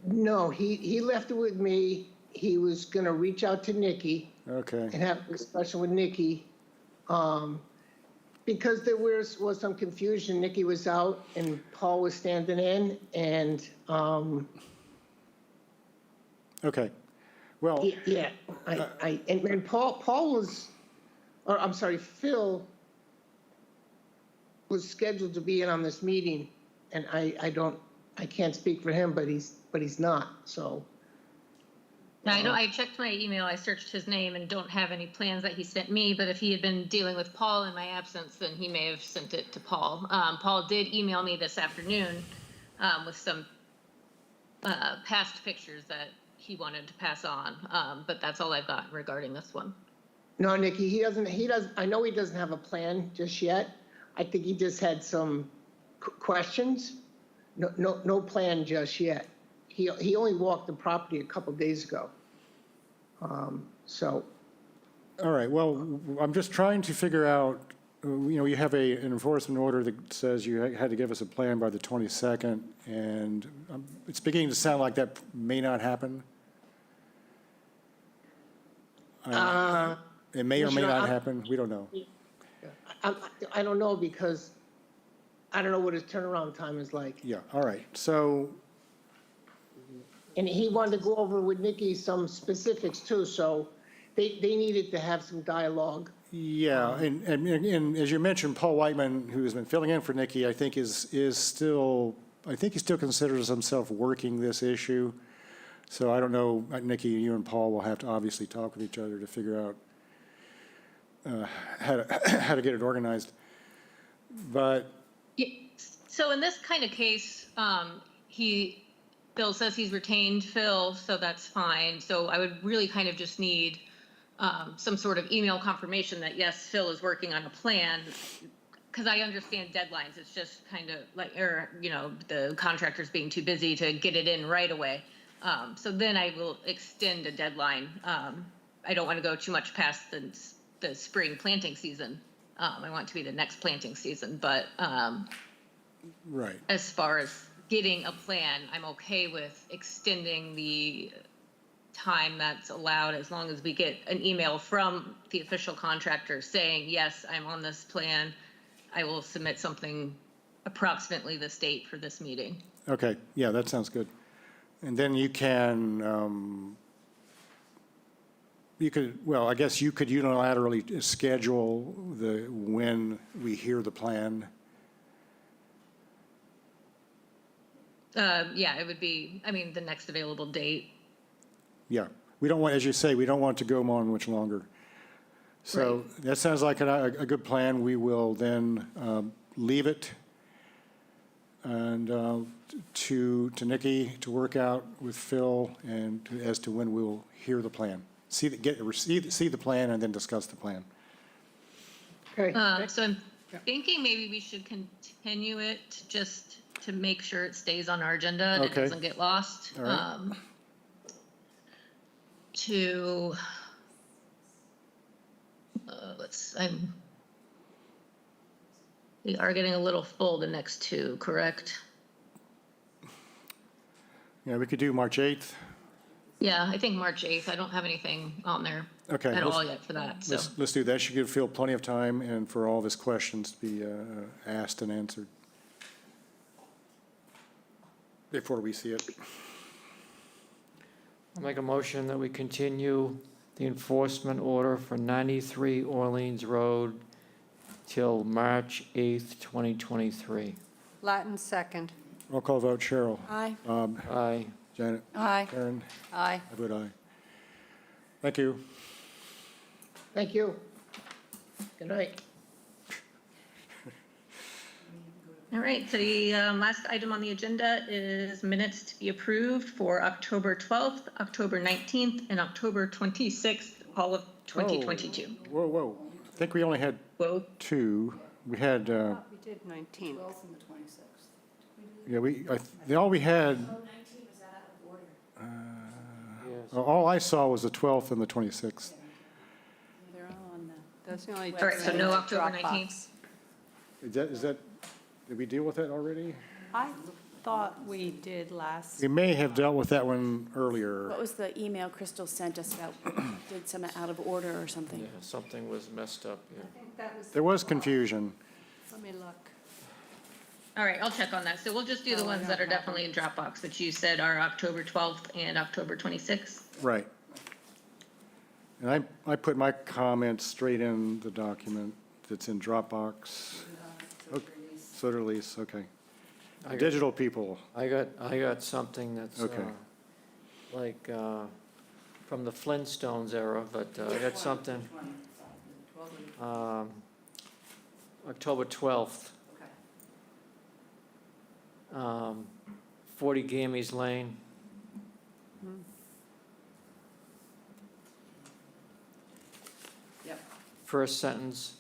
No, he left it with me. He was going to reach out to Nikki. Okay. And have a discussion with Nikki. Because there was some confusion. Nikki was out and Paul was standing in, and okay. Well. Yeah, and Paul was, or I'm sorry, Phil was scheduled to be in on this meeting, and I can't speak for him, but he's not, so. I checked my email, I searched his name and don't have any plans that he sent me, but if he had been dealing with Paul in my absence, then he may have sent it to Paul. Paul did email me this afternoon with some past pictures that he wanted to pass on, but that's all I've got regarding this one. No, Nikki, he doesn't, I know he doesn't have a plan just yet. I think he just had some questions. No plan just yet. He only walked the property a couple days ago. So. All right, well, I'm just trying to figure out, you have an enforcement order that says you had to give us a plan by the 22nd, and it's beginning to sound like that may not happen. It may or may not happen, we don't know. I don't know, because I don't know what his turnaround time is like. Yeah, all right, so. And he wanted to go over with Nikki some specifics too, so they needed to have some dialogue. Yeah, and as you mentioned, Paul Whiteman, who has been filling in for Nikki, I think he still considers himself working this issue. So I don't know, Nikki, you and Paul will have to obviously talk with each other to figure out how to get it organized. But yeah, so in this kind of case, Bill says he's retained Phil, so that's fine. So I would really kind of just need some sort of email confirmation that, yes, Phil is working on a plan. Because I understand deadlines. It's just kind of like, or, the contractor's being too busy to get it in right away. So then I will extend a deadline. I don't want to go too much past the spring planting season. I want it to be the next planting season, but Right. as far as getting a plan, I'm okay with extending the time that's allowed as long as we get an email from the official contractor saying, yes, I'm on this plan. I will submit something approximately this date for this meeting. Okay, yeah, that sounds good. And then you can, I guess you could unilaterally schedule when we hear the plan. Yeah, it would be, the next available date. Yeah, we don't want, as you say, we don't want it to go on much longer. So that sounds like a good plan. We will then leave it and to Nikki to work out with Phil and as to when we'll hear the plan. See the plan and then discuss the plan. Okay. So I'm thinking maybe we should continue it just to make sure it stays on our agenda and it doesn't get lost. All right. We are getting a little full the next two, correct? Yeah, we could do March 8th. Yeah, I think March 8th. I don't have anything on there at all yet for that, so. Let's do that. Should give Phil plenty of time and for all of his questions to be asked and answered before we see it. I'll make a motion that we continue the enforcement order for 93 Orleans Road till March 8th, 2023. Latin second. Roll call vote, Cheryl. Aye. Bob. Aye. Janet. Aye. Karen. Aye. I vote aye. Thank you. Thank you. Good night. All right, so the last item on the agenda is minutes to be approved for October 12th, October 19th, and October 26th, all of 2022. Whoa. I think we only had two. We had, We did 19. 12th and the 26th. yeah, all we had, all I saw was the 12th and the 26th. They're all on the. That's the only. All right, so no Dropbox. October 19th. Is that, did we deal with that already? I thought we did last. We may have dealt with that one earlier. What was the email Crystal sent us about, did some out of order or something? Yeah, something was messed up, yeah. I think that was. There was confusion. Let me look. All right, I'll check on that. So we'll just do the ones that are definitely in Dropbox that you said are October 12th and October 26th. Right. And I put my comments straight in the document that's in Dropbox. Okay, so release, okay. Digital people. I got something that's Okay. like from the Flintstones era, but I got something. October 12th. 40 Gamies Lane. Yep. First sentence,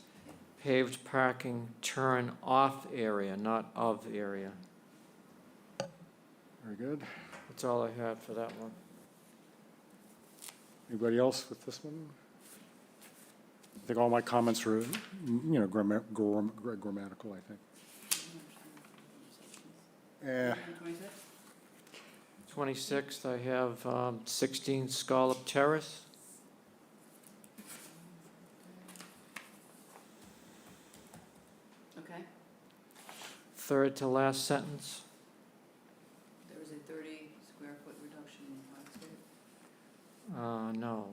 paved parking turn off area, not of area. Very good. That's all I had for that one. Anybody else with this one? I think all my comments were, grammatical, I think. Yeah. 26th, I have 16 Scallop Terrace. Okay. Third to last sentence. There was a 30 square foot reduction in landscape. No,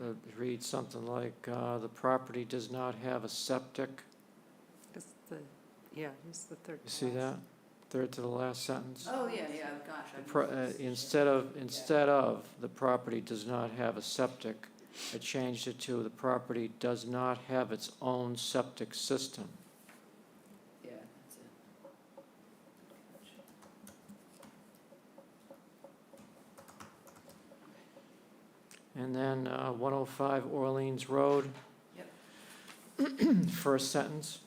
it reads something like, the property does not have a septic. It's the, yeah, it's the third. You see that? Third to the last sentence. Oh, yeah, gosh. Instead of, the property does not have a septic, I changed it to the property does not have its own septic system. Yeah, that's it. And then 105 Orleans Road. First sentence.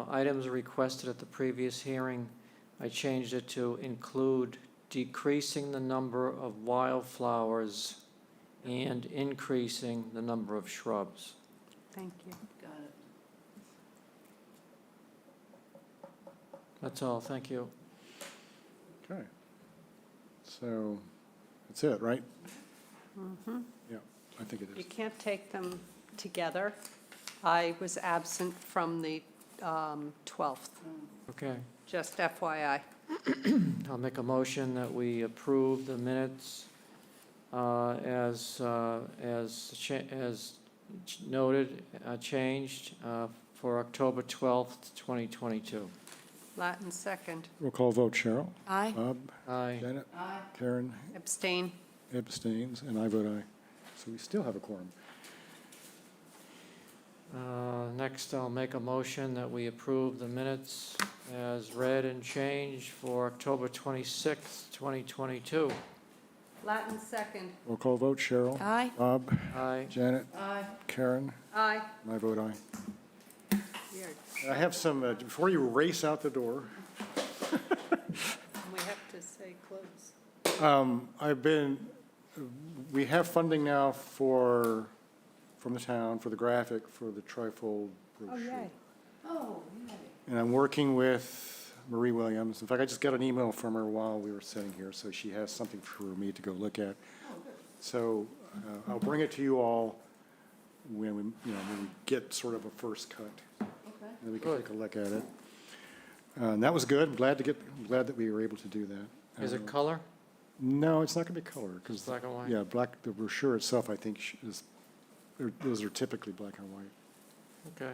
Items requested at the previous hearing, I changed it to include decreasing the number of wildflowers and increasing the number of shrubs. Thank you. Got it. That's all, thank you. Okay. So, that's it, right? Mhm. Yeah, I think it You is. can't take them together. I was absent from the 12th, Okay, just FYI. I'll make a motion that we approve the minutes as noted, changed for October 12th, 2022. Latin second. Roll call vote, Cheryl? Aye. Bob? Aye. Janet? Aye. Karen? Abstain. Abstains, and I vote aye. So we still have a quorum. Next, I'll make a motion that we approve the minutes as read and changed for October 26th, 2022. Latin second. Roll call vote, Cheryl? Aye. Bob? Aye. Janet? Aye. Karen? Aye. And I vote aye. Weird. I have some, before you race out the door, We have to say close. we have funding now from the town for the graphic for the trifold brochure. Oh, yay. And I'm working with Marie Williams. In fact, I just got an email from her while we were sitting here, so she has something for me to go look at. So I'll bring it to you all when we get sort of a first cut. Okay. And we can take a look at it. And that was good. I'm glad that we were able to do that. Is it color? No, it's not going to be color because Black and white? Yeah, the brochure itself, I think, those are typically black and white, Okay.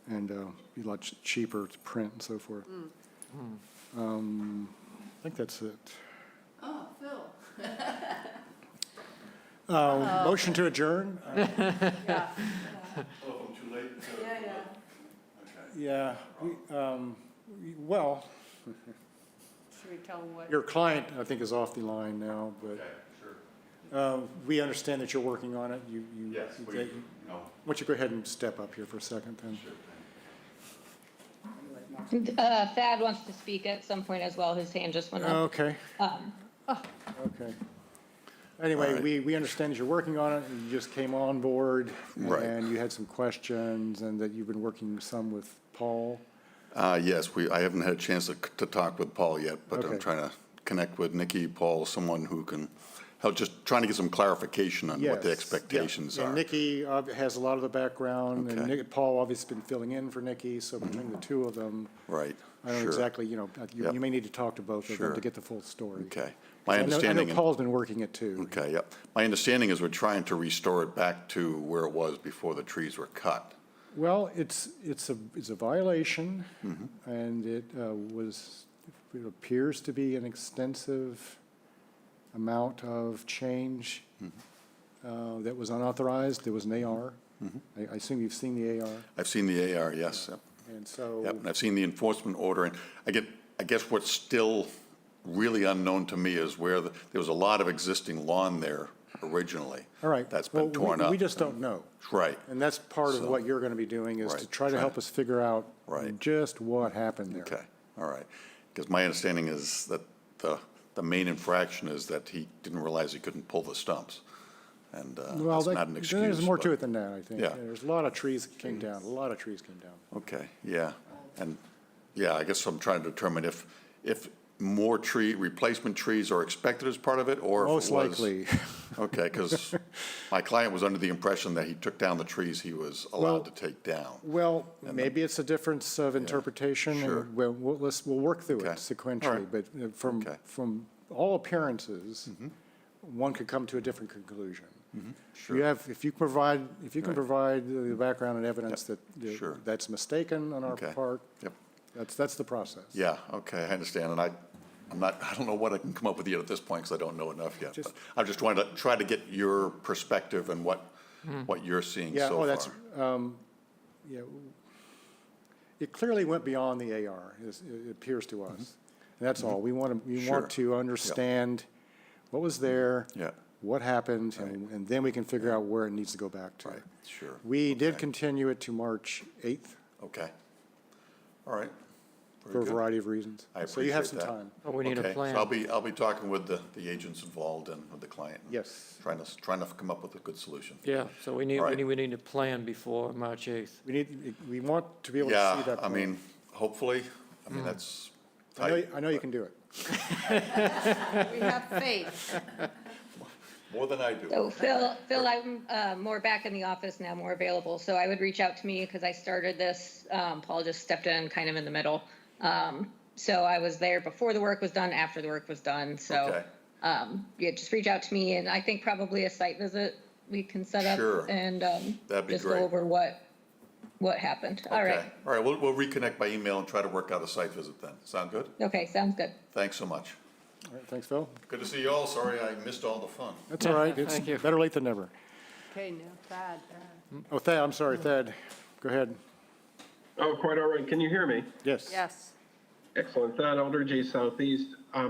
and be a lot cheaper to print and so forth. I think that's it. Oh, Phil. Motion to adjourn? Yeah. Yeah. Well, Should we tell them what? your client, I think, is off the line now, but we understand that you're working on it. Yes, Why don't you go ahead and step up here for a second, then? Thad wants to speak at some point as well. His hand just went up. Okay. Okay. Anyway, we understand that you're working on it, and you just came on board. Right. And you had some questions, and that you've been working some with Paul. Yes, I haven't had a chance to talk with Paul yet, but Okay. I'm trying to connect with Nikki, Paul, someone who can help, just trying to get some clarification on what the Yes, expectations yeah. are. And Nikki has a lot of the background, and Okay. Paul obviously been filling in for Nikki, so between the two of them, Right, I don't know sure. exactly, you Yep. may need to talk to both of them Sure. to get the full story. Okay. My I know understanding. Paul's been working it too. Okay, yep. My understanding is we're trying to restore it back to where it was before the trees were cut. Well, it's a violation, Mm-hmm. and it appears to be an extensive amount of change Mm-hmm. that was unauthorized. There was an AR. I assume you've seen the AR, I've seen the AR, yes. Yep. and so. Yep, and I've seen the enforcement order, and I guess what's still really unknown to me is where there was a lot of existing lawn there originally. All right. That's been Well, torn up. We just don't know. Right, And that's part of So- what you're going to be doing, is to Right, try to trying help to- us figure out Right. just what happened there. okay, all right. Because my understanding is that the main infraction is that he didn't realize he couldn't pull the stumps. And Well, that's not an excuse. there's more to but- it than that, I think. Yeah. There's a lot of trees that came down, a lot of trees came down. Okay, yeah, and, yeah, I guess I'm trying to determine if more replacement trees are expected as part of it, or if it Most was. likely. Okay, because my client was under the impression that he took down the trees he was allowed to take down. Well, maybe it's a difference of interpretation, Sure. and we'll work through it Okay. sequentially. All right. But from all appearances, one could come to a different conclusion. Sure. If you can provide the background and evidence that Sure. that's mistaken on our Okay. part, Yep. that's the process. Yeah, okay, I understand, and I don't know what I can come up with yet at this point, because I don't know enough yet. But I'm just trying to get your perspective and what you're seeing Yeah, so far. that's, yeah. it clearly went beyond the AR, it appears to us. And that's all. We want Sure. to understand what was there, Yeah, what happened, and then we can figure out where it needs to go back to. right, sure. We did Okay. continue it to March 8th Okay. All right. Very for a good. variety of reasons. I So you have appreciate some that. time. But we need a Okay, plan. so I'll be talking with the agents involved and with the client. Yes. Trying to come up with a good solution. Yeah, so we need, All right. we need a plan before March 8th. We want to be able to see Yeah, that I plan. mean, hopefully, I mean, that's I tight. know you can do it. We have faith. More than I do. So Phil, I'm more back in the office now, more available. So I would reach out to me because I started this. Paul just stepped in kind of in the middle. So I was there before the work was done, after the work was done. So Okay. yeah, just reach out to me, and I think probably a site visit we can set up Sure. and That'd be just great. go over what happened. All right. Okay. All right, we'll reconnect by email and try to work out a site visit then. Sound good? Okay, sounds good. Thanks so much. All right, thanks, Phil. Good to see you all. Sorry I missed all the fun. That's all right. It's Thank you. better late than never. Okay, now Thad. Oh, Thad, I'm sorry, Thad. Go ahead. Oh, quite all right. Can you hear me? Yes. Yes. Excellent. Thad Eldergy, Southeast. I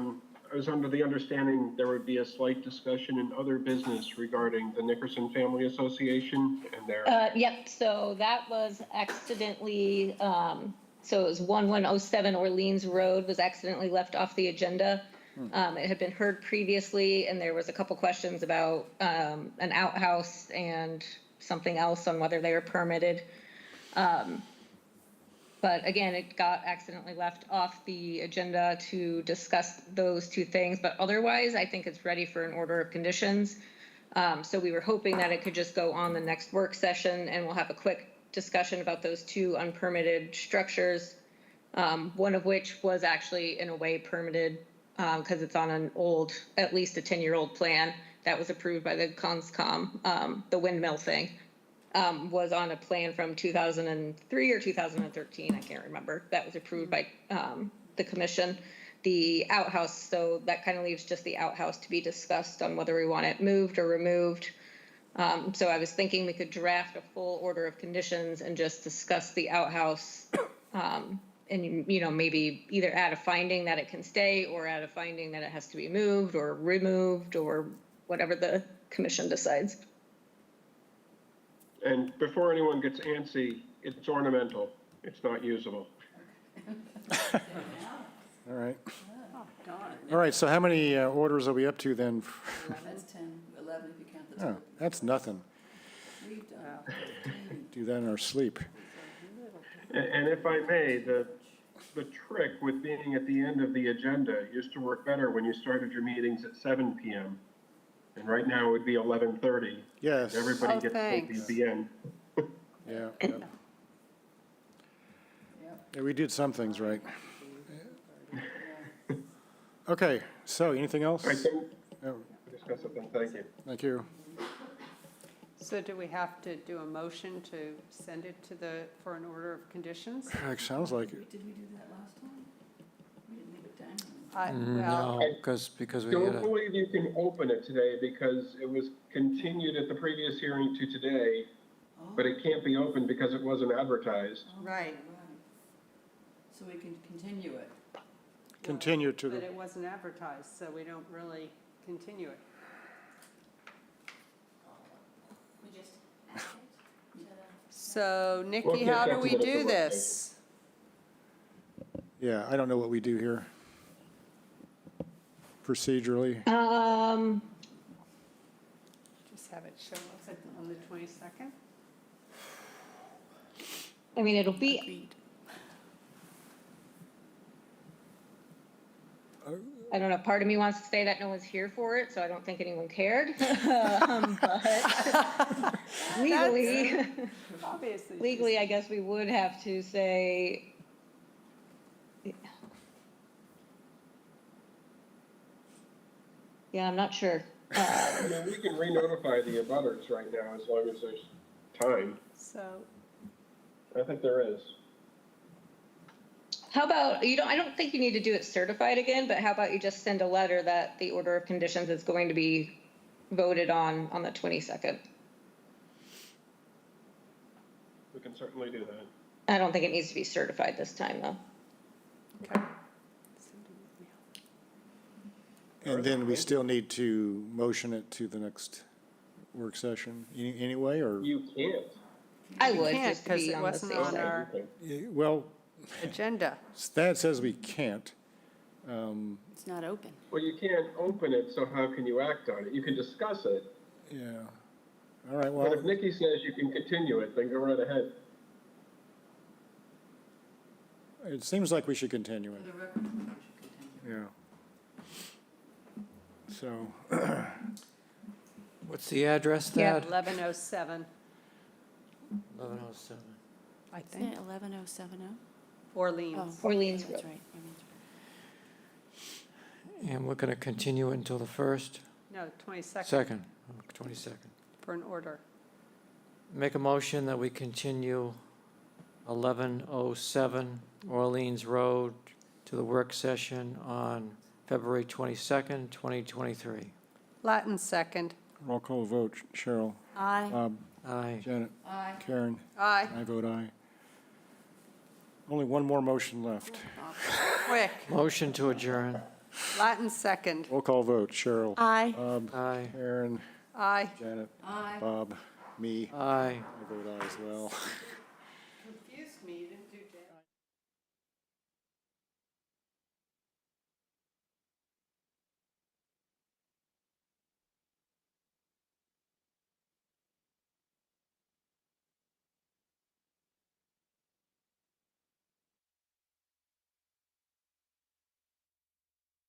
was under the understanding there would be a slight discussion in other business regarding the Nickerson Family Association and their... Yep, so that was accidentally, so it was 1107 Orleans Road was accidentally left off the agenda. It had been heard previously, and there was a couple questions about an outhouse and something else on whether they were permitted. But again, it got accidentally left off the agenda to discuss those two things. But otherwise, I think it's ready for an order of conditions. So we were hoping that it could just go on the next work session, and we'll have a quick discussion about those two unpermitted structures. One of which was actually in a way permitted because it's on an old, at least a 10-year-old plan that was approved by the CONSCOM, the windmill thing. Was on a plan from 2003 or 2013, I can't remember. That was approved by the commission. The outhouse, so that kind of leaves just the outhouse to be discussed on whether we want it moved or removed. So I was thinking we could draft a full order of conditions and just discuss the outhouse. And, you know, maybe either add a finding that it can stay or add a finding that it has to be moved or removed or whatever the commission decides. And before anyone gets antsy, it's ornamental. It's not usable. All right. All right, so how many orders are we up to then? That's 10, 11 if you count the Oh, that's nothing. Do that in our sleep. And if I may, the trick with being at the end of the agenda used to work better when you started your meetings at 7 p.m. And right now it would be 11:30. Yes. Everybody Oh, gets thanks. at the end. Yeah. Yeah, we did some things right. Okay, so anything else? I think No, discuss it then. Thank you. thank you. So do we have to do a motion to send it to for an order of conditions? Sounds like it. Did we do that last time? We didn't leave it down. Well, No, because we Don't gotta, believe you can open it today because it was continued at the previous hearing to today, but it can't be opened because it wasn't advertised. right, So we can continue it. Continue to but the, it wasn't advertised, so we don't really continue it. So Nikki, how do we do this? yeah, I don't know what we do here procedurally. Just have it show up on the 22nd? I mean, it'll be, I don't know, part of me wants to say that no one's here for it, so I don't think anyone cared. But legally, Obviously. legally, I guess we would have to say, yeah, I'm not sure. I mean, we can re-notify the abutters right now as long as there's time. So, I think there is. How about, I don't think you need to do it certified again, but how about you just send a letter that the order of conditions is going to be voted on the 22nd? We can certainly do that. I don't think it needs to be certified this time, though. Okay. And then we still need to motion it to the next work session anyway, or? You can't. I We would, can't, just to 'cause be it on the wasn't safe on side. our Well, agenda. that says we can't. It's not open. Well, you can't open it, so how can you act on it? You can discuss it, Yeah. All right, but if well, Nikki says you can continue it, then go right ahead. it seems like we should continue it. Yeah. So, What's the address, Yeah, Thad? 1107, 1107. I Isn't think. it 11070? Orleans. Orleans That's Road. right. And we're going to continue it until the 1st? No, 22nd, Second, 22nd. for an order. Make a motion that we continue 1107 Orleans Road to the work session on February 22nd, 2023. Latin second. roll call vote, Cheryl, Aye. Bob, Aye. Janet, Aye. Karen, Aye, I vote aye. Only one more motion left. quick. Motion to adjourn. Latin second. Roll call vote, Cheryl. Aye. Bob, Aye. Karen, Aye. Janet, Aye. Bob, me, Aye. I vote aye as well. Confused me, you didn't